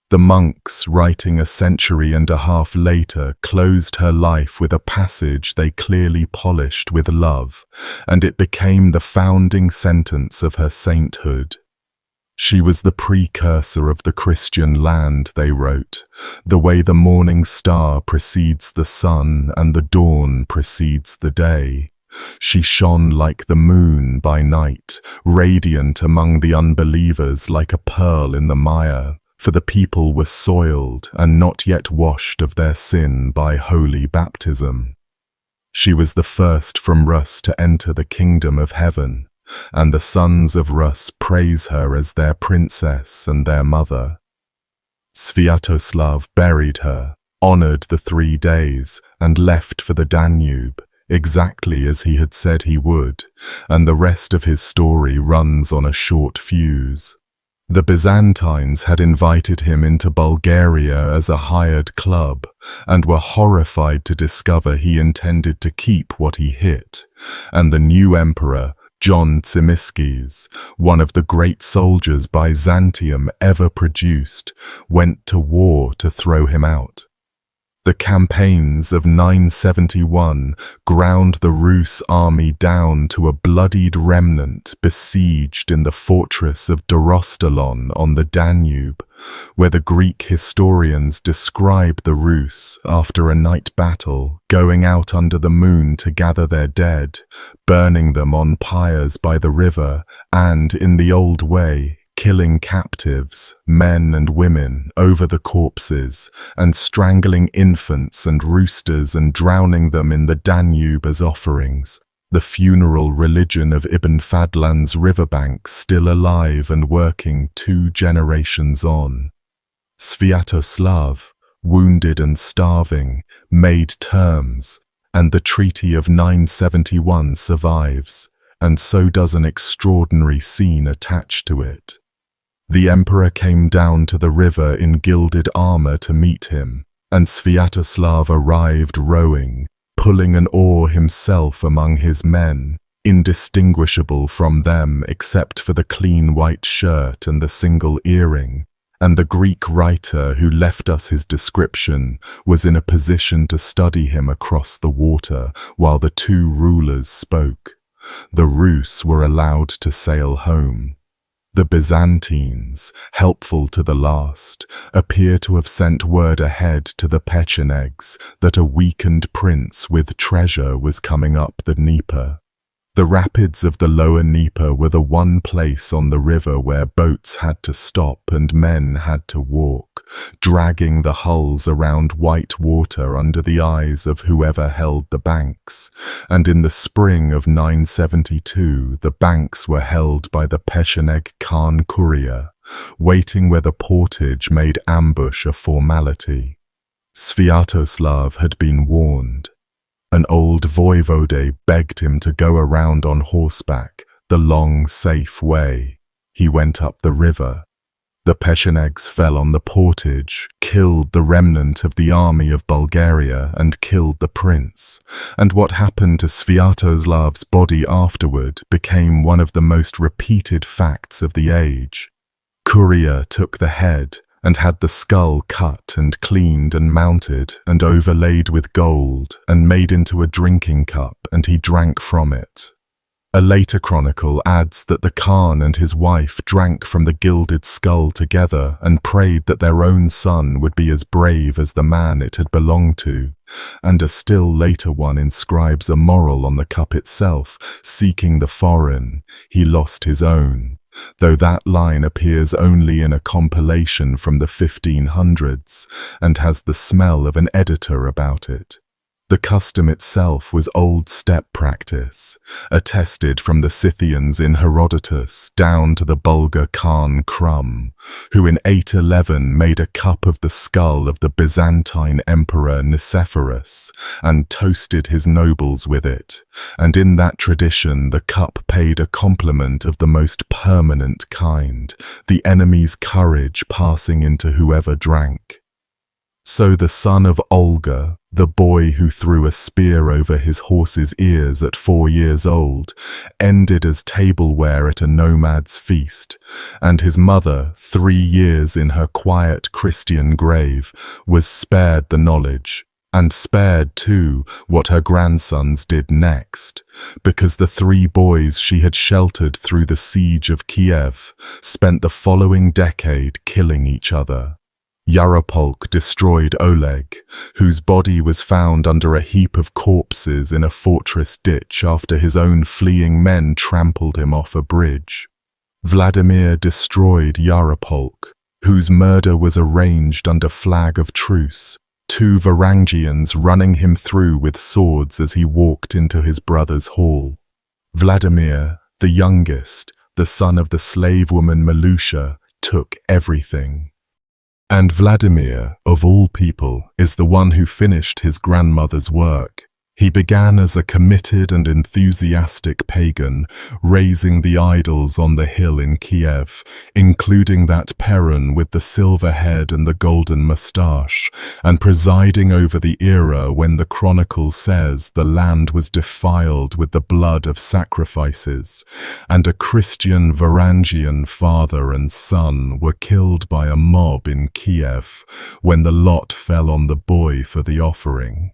The monks, writing a century and a half later, closed her life with a passage they clearly polished with love, and it became the founding sentence of her sainthood. She was the precursor of the Christian land, they wrote, the way the morning star precedes the sun and the dawn precedes the day. She shone like the moon by night, radiant among the unbelievers like a pearl in the mire. For the people were soiled and not yet washed of their sin by holy baptism. She was the first from Rus to enter the kingdom of heaven, and the sons of Rus praise her as their princess and their mother. Sviatoslav buried her, honored the 3 days, and left for the Danube, exactly as he had said he would, and the rest of his story runs on a short fuse. The Byzantines had invited him into Bulgaria as a hired club, and were horrified to discover he intended to keep what he hit, and the new emperor, John Tzimiskes, one of the great soldiers Byzantium ever produced, went to war to throw him out. The campaigns of 971 ground the Rus army down to a bloodied remnant besieged in the fortress of Dorostelon on the Danube, where the Greek historians describe the Rus, after a night battle, going out under the moon to gather their dead, burning them on pyres by the river, and, in the old way, killing captives, men and women, over the corpses, and strangling infants and roosters and drowning them in the Danube as offerings. The funeral religion of Ibn Fadlan's riverbank still alive and working 2 generations on. Sviatoslav, wounded and starving, made terms, and the Treaty of 971 survives, and so does an extraordinary scene attached to it. The emperor came down to the river in gilded armor to meet him, and Sviatoslav arrived rowing, pulling an oar himself among his men, indistinguishable from them except for the clean white shirt and the single earring, and the Greek writer who left us his description was in a position to study him across the water while the two rulers spoke. The Rus were allowed to sail home. The Byzantines, helpful to the last, appear to have sent word ahead to the Pechenegs that a weakened prince with treasure was coming up the Dnieper. The rapids of the lower Dnieper were the one place on the river where boats had to stop and men had to walk, dragging the hulls around white water under the eyes of whoever held the banks, and in the spring of 972 the banks were held by the Pecheneg Khan courier, waiting where the portage made ambush a formality. Sviatoslav had been warned. An old voivode begged him to go around on horseback, the long, safe way. He went up the river. The Pechenegs fell on the portage, killed the remnant of the army of Bulgaria and killed the prince, and what happened to Sviatoslav's body afterward became one of the most repeated facts of the age. Courier took the head and had the skull cut and cleaned and mounted and overlaid with gold and made into a drinking cup, and he drank from it. A later chronicle adds that the Khan and his wife drank from the gilded skull together and prayed that their own son would be as brave as the man it had belonged to, and a still later one inscribes a moral on the cup itself: seeking the foreign, he lost his own, though that line appears only in a compilation from the 1500s and has the smell of an editor about it. The custom itself was old steppe practice, attested from the Scythians in Herodotus down to the Bulgar Khan Krum, who in 811 made a cup of the skull of the Byzantine emperor Nicephorus and toasted his nobles with it, and in that tradition the cup paid a compliment of the most permanent kind, the enemy's courage passing into whoever drank. So the son of Olga, the boy who threw a spear over his horse's ears at 4 years old, ended as tableware at a nomad's feast, and his mother, 3 years in her quiet Christian grave, was spared the knowledge, and spared too what her grandsons did next, because the 3 boys she had sheltered through the siege of Kiev spent the following decade killing each other. Yaropolk destroyed Oleg, whose body was found under a heap of corpses in a fortress ditch after his own fleeing men trampled him off a bridge. Vladimir destroyed Yaropolk, whose murder was arranged under flag of truce, 2 Varangians running him through with swords as he walked into his brother's hall. Vladimir, the youngest, the son of the slave woman Malusha, took everything. And Vladimir, of all people, is the one who finished his grandmother's work. He began as a committed and enthusiastic pagan, raising the idols on the hill in Kiev, including that Perun with the silver head and the golden moustache, and presiding over the era when the chronicle says the land was defiled with the blood of sacrifices, and a Christian Varangian father and son were killed by a mob in Kiev when the lot fell on the boy for the offering.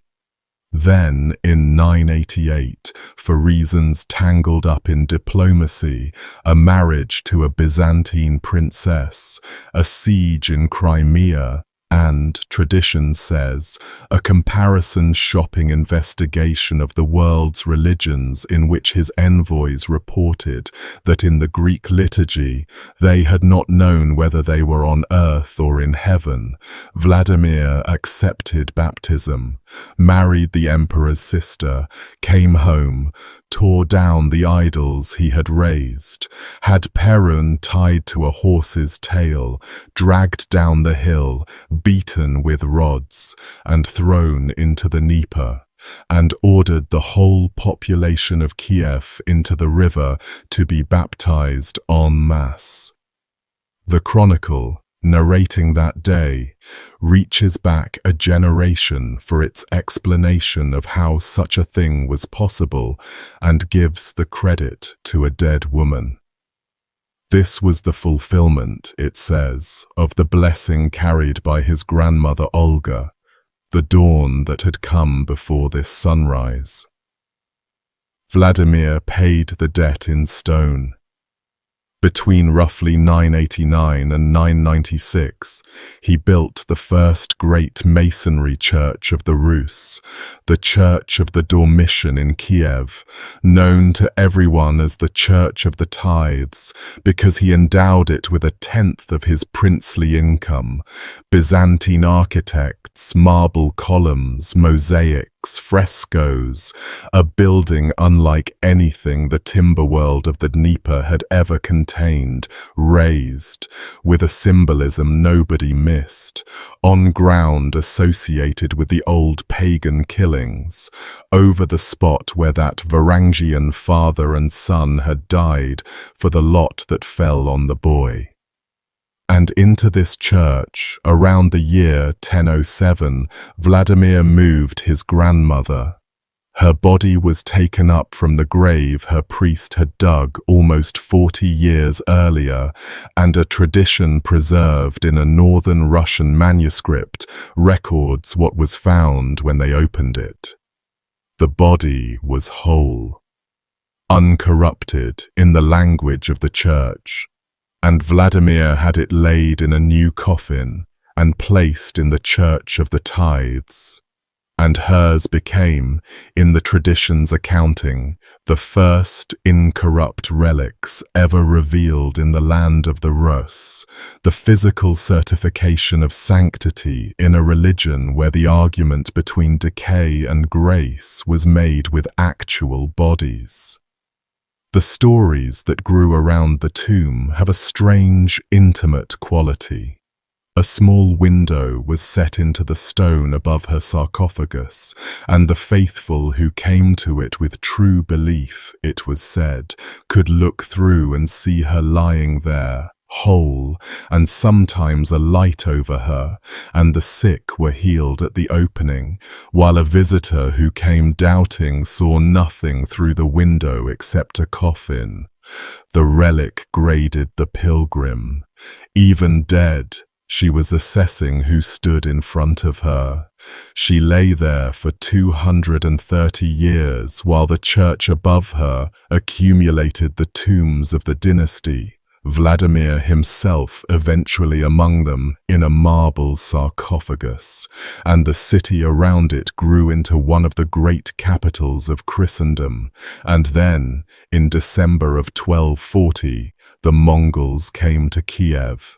Then, in 988, for reasons tangled up in diplomacy, a marriage to a Byzantine princess, a siege in Crimea, and, tradition says, a comparison shopping investigation of the world's religions in which his envoys reported that in the Greek liturgy they had not known whether they were on earth or in heaven, Vladimir accepted baptism, married the emperor's sister, came home, tore down the idols he had raised, had Perun tied to a horse's tail, dragged down the hill, beaten with rods, and thrown into the Dnieper, and ordered the whole population of Kiev into the river to be baptized en masse. The chronicle, narrating that day, reaches back a generation for its explanation of how such a thing was possible and gives the credit to a dead woman. This was the fulfillment, it says, of the blessing carried by his grandmother Olga, the dawn that had come before this sunrise. Vladimir paid the debt in stone. Between roughly 989 and 996, he built the first great masonry church of the Rus, the Church of the Dormition in Kiev, known to everyone as the Church of the Tithes, because he endowed it with 1/10 of his princely income. Byzantine architects, marble columns, mosaics, frescoes, a building unlike anything the timber world of the Dnieper had ever contained, raised, with a symbolism nobody missed, on ground associated with the old pagan killings, over the spot where that Varangian father and son had died for the lot that fell on the boy. And into this church, around the year 1007, Vladimir moved his grandmother. Her body was taken up from the grave her priest had dug almost 40 years earlier, and a tradition preserved in a northern Russian manuscript records what was found when they opened it. The body was whole, uncorrupted in the language of the church, and Vladimir had it laid in a new coffin and placed in the Church of the Tithes. And hers became, in the tradition's accounting, the first incorrupt relics ever revealed in the land of the Rus, the physical certification of sanctity in a religion where the argument between decay and grace was made with actual bodies. The stories that grew around the tomb have a strange, intimate quality. A small window was set into the stone above her sarcophagus, and the faithful who came to it with true belief, it was said, could look through and see her lying there, whole, and sometimes a light over her, and the sick were healed at the opening, while a visitor who came doubting saw nothing through the window except a coffin. The relic graded the pilgrim. Even dead, she was assessing who stood in front of her. She lay there for 230 years while the church above her accumulated the tombs of the dynasty, Vladimir himself eventually among them in a marble sarcophagus, and the city around it grew into one of the great capitals of Christendom. And then, in December of 1240, the Mongols came to Kiev.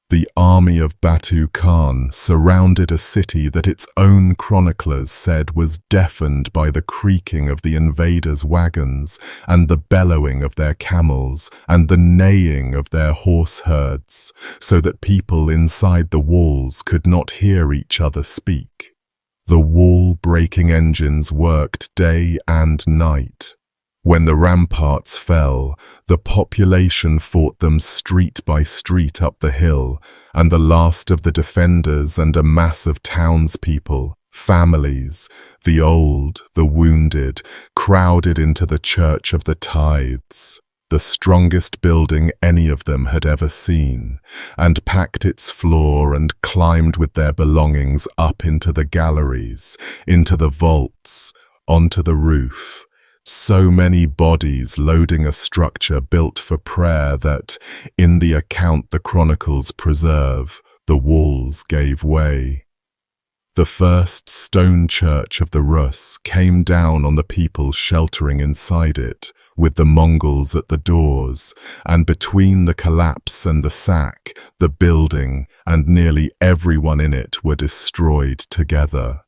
The army of Batu Khan surrounded a city that its own chroniclers said was deafened by the creaking of the invaders' wagons and the bellowing of their camels and the neighing of their horse herds, so that people inside the walls could not hear each other speak. The wall-breaking engines worked day and night. When the ramparts fell, the population fought them street by street up the hill, and the last of the defenders and a mass of townspeople, families, the old, the wounded, crowded into the Church of the Tithes, the strongest building any of them had ever seen, and packed its floor and climbed with their belongings up into the galleries, into the vaults, onto the roof. So many bodies loading a structure built for prayer that, in the account the chronicles preserve, the walls gave way. The first stone church of the Rus came down on the people sheltering inside it, with the Mongols at the doors, and between the collapse and the sack, the building and nearly everyone in it were destroyed together.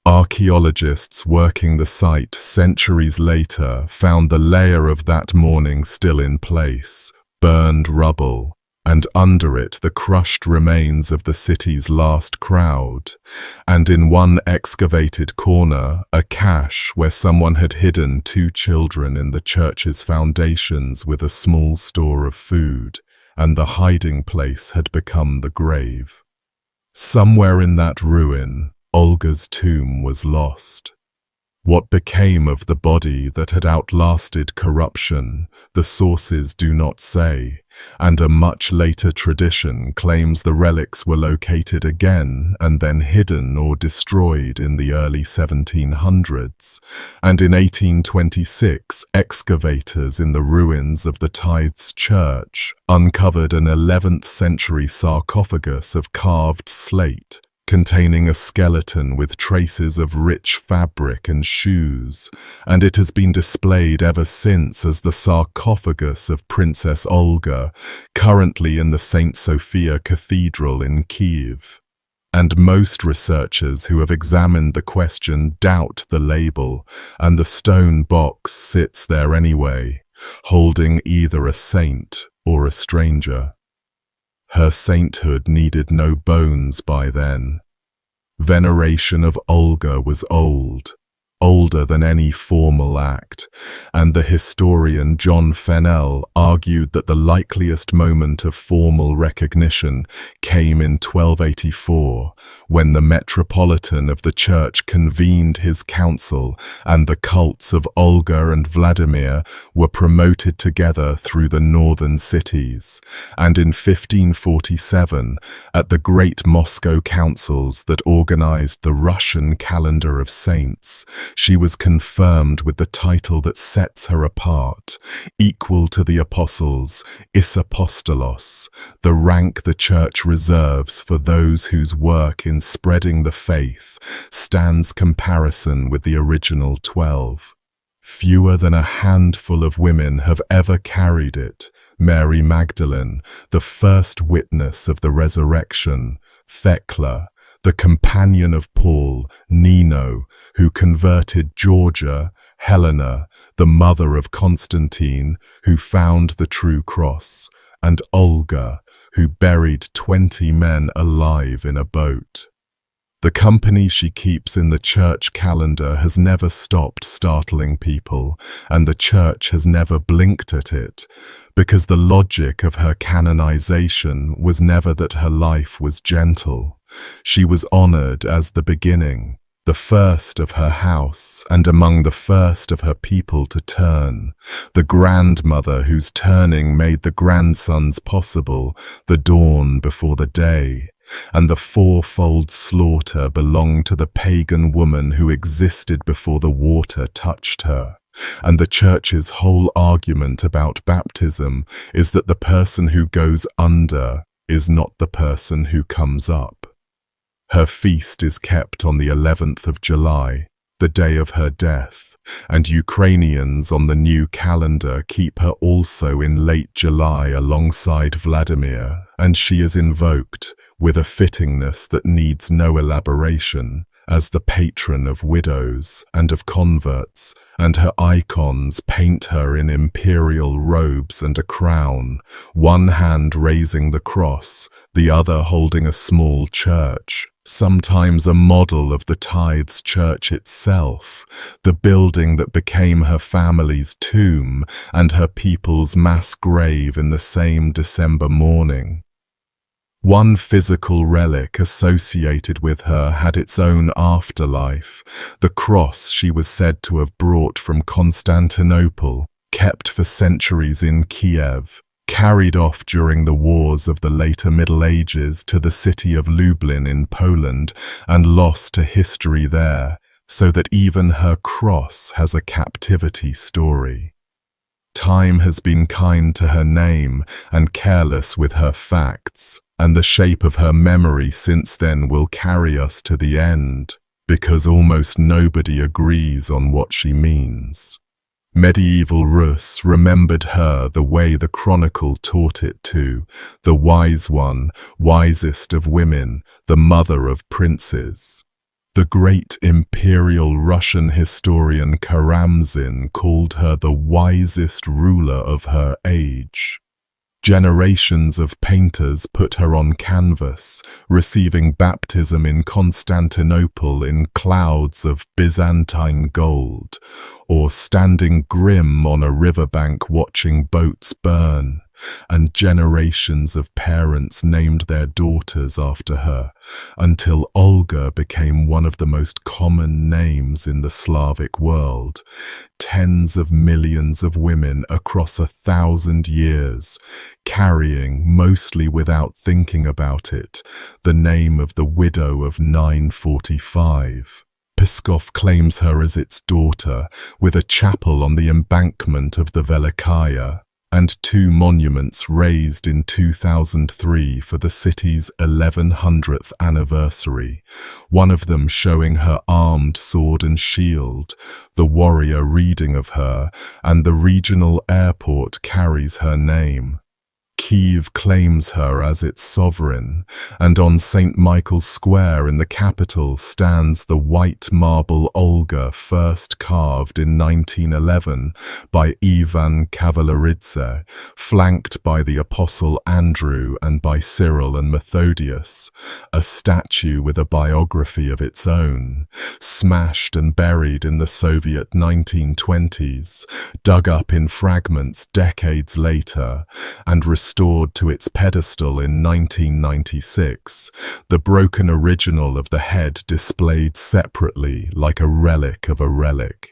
Archaeologists working the site centuries later found the layer of that morning still in place, burned rubble, and under it the crushed remains of the city's last crowd, and in one excavated corner a cache where someone had hidden 2 children in the church's foundations with a small store of food, and the hiding place had become the grave. Somewhere in that ruin, Olga's tomb was lost. What became of the body that had outlasted corruption, the sources do not say, and a much later tradition claims the relics were located again and then hidden or destroyed in the early 1700s, and in 1826 excavators in the ruins of the Tithes Church uncovered an 11th century sarcophagus of carved slate containing a skeleton with traces of rich fabric and shoes, and it has been displayed ever since as the sarcophagus of Princess Olga, currently in the St. Sophia Cathedral in Kiev. And most researchers who have examined the question doubt the label, and the stone box sits there anyway, holding either a saint or a stranger. Her sainthood needed no bones by then. Veneration of Olga was old, older than any formal act, and the historian John Fennell argued that the likeliest moment of formal recognition came in 1284, when the metropolitan of the church convened his council and the cults of Olga and Vladimir were promoted together through the northern cities, and in 1547, at the great Moscow councils that organized the Russian calendar of saints, she was confirmed with the title that sets her apart, equal to the apostles, Isapostolos, the rank the Church reserves for those whose work in spreading the faith stands comparison with the original 12. Fewer than a handful of women have ever carried it. Mary Magdalene, the first witness of the resurrection, Thecla, the companion of Paul, Nino, who converted Georgia, Helena, the mother of Constantine, who found the true cross, and Olga, who buried 20 men alive in a boat. The company she keeps in the church calendar has never stopped startling people, and the church has never blinked at it, because the logic of her canonization was never that her life was gentle. She was honored as the beginning, the first of her house, and among the first of her people to turn, the grandmother whose turning made the grandsons possible, the dawn before the day. And the fourfold slaughter belonged to the pagan woman who existed before the water touched her. And the Church's whole argument about baptism is that the person who goes under is not the person who comes up. Her feast is kept on the 11th of July, the day of her death, and Ukrainians on the new calendar keep her also in late July alongside Vladimir, and she is invoked, with a fittingness that needs no elaboration, as the patron of widows and of converts, and her icons paint her in imperial robes and a crown, one hand raising the cross, the other holding a small church, sometimes a model of the Tithes Church itself, the building that became her family's tomb and her people's mass grave in the same December morning. One physical relic associated with her had its own afterlife, the cross she was said to have brought from Constantinople, kept for centuries in Kiev, carried off during the wars of the later Middle Ages to the city of Lublin in Poland and lost to history there, so that even her cross has a captivity story. Time has been kind to her name and careless with her facts, and the shape of her memory since then will carry us to the end, because almost nobody agrees on what she means. Medieval Rus remembered her the way the chronicle taught it to, the wise one, wisest of women, the mother of princes. The great imperial Russian historian Karamzin called her the wisest ruler of her age. Generations of painters put her on canvas, receiving baptism in Constantinople in clouds of Byzantine gold, or standing grim on a riverbank watching boats burn, and generations of parents named their daughters after her, until Olga became one of the most common names in the Slavic world. Tens of millions of women across 1,000 years, carrying, mostly without thinking about it, the name of the widow of 945. Pskov claims her as its daughter, with a chapel on the embankment of the Velikaya, and 2 monuments raised in 2003 for the city's 1100th anniversary, one of them showing her armed sword and shield, the warrior reading of her, and the regional airport carries her name. Kiev claims her as its sovereign, and on St. Michael's Square in the capital stands the white marble Olga first carved in 1911 by Ivan Kavaleridze, flanked by the Apostle Andrew and by Cyril and Methodius, a statue with a biography of its own, smashed and buried in the Soviet 1920s, dug up in fragments decades later, and restored to its pedestal in 1996, the broken original of the head displayed separately like a relic of a relic.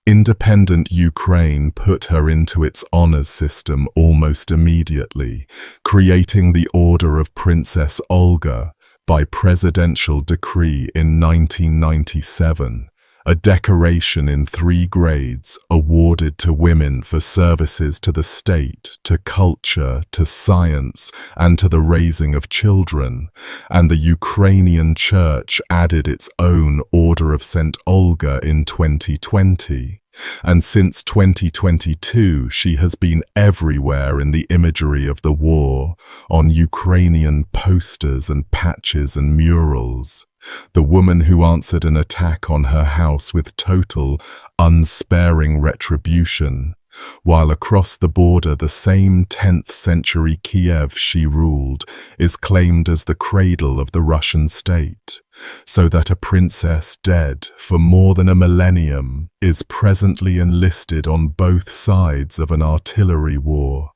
Independent Ukraine put her into its honors system almost immediately, creating the Order of Princess Olga by presidential decree in 1997. A decoration in 3 grades awarded to women for services to the state, to culture, to science, and to the raising of children, and the Ukrainian Church added its own Order of St. Olga in 2020. And since 2022, she has been everywhere in the imagery of the war, on Ukrainian posters and patches and murals. The woman who answered an attack on her house with total, unsparing retribution, while across the border the same 10th century Kiev she ruled is claimed as the cradle of the Russian state, so that a princess dead for more than a millennium is presently enlisted on both sides of an artillery war,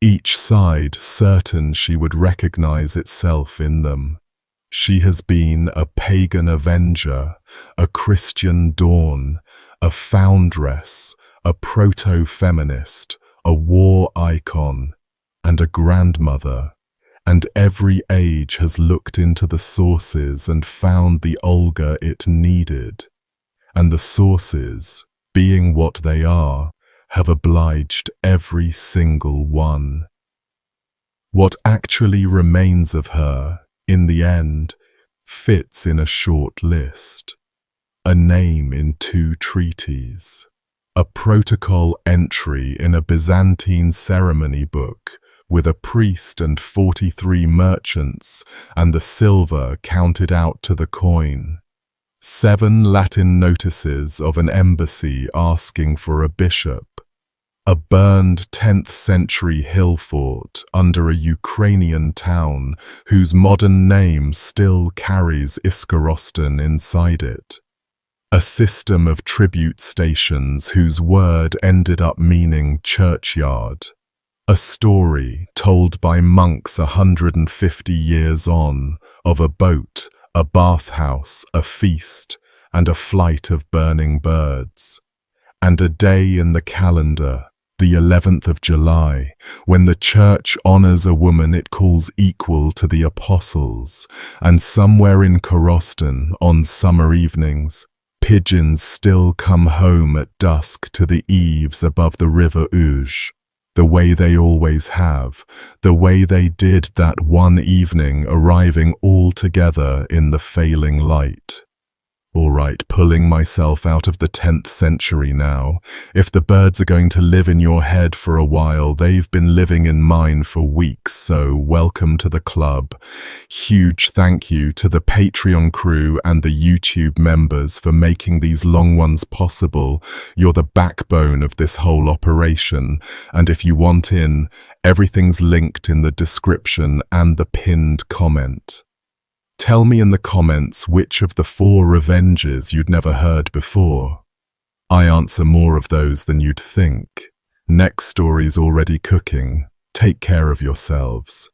each side certain she would recognize itself in them. She has been a pagan avenger, a Christian dawn, a foundress, a proto-feminist, a war icon, and a grandmother, and every age has looked into the sources and found the Olga it needed, and the sources, being what they are, have obliged every single one. What actually remains of her, in the end, fits in a short list. A name in 2 treaties. A protocol entry in a Byzantine ceremony book with a priest and 43 merchants and the silver counted out to the coin. 7 Latin notices of an embassy asking for a bishop. A burned 10th century hill fort under a Ukrainian town whose modern name still carries Iskorosten inside it. A system of tribute stations whose word ended up meaning churchyard. A story told by monks 150 years on of a boat, a bathhouse, a feast, and a flight of burning birds. And a day in the calendar, the 11th of July, when the church honors a woman it calls equal to the apostles, and somewhere in Korosten, on summer evenings, pigeons still come home at dusk to the eaves above the river Uj, the way they always have, the way they did that one evening, arriving all together in the failing light. All right, pulling myself out of the 10th century now. If the birds are going to live in your head for a while, they've been living in mine for weeks, so welcome to the club. Huge thank you to the Patreon crew and the YouTube members for making these long ones possible. You're the backbone of this whole operation, and if you want in, everything's linked in the description and the pinned comment. Tell me in the comments which of the 4 revenges you'd never heard before. I answer more of those than you'd think. Next story's already cooking. Take care of yourselves.